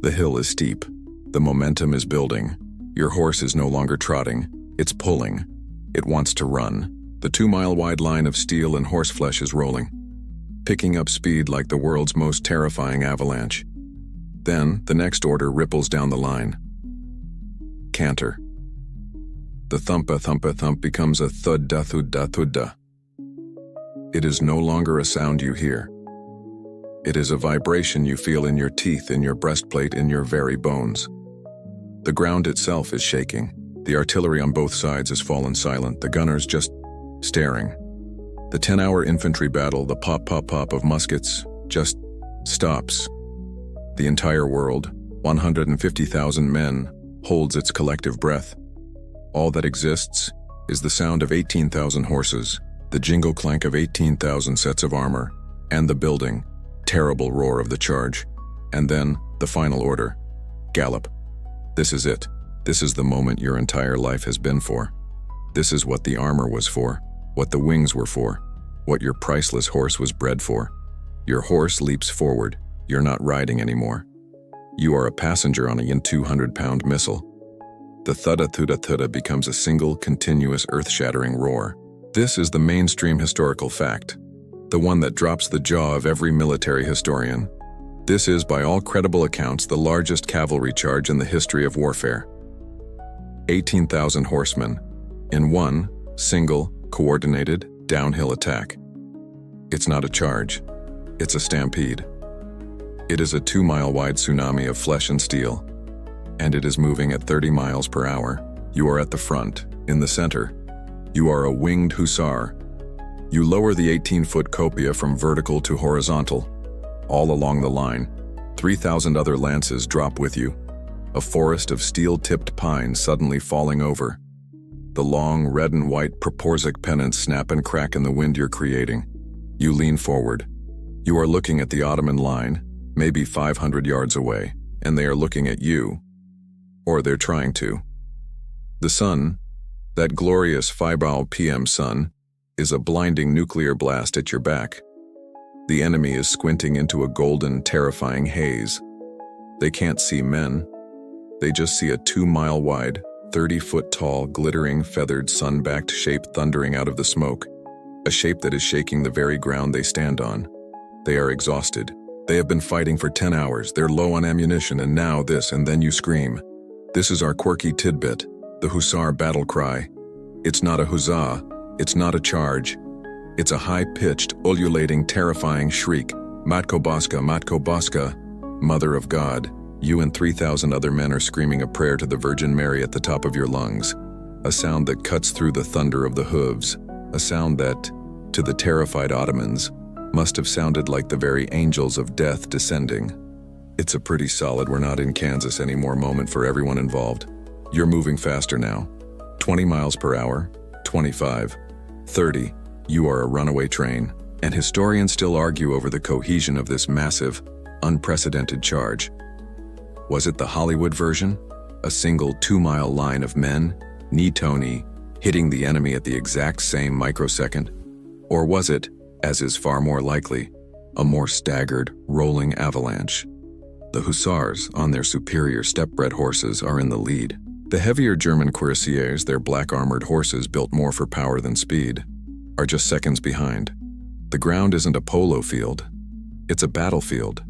The hill is steep. The momentum is building. Your horse is no longer trotting. It's pulling. It wants to run. The 2-mile-wide line of steel and horseflesh is rolling, picking up speed like the world's most terrifying avalanche. Then, the next order ripples down the line. Canter. The thump-a-thump-a-thump becomes a thud-da-thud-da-thud-da. It is no longer a sound you hear. It is a vibration you feel in your teeth, in your breastplate, in your very bones. The ground itself is shaking. The artillery on both sides has fallen silent, the gunners just staring. The 10-hour infantry battle, the pop-pop-pop of muskets, just stops. The entire world, 150,000 men, holds its collective breath. All that exists is the sound of 18,000 horses, the jingle clank of 18,000 sets of armor, and the building, terrible roar of the charge. And then, the final order. Gallop. This is it. This is the moment your entire life has been for. This is what the armor was for, what the wings were for, what your priceless horse was bred for. Your horse leaps forward. You're not riding anymore. You are a passenger on a 200-pound missile. The thudda-thudda-thudda becomes a single, continuous, earth-shattering roar. This is the mainstream historical fact, the one that drops the jaw of every military historian. This is, by all credible accounts, the largest cavalry charge in the history of warfare. 18,000 horsemen, in one, single, coordinated, downhill attack. It's not a charge. It's a stampede. It is a 2-mile-wide tsunami of flesh and steel, and it is moving at 30 miles per hour. You are at the front, in the center. You are a winged hussar. You lower the 18-foot copia from vertical to horizontal. All along the line, 3,000 other lances drop with you, a forest of steel-tipped pines suddenly falling over. The long red and white proporzic pennants snap and crack in the wind you're creating. You lean forward. You are looking at the Ottoman line, maybe 500 yards away, and they are looking at you. Or they're trying to. The sun, that glorious Febrile PM sun, is a blinding nuclear blast at your back. The enemy is squinting into a golden, terrifying haze. They can't see men. They just see a 2-mile-wide, 30-foot-tall, glittering, feathered, sun-backed shape thundering out of the smoke, a shape that is shaking the very ground they stand on. They are exhausted. They have been fighting for 10 hours. They're low on ammunition, and now this, and then you scream. This is our quirky tidbit, the hussar battle cry. It's not a huzzah. It's not a charge. It's a high-pitched, ululating, terrifying shriek. Matko Boska, Matko Boska, Mother of God. You and 3,000 other men are screaming a prayer to the Virgin Mary at the top of your lungs. A sound that cuts through the thunder of the hooves. A sound that, to the terrified Ottomans, must have sounded like the very angels of death descending. It's a pretty solid "we're not in Kansas anymore" moment for everyone involved. You're moving faster now. 20 miles per hour, 25, 30. You are a runaway train, and historians still argue over the cohesion of this massive, unprecedented charge. Was it the Hollywood version? A single 2-mile line of men, knee-to-knee, hitting the enemy at the exact same microsecond? Or was it, as is far more likely, a more staggered, rolling avalanche? The hussars, on their superior step-bred horses, are in the lead. The heavier German cuirassiers, their black-armored horses built more for power than speed, are just seconds behind. The ground isn't a polo field. It's a battlefield.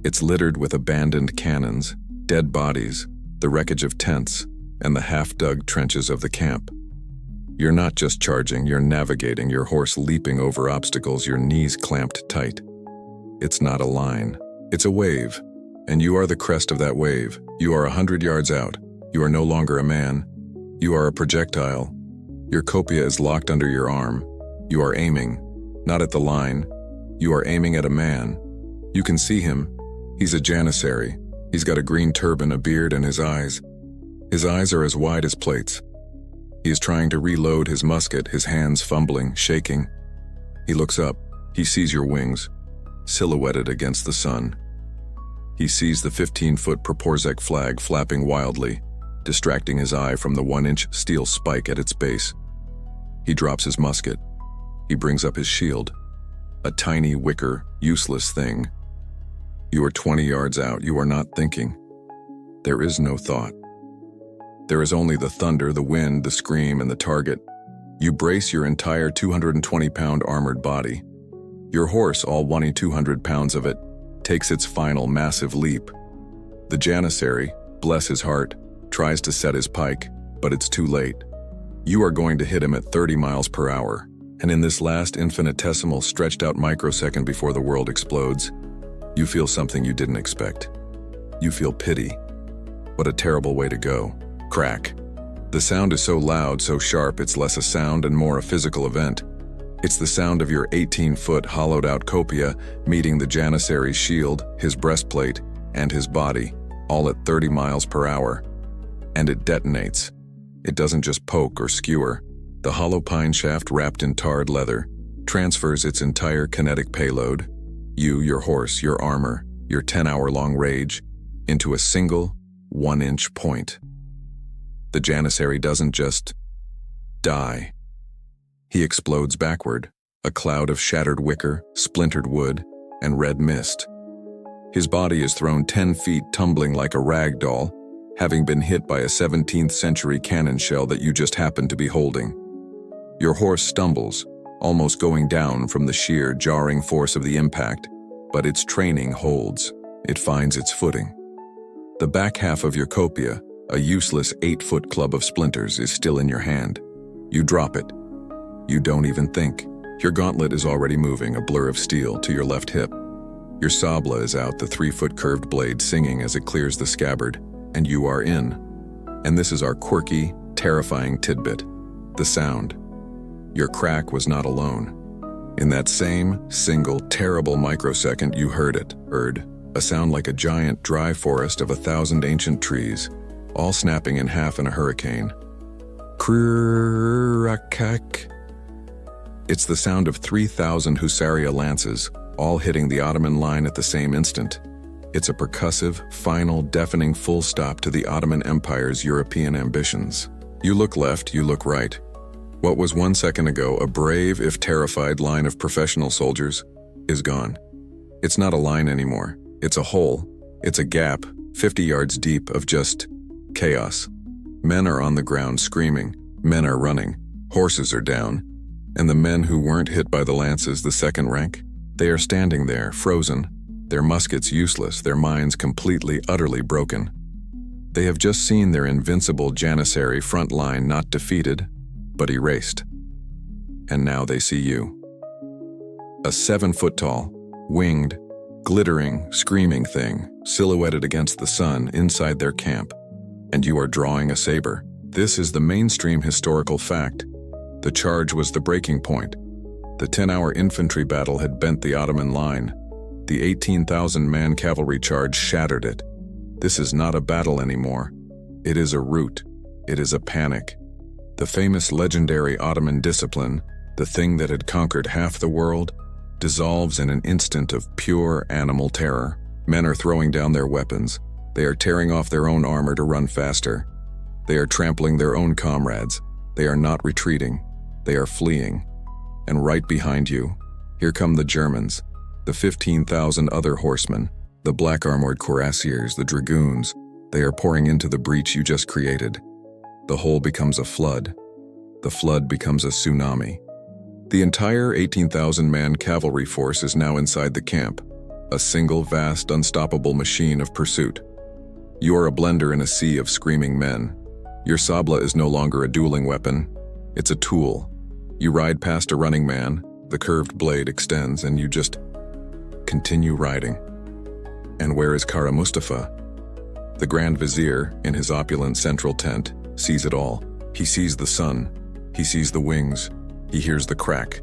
It's littered with abandoned cannons, dead bodies, the wreckage of tents, and the half-dug trenches of the camp. You're not just charging, you're navigating, your horse leaping over obstacles, your knees clamped tight. It's not a line. It's a wave. And you are the crest of that wave. You are 100 yards out. You are no longer a man. You are a projectile. Your copia is locked under your arm. You are aiming, not at the line. You are aiming at a man. You can see him. He's a janissary. He's got a green turban, a beard, and his eyes. His eyes are as wide as plates. He is trying to reload his musket, his hands fumbling, shaking. He looks up. He sees your wings, silhouetted against the sun. He sees the 15-foot Proporzek flag flapping wildly, distracting his eye from the 1-inch steel spike at its base. He drops his musket. He brings up his shield, a tiny, wicker, useless thing. You are 20 yards out. You are not thinking. There is no thought. There is only the thunder, the wind, the scream, and the target. You brace your entire 220-pound armored body. Your horse, all 200 pounds of it, takes its final massive leap. The janissary, bless his heart, tries to set his pike, but it's too late. You are going to hit him at 30 miles per hour, and in this last infinitesimal stretched-out microsecond before the world explodes, you feel something you didn't expect. You feel pity. What a terrible way to go. Crack. The sound is so loud, so sharp, it's less a sound and more a physical event. It's the sound of your 18-foot hollowed-out copia meeting the janissary's shield, his breastplate, and his body, all at 30 miles per hour. And it detonates. It doesn't just poke or skewer. The hollow pine shaft wrapped in tarred leather transfers its entire kinetic payload, you, your horse, your armor, your 10-hour-long rage, into a single 1-inch point. The Janissary doesn't just die. He explodes backward, a cloud of shattered wicker, splintered wood, and red mist. His body is thrown 10 feet, tumbling like a rag doll, having been hit by a 17th-century cannon shell that you just happened to be holding. Your horse stumbles, almost going down from the sheer, jarring force of the impact, but its training holds. It finds its footing. The back half of your copia, a useless 8-foot club of splinters, is still in your hand. You drop it. You don't even think. Your gauntlet is already moving, a blur of steel, to your left hip. Your sabla is out, the 3-foot curved blade singing as it clears the scabbard, and you are in. And this is our quirky, terrifying tidbit: the sound. Your crack was not alone. In that same, single, terrible microsecond, you heard it, a sound like a giant, dry forest of 1,000 ancient trees, all snapping in half in a hurricane. Krakak. It's the sound of 3,000 Hussaria lances, all hitting the Ottoman line at the same instant. It's a percussive, final, deafening full stop to the Ottoman Empire's European ambitions. You look left, you look right. What was 1 second ago a brave, if terrified, line of professional soldiers is gone. It's not a line anymore. It's a hole. It's a gap, 50 yards deep, of just chaos. Men are on the ground screaming. Men are running. Horses are down. And the men who weren't hit by the lances, the second rank, they are standing there, frozen, their muskets useless, their minds completely, utterly broken. They have just seen their invincible Janissary front line not defeated, but erased. And now they see you. A 7-foot-tall, winged, glittering, screaming thing, silhouetted against the sun inside their camp. And you are drawing a saber. This is the mainstream historical fact. The charge was the breaking point. The 10-hour infantry battle had bent the Ottoman line. The 18,000-man cavalry charge shattered it. This is not a battle anymore. It is a rout. It is a panic. The famous legendary Ottoman discipline, the thing that had conquered half the world, dissolves in an instant of pure animal terror. Men are throwing down their weapons. They are tearing off their own armor to run faster. They are trampling their own comrades. They are not retreating. They are fleeing. And right behind you, here come the Germans, the 15,000 other horsemen, the black-armored cuirassiers, the dragoons. They are pouring into the breach you just created. The hole becomes a flood. The flood becomes a tsunami. The entire 18,000-man cavalry force is now inside the camp, a single, vast, unstoppable machine of pursuit. You are a blender in a sea of screaming men. Your sabla is no longer a dueling weapon. It's a tool. You ride past a running man, the curved blade extends, and you just continue riding. And where is Kara Mustafa? The Grand Vizier, in his opulent central tent, sees it all. He sees the sun. He sees the wings. He hears the crack.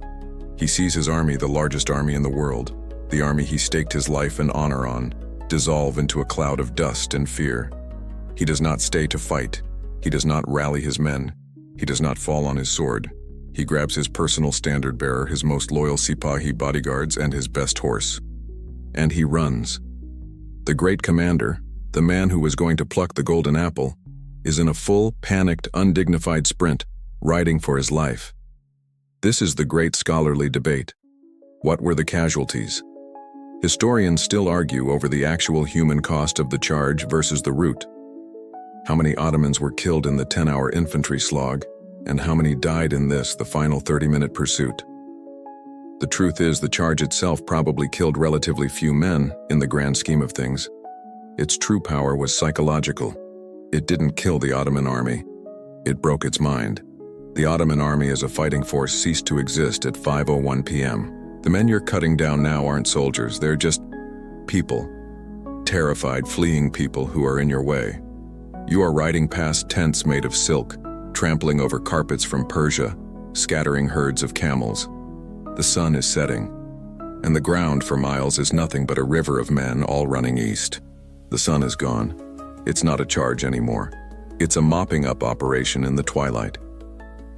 He sees his army, the largest army in the world, the army he staked his life and honor on, dissolve into a cloud of dust and fear. He does not stay to fight. He does not rally his men. He does not fall on his sword. He grabs his personal standard-bearer, his most loyal Sipahi bodyguards, and his best horse. And he runs. The great commander, the man who was going to pluck the golden apple, is in a full, panicked, undignified sprint, riding for his life. This is the great scholarly debate. What were the casualties? Historians still argue over the actual human cost of the charge versus the rout. How many Ottomans were killed in the 10-hour infantry slog, and how many died in this, the final 30-minute pursuit? The truth is, the charge itself probably killed relatively few men in the grand scheme of things. Its true power was psychological. It didn't kill the Ottoman army. It broke its mind. The Ottoman army as a fighting force ceased to exist at 5:01 p.m. The men you're cutting down now aren't soldiers, they're just people. Terrified, fleeing people who are in your way. You are riding past tents made of silk, trampling over carpets from Persia, scattering herds of camels. The sun is setting, and the ground for miles is nothing but a river of men all running east. The sun is gone. It's not a charge anymore. It's a mopping up operation in the twilight.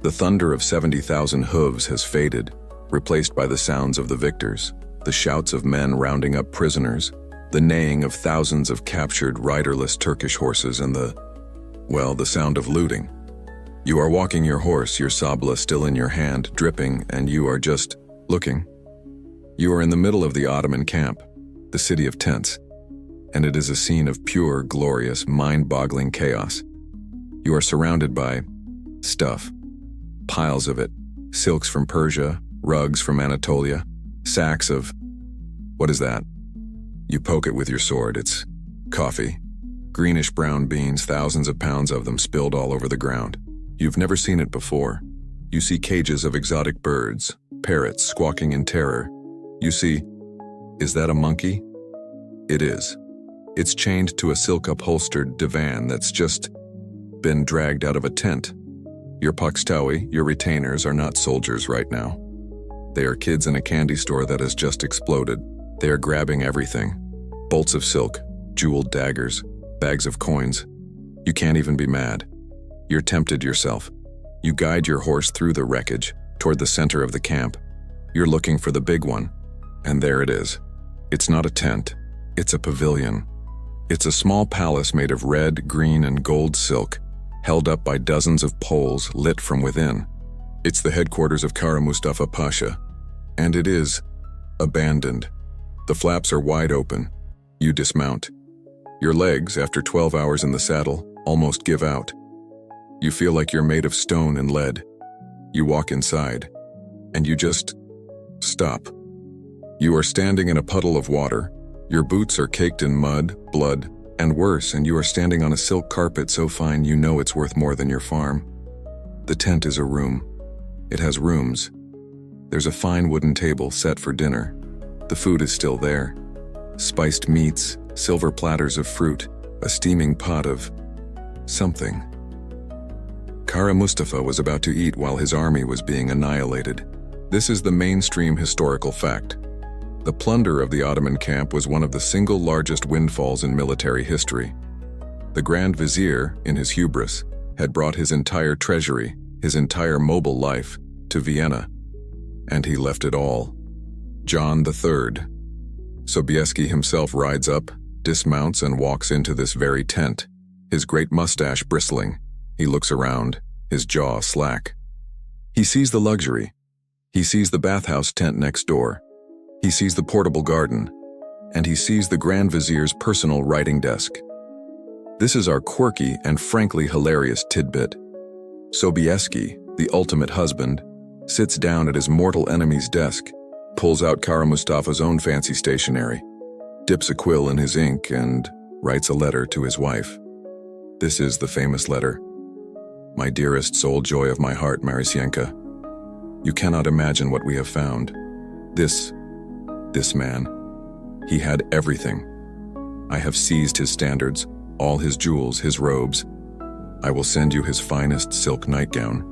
The thunder of 70,000 hooves has faded, replaced by the sounds of the victors, the shouts of men rounding up prisoners, the neighing of thousands of captured riderless Turkish horses, and the sound of looting. You are walking your horse, your sabla still in your hand, dripping, and you are just looking. You are in the middle of the Ottoman camp, the city of tents, and it is a scene of pure, glorious, mind-boggling chaos. You are surrounded by stuff, piles of it, silks from Persia, rugs from Anatolia, sacks of... What is that? You poke it with your sword. It's coffee. Greenish-brown beans, thousands of pounds of them spilled all over the ground. You've never seen it before. You see cages of exotic birds, parrots squawking in terror. You see, is that a monkey? It is. It's chained to a silk-upholstered divan that's just been dragged out of a tent. Your pakstawi, your retainers, are not soldiers right now. They are kids in a candy store that has just exploded. They are grabbing everything. Bolts of silk, jeweled daggers, bags of coins. You can't even be mad. You're tempted yourself. You guide your horse through the wreckage, toward the center of the camp. You're looking for the big one. And there it is. It's not a tent. It's a pavilion. It's a small palace made of red, green, and gold silk, held up by dozens of poles lit from within. It's the headquarters of Kara Mustafa Pasha. And it is abandoned. The flaps are wide open. You dismount. Your legs, after 12 hours in the saddle, almost give out. You feel like you're made of stone and lead. You walk inside, and you just stop. You are standing in a puddle of water. Your boots are caked in mud, blood, and worse, and you are standing on a silk carpet so fine you know it's worth more than your farm. The tent is a room. It has rooms. There's a fine wooden table set for dinner. The food is still there. Spiced meats, silver platters of fruit, a steaming pot of something. Kara Mustafa was about to eat while his army was being annihilated. This is the mainstream historical fact. The plunder of the Ottoman camp was one of the single largest windfalls in military history. The Grand Vizier, in his hubris, had brought his entire treasury, his entire mobile life, to Vienna. And he left it all. John III Sobieski himself rides up, dismounts, and walks into this very tent, his great mustache bristling. He looks around, his jaw slack. He sees the luxury. He sees the bathhouse tent next door. He sees the portable garden. And he sees the Grand Vizier's personal writing desk. This is our quirky and frankly hilarious tidbit. Sobieski, the ultimate husband, sits down at his mortal enemy's desk, pulls out Kara Mustafa's own fancy stationery, dips a quill in his ink, and writes a letter to his wife. This is the famous letter. My dearest sole joy of my heart, Marysienka. You cannot imagine what we have found. This man, he had everything. I have seized his standards, all his jewels, his robes. I will send you his finest silk nightgown.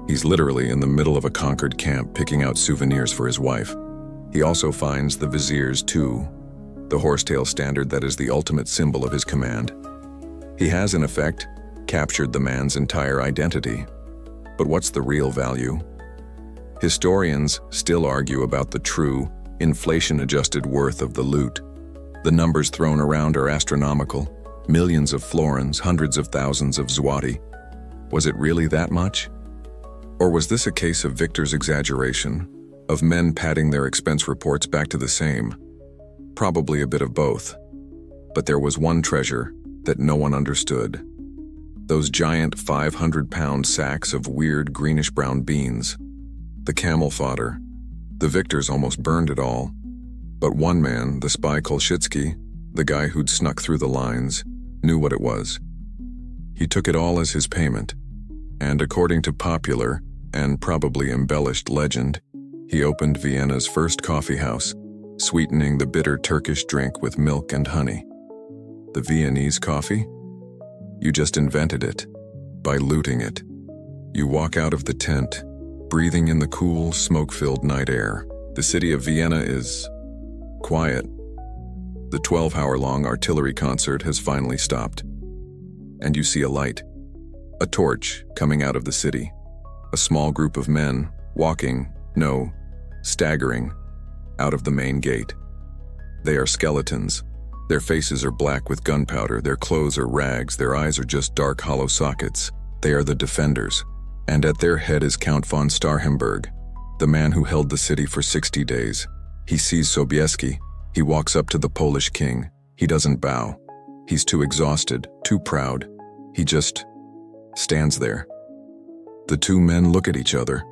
He's literally in the middle of a conquered camp picking out souvenirs for his wife. He also finds the vizier's too, the horsetail standard that is the ultimate symbol of his command. He has, in effect, captured the man's entire identity. But what's the real value? Historians still argue about the true, inflation-adjusted worth of the loot. The numbers thrown around are astronomical. Millions of florins, hundreds of thousands of zloty. Was it really that much? Or was this a case of Victor's exaggeration, of men padding their expense reports back to the same? Probably a bit of both. But there was one treasure that no one understood. Those giant 500-pound sacks of weird greenish-brown beans. The camel fodder. The victors almost burned it all. But one man, the spy Kolshitsky, the guy who'd snuck through the lines, knew what it was. He took it all as his payment. And according to popular, and probably embellished legend, he opened Vienna's first coffee house, sweetening the bitter Turkish drink with milk and honey. The Viennese coffee? You just invented it, by looting it. You walk out of the tent, breathing in the cool, smoke-filled night air. The city of Vienna is quiet. The 12-hour-long artillery concert has finally stopped. And you see a light, a torch coming out of the city. A small group of men, walking, no, staggering, out of the main gate. They are skeletons. Their faces are black with gunpowder, their clothes are rags, their eyes are just dark hollow sockets. They are the defenders. And at their head is Count von Starhemberg, the man who held the city for 60 days. He sees Sobieski. He walks up to the Polish king. He doesn't bow. He's too exhausted, too proud. He just stands there. The two men look at each other.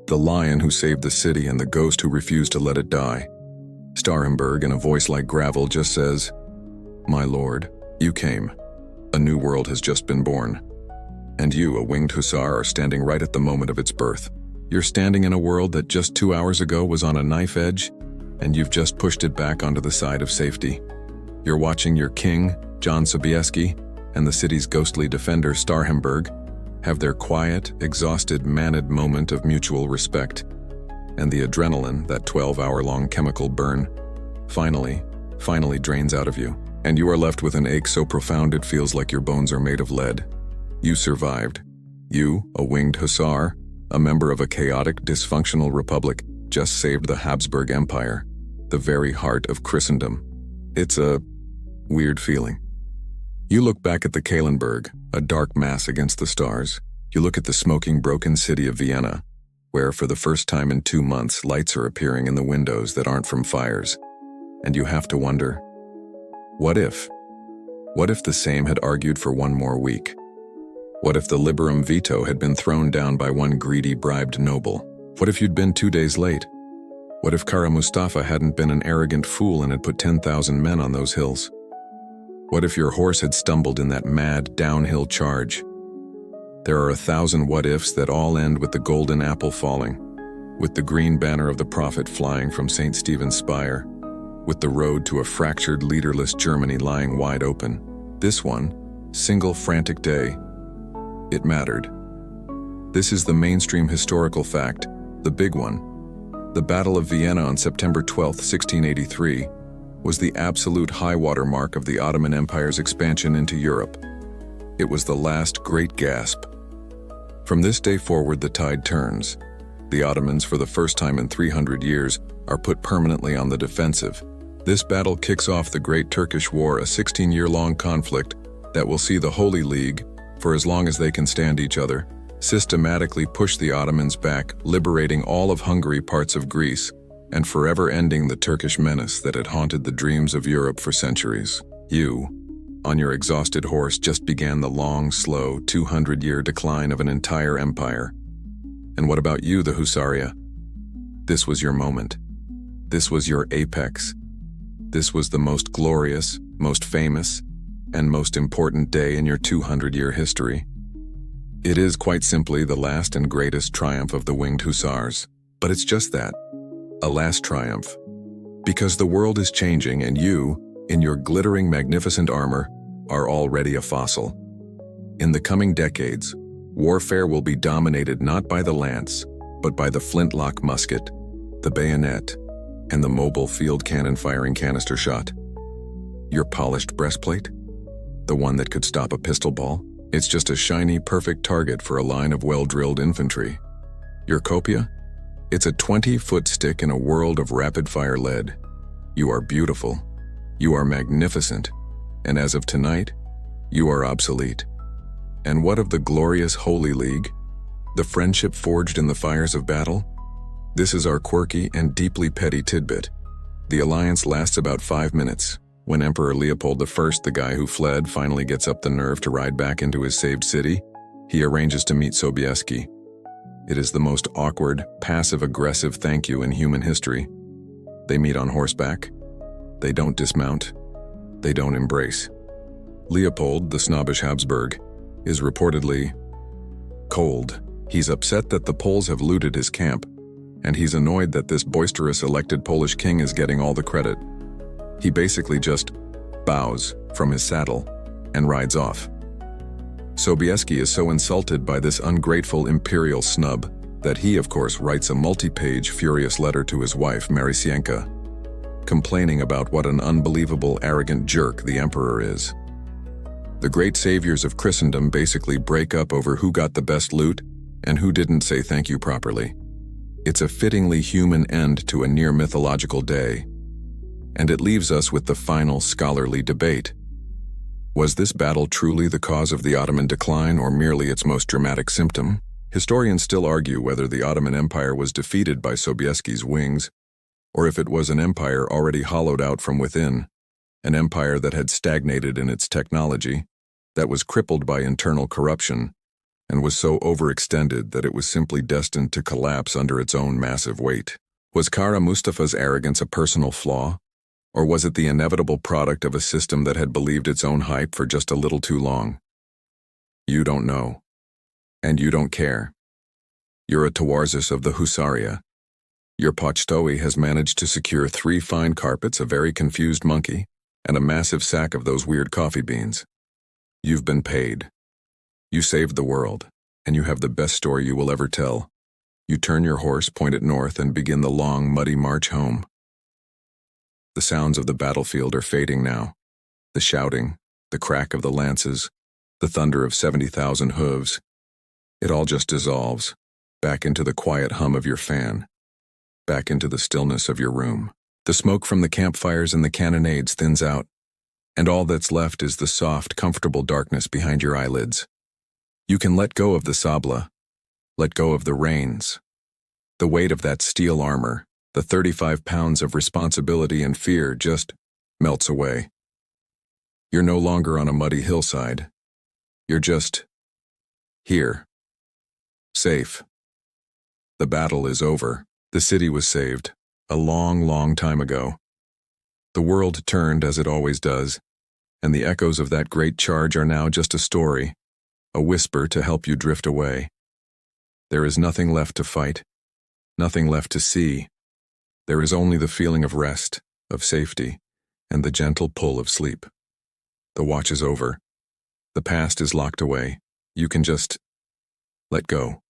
The lion who saved the city and the ghost who refused to let it die. Starhemberg, in a voice like gravel, just says, "My lord, you came. A new world has just been born. And you, a winged hussar, are standing right at the moment of its birth. You're standing in a world that just 2 hours ago was on a knife edge, and you've just pushed it back onto the side of safety. You're watching your king, John Sobieski, and the city's ghostly defender, Starhemberg, have their quiet, exhausted, maned moment of mutual respect. And the adrenaline, that 12-hour-long chemical burn, finally drains out of you. And you are left with an ache so profound it feels like your bones are made of lead. You survived. You, a winged hussar, a member of a chaotic, dysfunctional republic, just saved the Habsburg Empire, the very heart of Christendom. It's a weird feeling. You look back at the Kahlenberg, a dark mass against the stars. You look at the smoking, broken city of Vienna, where for the first time in 2 months, lights are appearing in the windows that aren't from fires. And you have to wonder, what if? What if the Sejm had argued for 1 more week? What if the liberum veto had been thrown down by one greedy, bribed noble? What if you'd been 2 days late? What if Kara Mustafa hadn't been an arrogant fool and had put 10,000 men on those hills? What if your horse had stumbled in that mad, downhill charge? There are 1,000 what-ifs that all end with the golden apple falling, with the green banner of the prophet flying from St. Stephen's spire, with the road to a fractured, leaderless Germany lying wide open. This one, single frantic day, it mattered. This is the mainstream historical fact, the big one. The Battle of Vienna on September 12, 1683, was the absolute high-water mark of the Ottoman Empire's expansion into Europe. It was the last great gasp. From this day forward, the tide turns. The Ottomans, for the first time in 300 years, are put permanently on the defensive. This battle kicks off the Great Turkish War, a 16-year-long conflict that will see the Holy League, for as long as they can stand each other, systematically push the Ottomans back, liberating all of Hungary, parts of Greece, and forever ending the Turkish menace that had haunted the dreams of Europe for centuries. You, on your exhausted horse, just began the long, slow, 200-year decline of an entire empire. And what about you, the Hussaria? This was your moment. This was your apex. This was the most glorious, most famous, and most important day in your 200-year history. It is quite simply the last and greatest triumph of the Winged Hussars. But it's just that, a last triumph. Because the world is changing and you, in your glittering, magnificent armor, are already a fossil. In the coming decades, warfare will be dominated not by the lance, but by the flintlock musket, the bayonet, and the mobile field cannon firing canister shot. Your polished breastplate? The one that could stop a pistol ball? It's just a shiny, perfect target for a line of well-drilled infantry. Your copia? It's a 20-foot stick in a world of rapid-fire lead. You are beautiful. You are magnificent. And as of tonight, you are obsolete. And what of the glorious Holy League? The friendship forged in the fires of battle? This is our quirky and deeply petty tidbit. The alliance lasts about 5 minutes. When Emperor Leopold I, the guy who fled, finally gets up the nerve to ride back into his saved city, he arranges to meet Sobieski. It is the most awkward, passive-aggressive thank you in human history. They meet on horseback. They don't dismount. They don't embrace. Leopold, the snobbish Habsburg, is reportedly cold. He's upset that the Poles have looted his camp, and he's annoyed that this boisterous elected Polish king is getting all the credit. He basically just bows from his saddle and rides off. Sobieski is so insulted by this ungrateful imperial snub that he, of course, writes a multi-page furious letter to his wife, Marysienka, complaining about what an unbelievable, arrogant jerk the emperor is. The great saviors of Christendom basically break up over who got the best loot And who didn't say thank you properly? It's a fittingly human end to a near mythological day. And it leaves us with the final scholarly debate. Was this battle truly the cause of the Ottoman decline or merely its most dramatic symptom? Historians still argue whether the Ottoman Empire was defeated by Sobieski's wings, or if it was an empire already hollowed out from within, an empire that had stagnated in its technology, that was crippled by internal corruption, and was so overextended that it was simply destined to collapse under its own massive weight. Was Kara Mustafa's arrogance a personal flaw, or was it the inevitable product of a system that had believed its own hype for just a little too long? You don't know. And you don't care. You're a Tawarzis of the Husaria. Your Pochtoi has managed to secure 3 fine carpets, a very confused monkey, and a massive sack of those weird coffee beans. You've been paid. You saved the world, and you have the best story you will ever tell. You turn your horse, point it north, and begin the long, muddy march home. The sounds of the battlefield are fading now. The shouting, the crack of the lances, the thunder of 70,000 hooves. It all just dissolves, back into the quiet hum of your fan, back into the stillness of your room. The smoke from the campfires and the cannonades thins out, and all that's left is the soft, comfortable darkness behind your eyelids. You can let go of the sabla, let go of the reins. The weight of that steel armor, the 35 pounds of responsibility and fear just melts away. You're no longer on a muddy hillside. You're just here. Safe. The battle is over. The city was saved. A long, long time ago. The world turned as it always does, and the echoes of that great charge are now just a story, a whisper to help you drift away. There is nothing left to fight, nothing left to see. There is only the feeling of rest, of safety, and the gentle pull of sleep. The watch is over. The past is locked away. You can just let go.